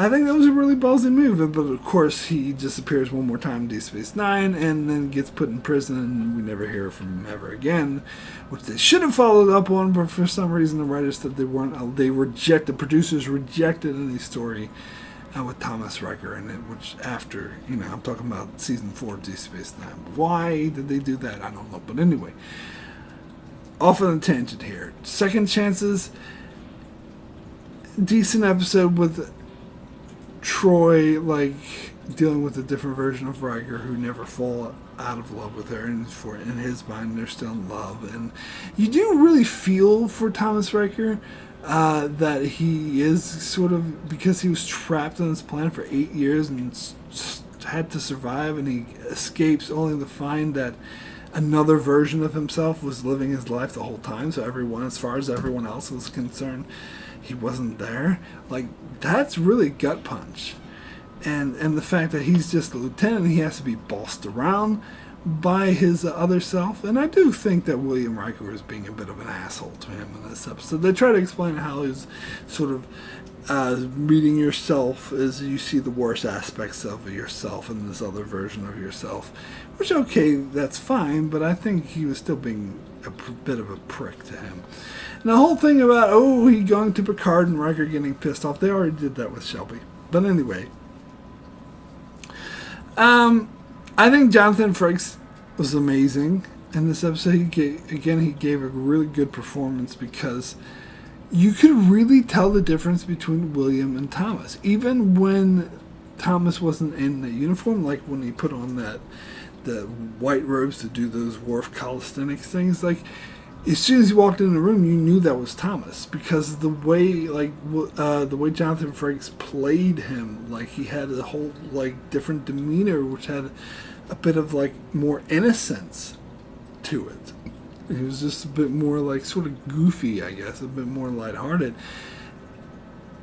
I think that was a really ballsy move, but of course he disappears one more time in Deep Space Nine and then gets put in prison and we never hear from him ever again, which they should have followed up on, but for some reason the writers said the producers rejected any story with Thomas Riker in it, which after, I'm talking about season 4 of Deep Space Nine. Why did they do that? I don't know, but anyway, off on a tangent here. Second Chances, decent episode with Troy, like, dealing with a different version of Riker who never fall out of love with her, and in his mind they're still in love. And you do really feel for Thomas Riker that he is sort of, because he was trapped on this planet for 8 years and had to survive, and he escapes only to find that another version of himself was living his life the whole time. So as far as everyone else was concerned, he wasn't there. Like, that's really gut punch. And the fact that he's just a lieutenant and he has to be bossed around by his other self. And I do think that William Riker was being a bit of an asshole to him in this episode. They try to explain how he's sort of meeting yourself as you see the worst aspects of yourself in this other version of yourself. Which, okay, that's fine, but I think he was still being a bit of a prick to him. And the whole thing about, he going to Picard and Riker getting pissed off, they already did that with Shelby. But anyway, I think Jonathan Frakes was amazing. in this episode, he gave a really good performance because you could really tell the difference between William and Thomas. Even when Thomas wasn't in the uniform, like when he put on the white robes to do those wharf calisthenics things, like as soon as he walked in the room, you knew that was Thomas because the way Jonathan Frakes played him, like he had a whole like different demeanor, which had a bit of like more innocence to it. He was just a bit more like sort of goofy, I guess, a bit more lighthearted.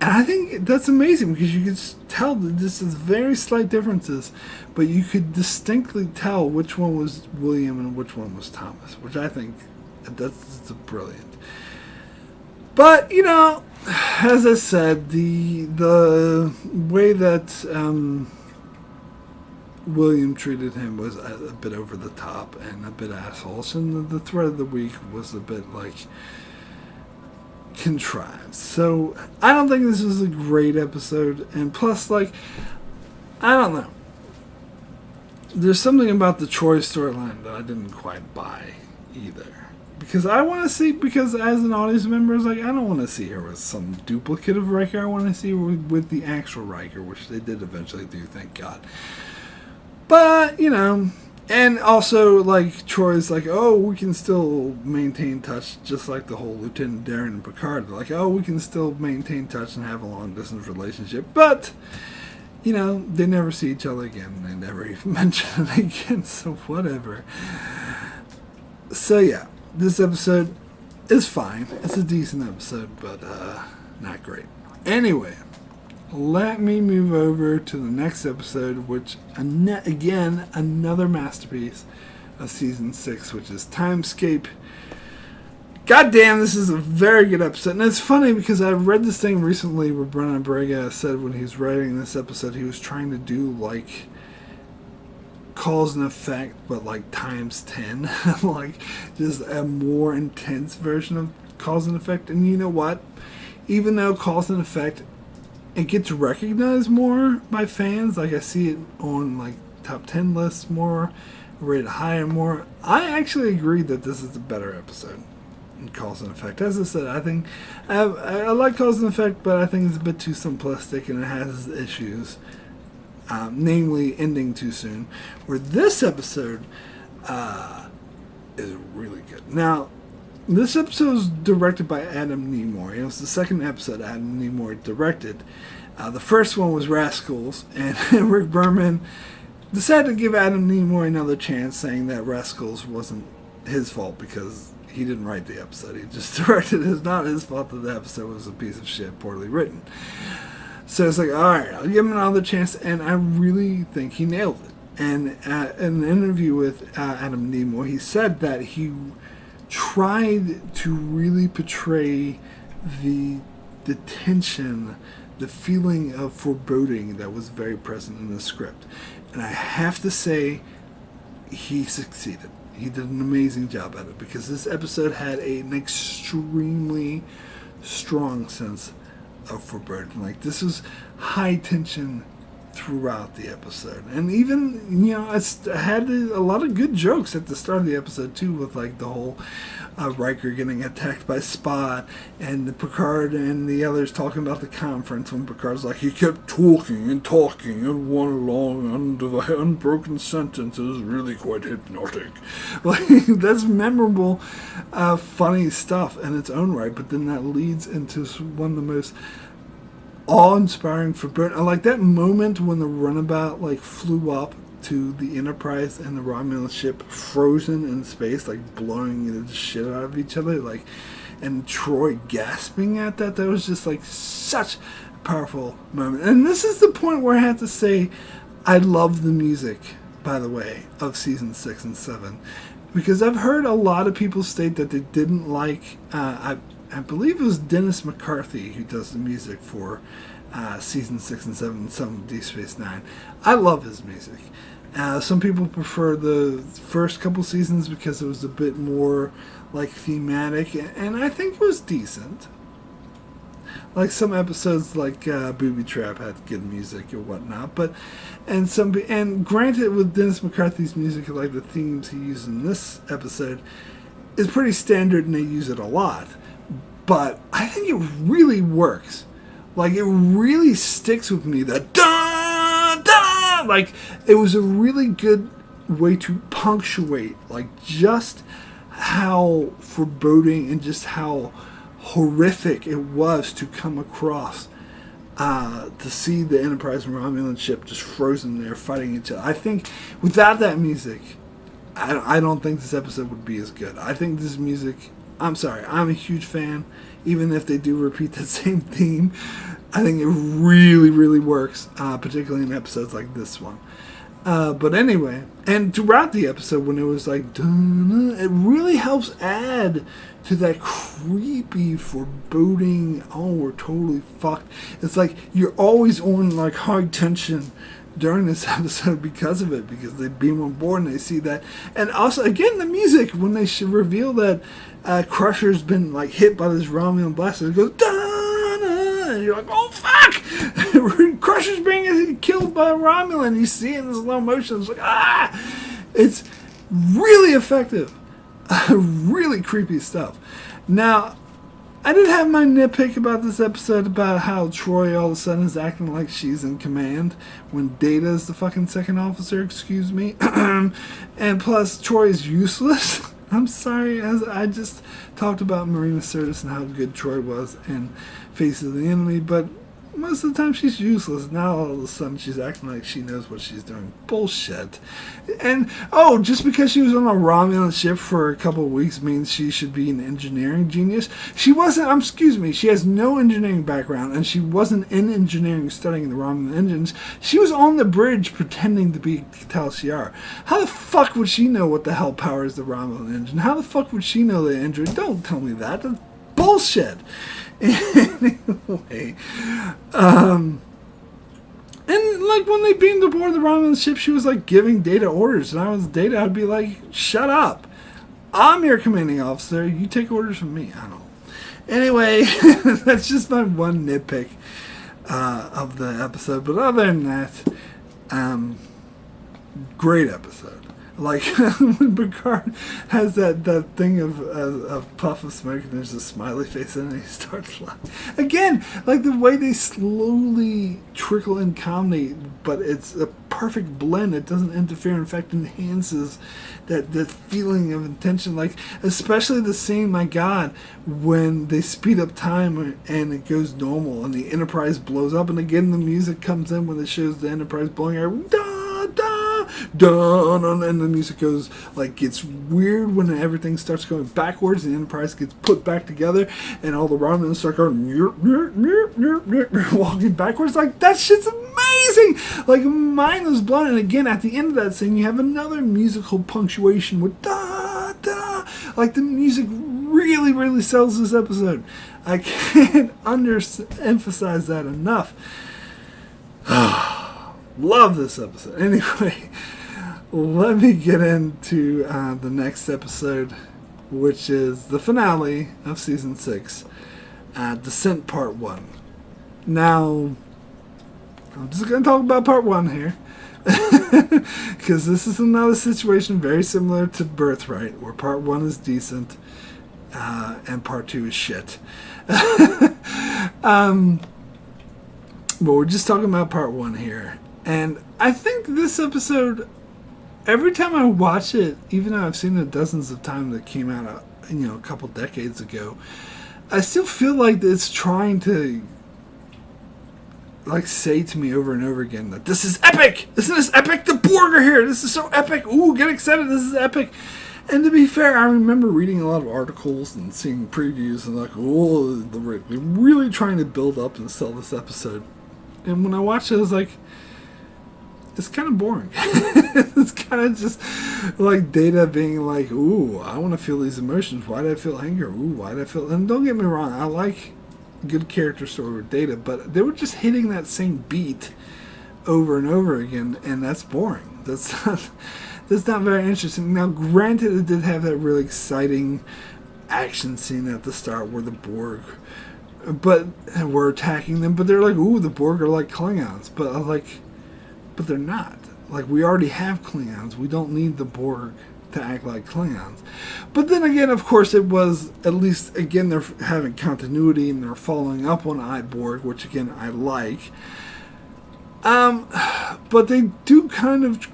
And I think that's amazing because you could tell that this is very slight differences, but you could distinctly tell which one was William and which one was Thomas, which I think that's brilliant. But, you know, as I said, the way that William treated him was a bit over the top and a bit assholes, and the thread of the week was a bit like contrived. So I don't think this was a great episode, and plus, like, I don't know. There's something about the Troy storyline that I didn't quite buy either. Because I want to see, because as an audience member, I was like, I don't want to see her with some duplicate of Riker. I want to see her with the actual Riker, which they did eventually do, thank God. But, you know, and also, like, Troy's like, oh, we can still maintain touch, just like the whole Lieutenant Darren and Picard. They're like, oh, we can still maintain touch and have a long-distance relationship. But, you know, they never see each other again. They never even mention it again, so whatever. So, yeah, this episode is fine. It's a decent episode, but not great. Anyway, let me move over to the next episode, which, again, another masterpiece of Season 6, which is Timescape. God damn, this is a very good episode. And it's funny because I read this thing recently where Brennan Braga said when he was writing this episode, he was trying to do, like, cause and effect, but, like, times 10. Like, just a more intense version of cause and effect. And you know what? Even though cause and effect, it gets recognized more by fans. Like, I see it on, like, top 10 lists more, rated higher more. I actually agree that this is a better episode in Cause and Effect. As I said, I think I like Cause and Effect, but I think it's a bit too simplistic and it has issues, namely ending too soon, where this episode is really good. Now, this episode was directed by Adam Nimoy. It was the second episode Adam Nimoy directed. The first one was Rascals, and Rick Berman decided to give Adam Nimoy another chance, saying that Rascals wasn't his fault because he didn't write the episode. He just directed it. It's not his fault that the episode was a piece of shit, poorly written. So it's like, alright, I'll give him another chance, and I really think he nailed it. And in an interview with Adam Nimoy, he said that he tried to really portray the tension, the feeling of foreboding that was very present in the script. And I have to say, he succeeded. He did an amazing job at it because this episode had an extremely strong sense of foreboding. Like, this was high tension throughout the episode, and even, you know, I had a lot of good jokes at the start of the episode too, with like the whole Riker getting attacked by Spot, and the Picard and the others talking about the conference when Picard's like, he kept talking and talking and one long unbroken sentence. It was really quite hypnotic. Like, that's memorable, funny stuff in its own right, but then that leads into one of the most awe-inspiring for Bert. I like that moment when the runabout like flew up to the Enterprise and the Romulan ship frozen in space, like blowing the shit out of each other, like, and Troy gasping at that. That was just like such a powerful moment. And this is the point where I have to say I love the music, by the way, of season 6 and 7, because I've heard a lot of people state that they didn't like I believe it was Dennis McCarthy who does the music for season 6 and 7 and some of Deep Space Nine. I love his music. Some people prefer the first couple seasons because it was a bit more like thematic, and I think it was decent. Like some episodes, like Booby Trap, had good music or whatnot. And granted, with Dennis McCarthy's music, like the themes he used in this episode, is pretty standard, and they use it a lot. But I think it really works. Like, it really sticks with me. That da da, like, it was a really good way to punctuate, like, just how foreboding and just how horrific it was to come across, to see the Enterprise and Romulan ship just frozen there fighting each other. I think without that music, I don't think this episode would be as good. I think this music, I'm sorry, I'm a huge fan, even if they do repeat the same theme. I think it really, really works, particularly in episodes like this one. But anyway, and throughout the episode, when it was like, dun, it really helps add to that creepy, foreboding, oh, we're totally fucked. It's like you're always on like high tension during this episode because of it, because they beam on board and they see that. And also, again, the music, when they should reveal that Crusher's been like hit by this Romulan blaster, it goes, dun, dun, and you're like, oh, fuck! Crusher's being killed by a Romulan. You see it in slow motion. It's like, ah! It's really effective. Really creepy stuff. Now, I did have my nitpick about this episode, about how Troy all of a sudden is acting like she's in command when Data is the fucking second officer, excuse me. And plus, Troy is useless. I'm sorry, as I just talked about Marina Sirtis and how good Troy was in Faces of the Enemy, but most of the time she's useless. Now all of a sudden she's acting like she knows what she's doing. Bullshit. And, oh, just because she was on a Romulan ship for a couple of weeks means she should be an engineering genius? She wasn't, excuse me, she has no engineering background, and she wasn't in engineering studying the Romulan engines. She was on the bridge pretending to be Tal Shiar. How the fuck would she know what the hell powers the Romulan engine? How the fuck would she know the engine? Don't tell me that. That's bullshit. Anyway, and like when they beamed aboard the Romulan ship, she was like giving Data orders, and I was Data, I'd be like, shut up, I'm your commanding officer, you take orders from me. I don't know. Anyway, that's just my one nitpick of the episode, but other than that, great episode. Like when Picard has that thing of puff of smoke and there's a smiley face in it and he starts laughing. Again, like the way they slowly trickle in comedy, but it's a perfect blend. It doesn't interfere. In fact, enhances that feeling of intention. Like, especially the scene, my God, when they speed up time and it goes normal and the Enterprise blows up. And again, the music comes in when it shows the Enterprise blowing air. Dun, and the music goes, like, gets weird when everything starts going backwards and the Enterprise gets put back together and all the Romulans start going walking backwards. Like, that shit's amazing. Like, mind was blown. And again, at the end of that scene, you have another musical punctuation with da da. Like, the music really, really sells this episode. I can't emphasize that enough. Love this episode. Anyway, let me get into the next episode, which is the finale of Season 6, Descent Part 1. Now, I'm just going to talk about Part 1 here, because this is another situation very similar to Birthright, where Part 1 is decent, and Part 2 is shit. But we're just talking about Part 1 here. And I think this episode, every time I watch it, even though I've seen it dozens of times that came out, a couple decades ago, I still feel like it's trying to, like, say to me over and over again that this is epic! Isn't this epic? The Borg are here! This is so epic! Ooh, get excited! This is epic! And to be fair, I remember reading a lot of articles and seeing previews and like, oh, they're really trying to build up and sell this episode. And when I watched it, I was like, it's kind of boring. It's kind of just like Data being like, ooh, I want to feel these emotions. Why did I feel anger? Ooh, why did I feel... And don't get me wrong, I like good character story with Data, but they were just hitting that same beat over and over again, and that's boring. That's not very interesting. Now, granted, it did have that really exciting action scene at the start where the Borg but we're attacking them. But they're like, ooh, the Borg are like Klingons. But I was like, but they're not. Like, we already have Klingons. We don't need the Borg to act like Klingons. But then again, of course, it was, at least, again, they're having continuity and they're following up on Borg, which, again, I like. But they do kind of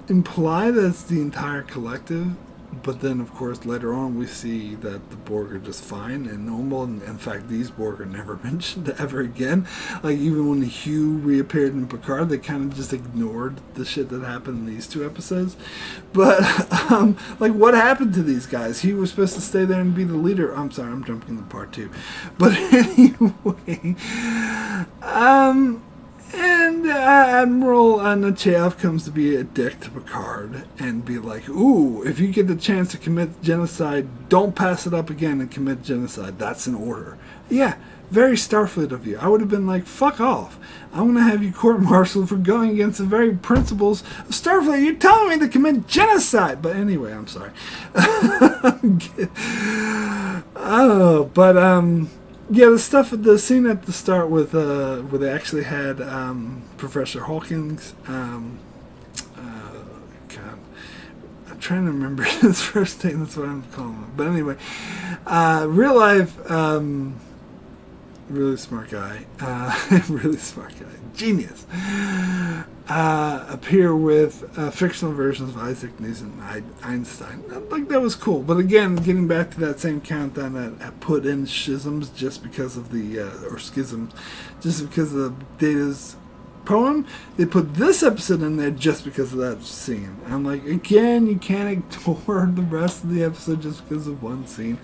imply that it's the entire collective. But then, of course, later on we see that the Borg are just fine and normal. And in fact, these Borg are never mentioned ever again. Like, even when Hugh reappeared in Picard, they kind of just ignored the shit that happened in these 2 episodes. But, like, what happened to these guys? Hugh was supposed to stay there and be the leader. I'm sorry, I'm jumping to part 2. But anyway, and Admiral Nechayev comes to be a dick to Picard and be like, ooh, if you get the chance to commit genocide, don't pass it up again and commit genocide. That's an order. Yeah, very Starfleet of you. I would have been like, fuck off. I'm going to have you court-martialed for going against the very principles of Starfleet. You're telling me to commit genocide. But anyway, I'm sorry. Yeah, the scene at the start with where they actually had Professor Hawkins. God, I'm trying to remember his first name. That's what I'm calling him. But anyway, real life, really smart guy, genius. Appear with fictional versions of Isaac Newton and Einstein. Like, that was cool. But again, getting back to that same countdown that put in Schisms just because of or Schisms, just because of Data's poem, they put this episode in there just because of that scene. I'm like, again, you can't ignore the rest of the episode just because of one scene.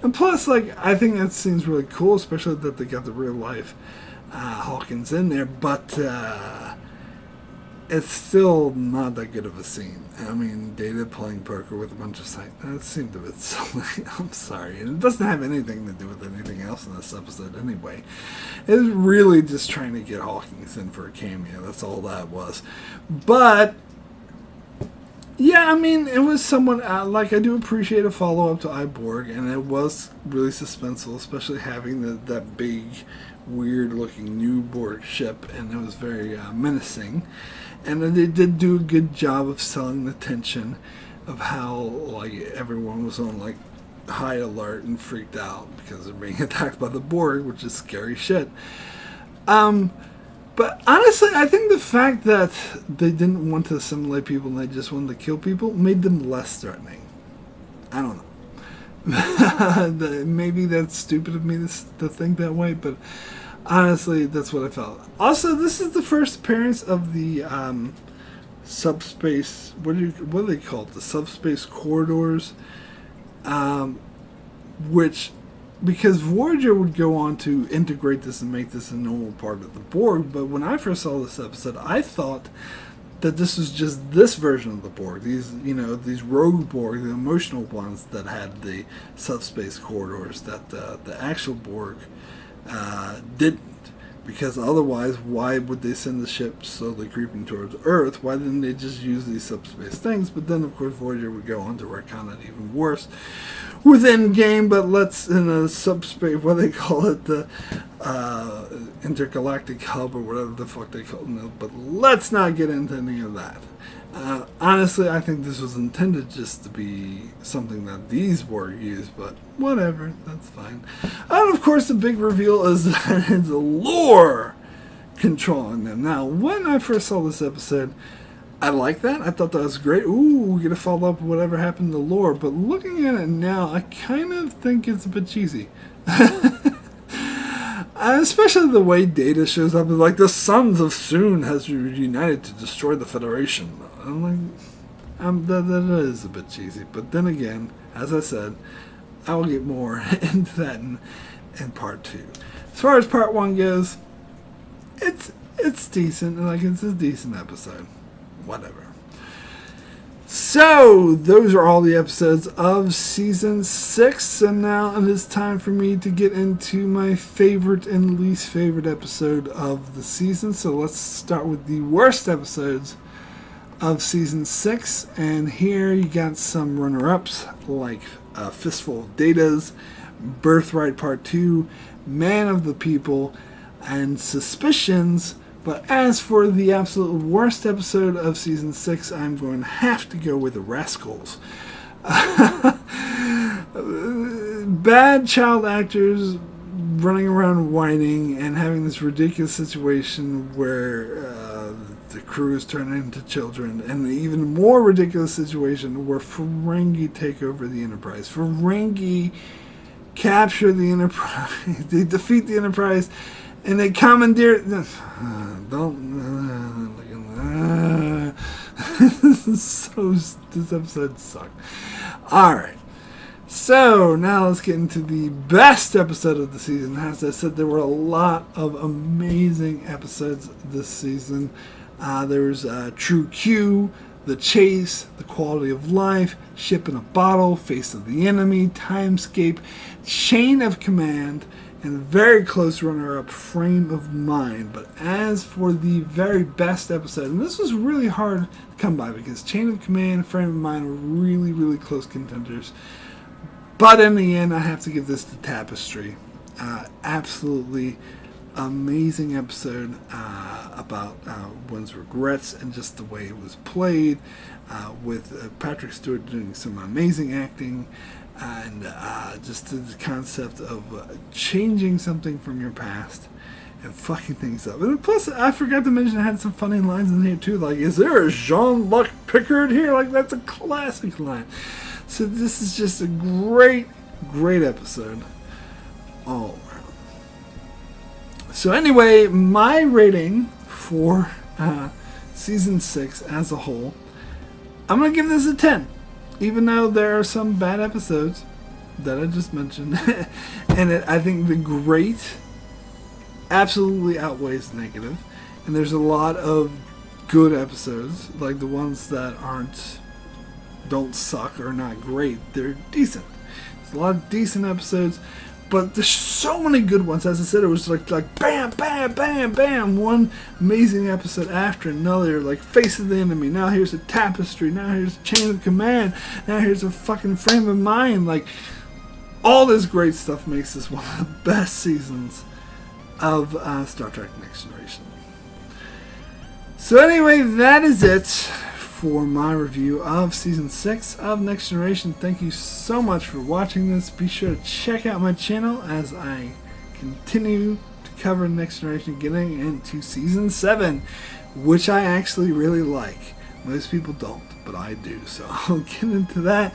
And plus, like, I think that scene's really cool, especially that they got the real life Hawkins in there, but it's still not that good of a scene. I mean, Data playing poker with a bunch of science, that seemed a bit silly. I'm sorry. And it doesn't have anything to do with anything else in this episode anyway. It's really just trying to get Hawkins in for a cameo. That's all that was. But, yeah, I mean, it was somewhat, like, I do appreciate a follow-up to Iborg, and it was really suspenseful, especially having that big, weird-looking new Borg ship, and it was very menacing. And they did do a good job of selling the tension of how, like, everyone was on, like, high alert and freaked out because they're being attacked by the Borg, which is scary shit. But honestly, I think the fact that they didn't want to assimilate people and they just wanted to kill people made them less threatening. I don't know. Maybe that's stupid of me to think that way, but honestly, that's what I felt. Also, this is the first appearance of the subspace. What do they call it? The subspace corridors, which, because Voyager would go on to integrate this and make this a normal part of the Borg. But when I first saw this episode, I thought that this was just this version of the Borg. These rogue Borg, the emotional ones that had the subspace corridors, that the actual Borg didn't. Because otherwise, why would they send the ship slowly creeping towards Earth? Why didn't they just use these subspace things? But then, of course, Voyager would go on to retcon it even worse with Endgame. But let's, in a subspace, what they call it, the intergalactic hub or whatever the fuck they call it. But let's not get into any of that. Honestly, I think this was intended just to be something that these were used, but whatever, that's fine. And of course, the big reveal is that it's lore controlling them. Now, when I first saw this episode, I liked that. I thought that was great. Ooh, we get to follow up whatever happened to lore. But looking at it now, I kind of think it's a bit cheesy. Especially the way Data shows up, like the Sons of Soon has united to destroy the Federation. I'm like, that is a bit cheesy. But then again, as I said, I will get more into that in part 2. As far as part 1 goes, it's decent. Like, it's a decent episode. Whatever. So, those are all the episodes of Season 6, and now it is time for me to get into my favorite and least favorite episode of the season. So let's start with the worst episodes of Season 6, and here you got some runner-ups, like Fistful of Data's, Birthright Part 2, man of the people, and suspicions. But as for the absolute worst episode of season 6, I'm going to have to go with the Rascals. Bad child actors running around whining and having this ridiculous situation where the crew is turned into children, and an even more ridiculous situation where Ferengi take over the Enterprise. Ferengi capture the Enterprise, they defeat the Enterprise, and they commandeer. This episode sucked. Alright. So, now let's get into the best episode of the season. As I said, there were a lot of amazing episodes this season. There was True Q, The Chase, The Quality of Life, Ship in a Bottle, Face of the Enemy, Timescape, Chain of Command, and very close runner-up, Frame of Mind. But as for the very best episode, and this was really hard to come by because Chain of Command, Frame of Mind were really, really close contenders. But in the end, I have to give this to Tapestry. Absolutely amazing episode about one's regrets and just the way it was played, with Patrick Stewart doing some amazing acting, and just the concept of changing something from your past and fucking things up. And plus, I forgot to mention I had some funny lines in here too, like, is there a Jean-Luc Picard here? Like, that's a classic line. So this is just a great, great episode all around. So anyway, my rating for season 6 as a whole, I'm going to give this a 10. Even though there are some bad episodes that I just mentioned. And I think the great absolutely outweighs the negative. And there's a lot of good episodes, like the ones that don't suck or not great. They're decent. There's a lot of decent episodes, but there's so many good ones. As I said, it was like bam, bam, bam, bam, one amazing episode after another, like Face of the Enemy. Now here's a Tapestry. Now here's a Chain of Command. Now here's a fucking Frame of Mind. Like, all this great stuff makes this one of the best seasons of Star Trek Next Generation. So anyway, that is it for my review of Season 6 of Next Generation. Thank you so much for watching this. Be sure to check out my channel as I continue to cover Next Generation, getting into Season 7, which I actually really like. Most people don't, but I do. So I'll get into that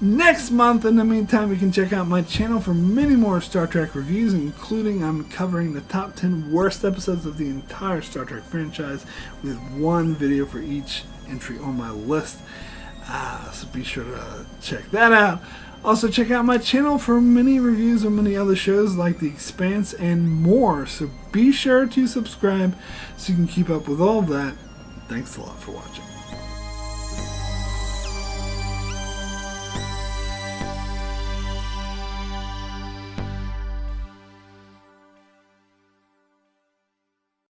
next month. In the meantime, you can check out my channel for many more Star Trek reviews, including I'm covering the top 10 worst episodes of the entire Star Trek franchise with one video for each entry on my list. So be sure to check that out. Also, check out my channel for many reviews of many other shows like The Expanse and more. So be sure to subscribe so you can keep up with all of that. Thanks a lot for watching.